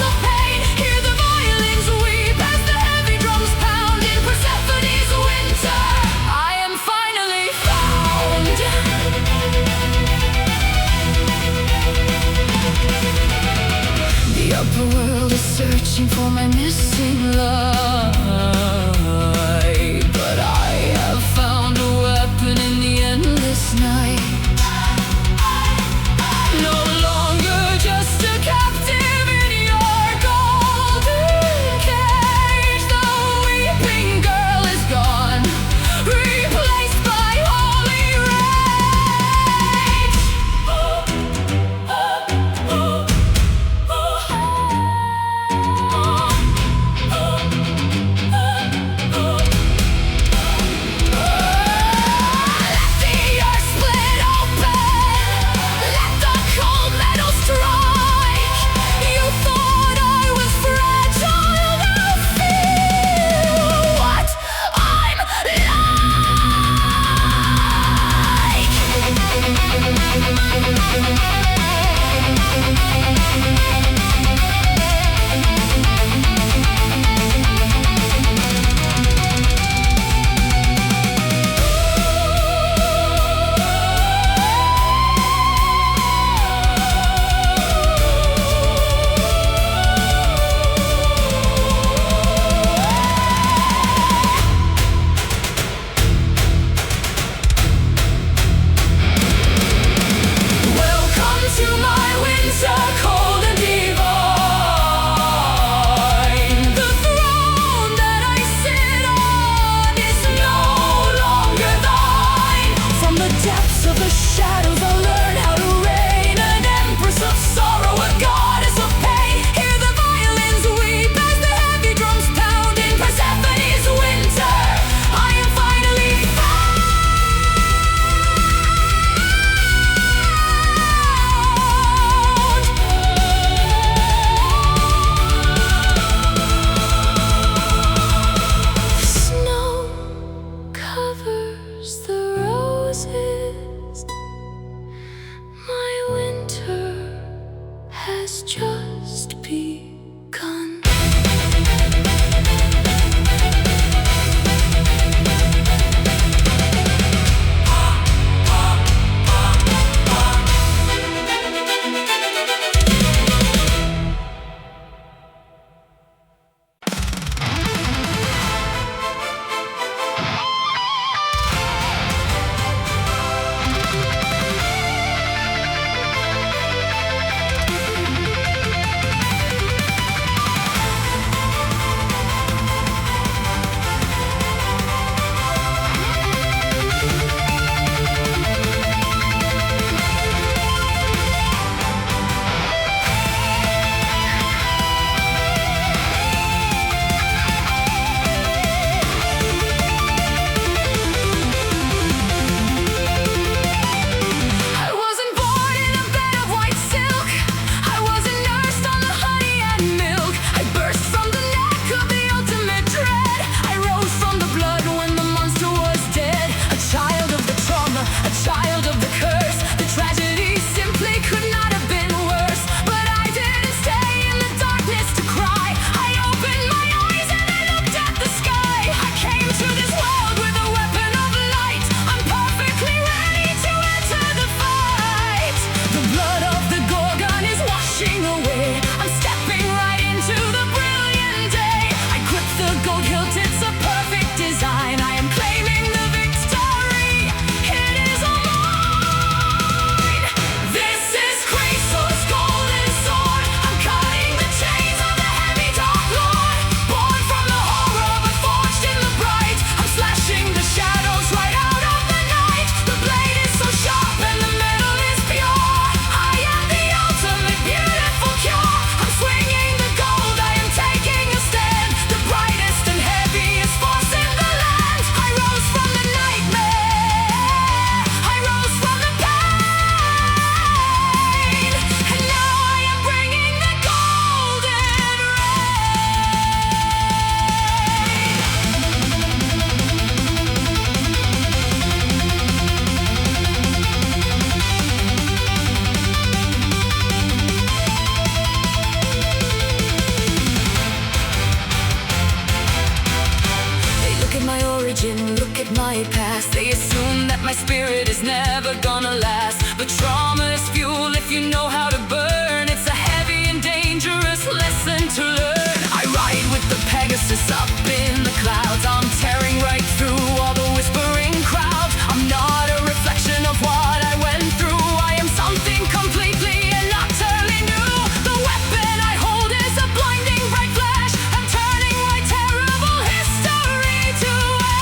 it might pass. They assume that my spirit is never gonna last. But trauma is fuel if you know how to burn. It's a heavy and dangerous lesson to learn. I ride with the Pegasus up in the clouds. I'm tearing right through all the whispering crowds. I'm not a reflection of what I went through. I am something completely and utterly new. The weapon I hold is a blinding bright flash. I'm turning my terrible history to ash.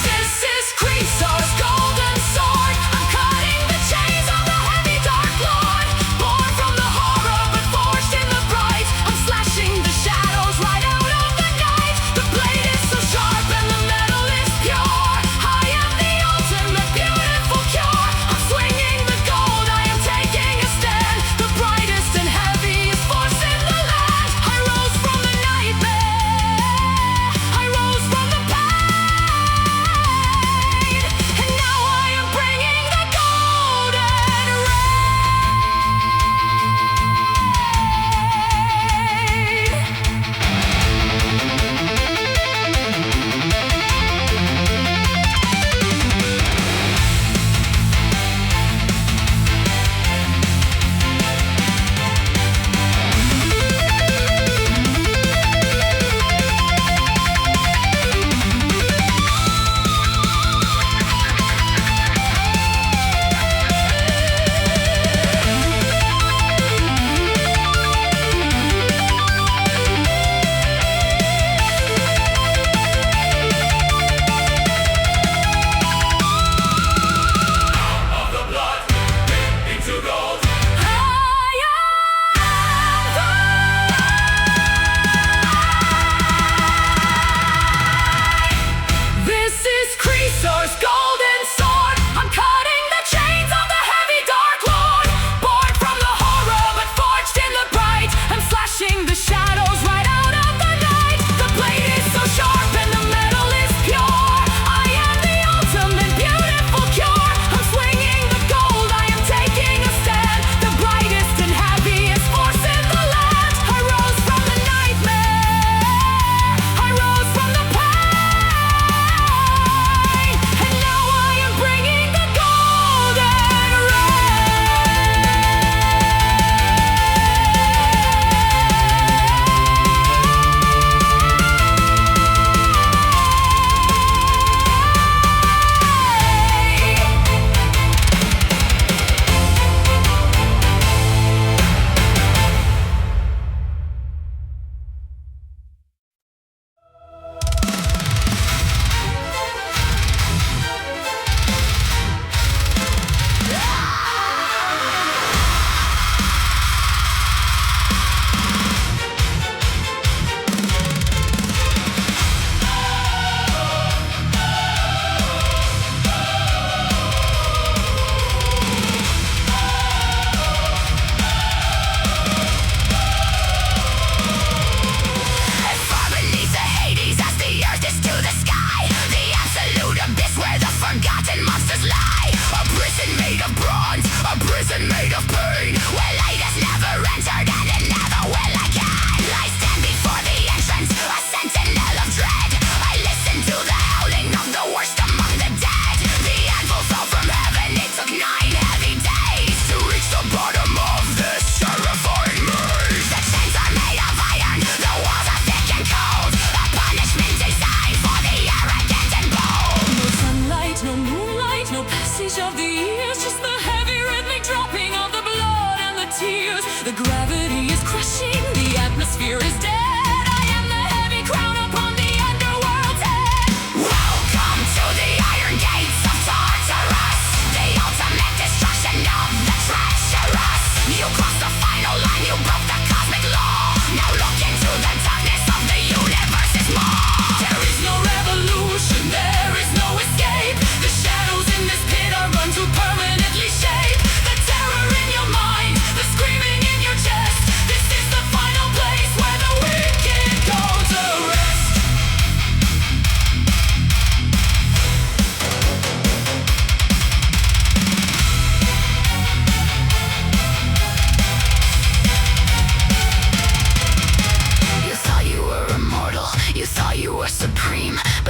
This is Croesus' golden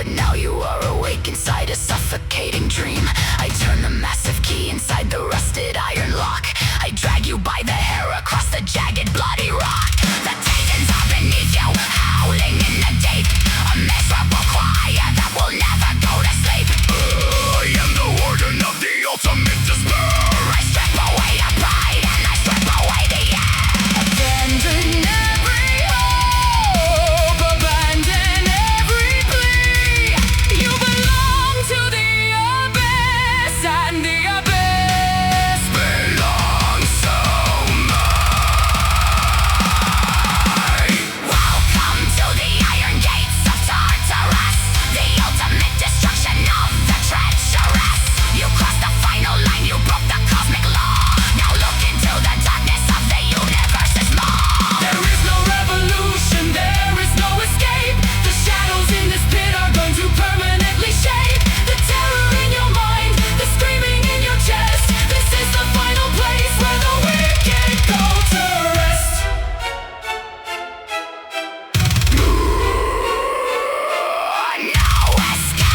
but now you are awake inside a suffocating dream. I turn the massive key inside the rusted iron lock. I drag you by the hair across the jagged bloody rock. The titans are beneath you, howling in the deep. A miserable choir that will never go to sleep. I am the warden of the ultimate despair. I strip away the pride and I strip away the air.
Abandon every hope, abandon every plea. You belong to the abyss, and the abyss
Belongs to me. Welcome to the iron gates of Tartarus, the ultimate destruction of the treacherous. You crossed the final line, you broke the cosmic law. Now look into the darkness of the universe's maw.
There is no revolution, there is no escape. The shadows in this pit are going to permanently shape the terror in your mind, the screaming in your chest. This is the final place where the wicked go to rest.
No escape.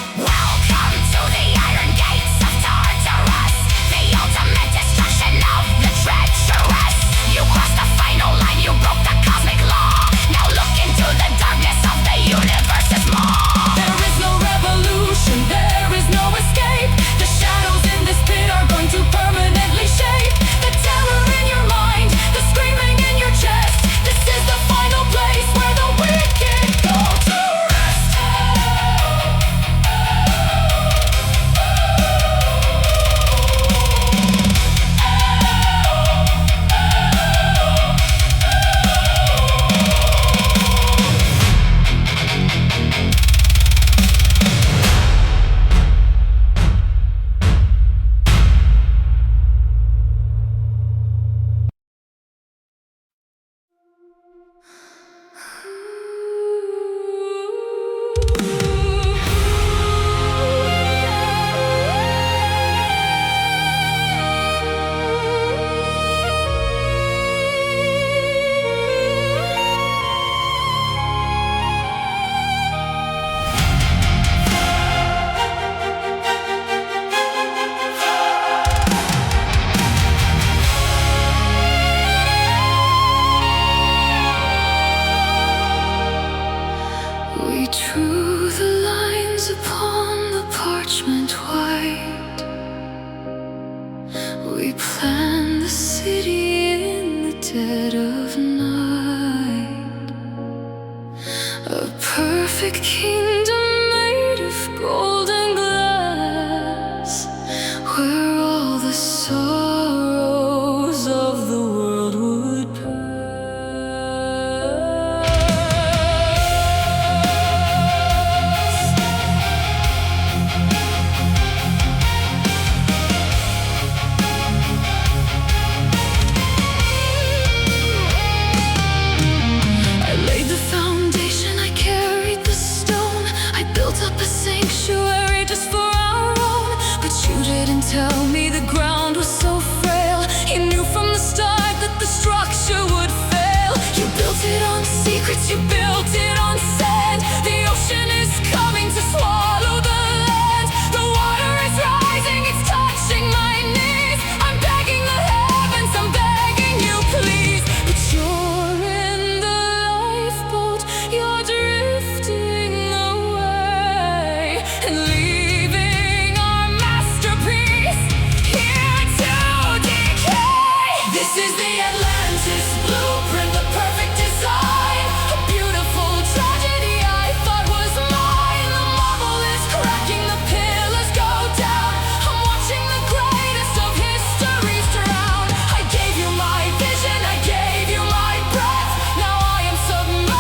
Welcome to the iron gates of Tartarus, the ultimate destruction of the treacherous. You crossed the final line, you broke the cosmic law. Now look into the darkness of the universe's maw.
There is no revolution, there is no escape. The shadows in this pit are going to permanently shape the terror in your mind, the screaming in your chest. This is the final place where the wicked go to rest. We drew the lines upon the parchment white. We planned the city in the dead of night. A perfect kingdom made of golden glass, where all the sorrows of the world would pass. I laid the foundation, I carried the stone. I built up a sanctuary just for our own. But you didn't tell me the ground was so frail. You knew from the start that the structure would fail. You built it on secrets, you built it on sand. The ocean is coming to swallow the land. The water is rising, it's touching my knees. I'm begging the heavens, I'm begging you please. But you're in the lifeboat, you're drifting away and leaving our masterpiece here to decay. This is the Atlantis Blueprint, the perfect design. A beautiful tragedy I thought was mine. The marble is cracking, the pillars go down. I'm watching the greatest of histories drown. I gave you my vision, I gave you my breath. Now I am submerged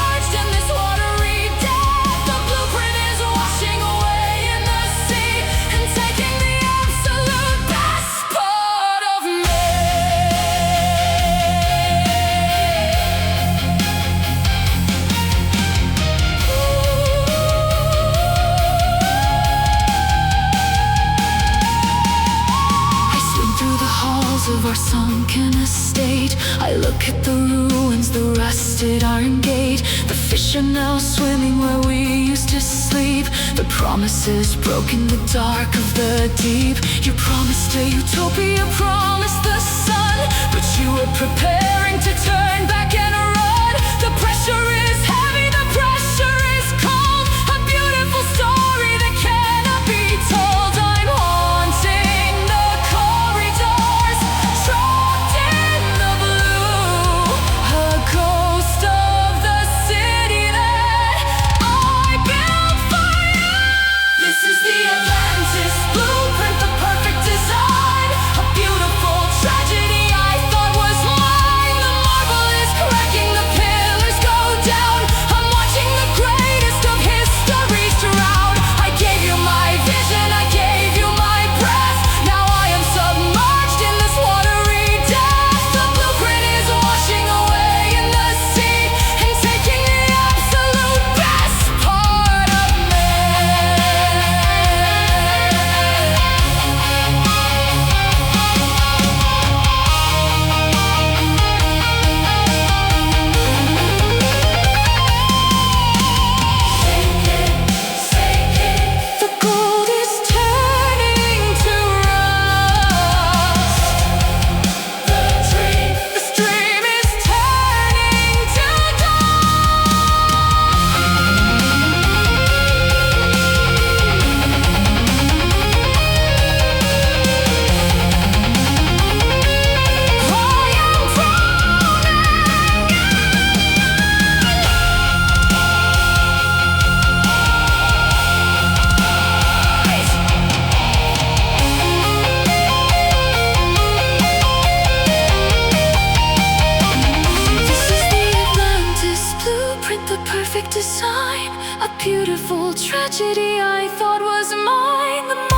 I look at the ruins, the rusted iron gate. The fish are now swimming where we used to sleep. The promises broke in the dark of the deep. You promised a utopia, promised the sun, but you were preparing to turn back and run. The pressure is heavy, the pressure is cold. A beautiful story that cannot be told. I'm haunting the corridors, trapped in the blue, a ghost of the city that I built for you. This is the Atlantis Blueprint, the perfect design. A beautiful tragedy I thought was mine. The marble is cracking, the pillars go down. I'm watching the greatest of history's drown. I gave you my vision, I gave you my breath. Now I am submerged in this watery death. The blueprint is washing away in the sea and taking the absolute best part of me. The gold is turning to rust. The stream is turning to This is the Atlantis Blueprint, the perfect design. A beautiful tragedy I thought was mine. The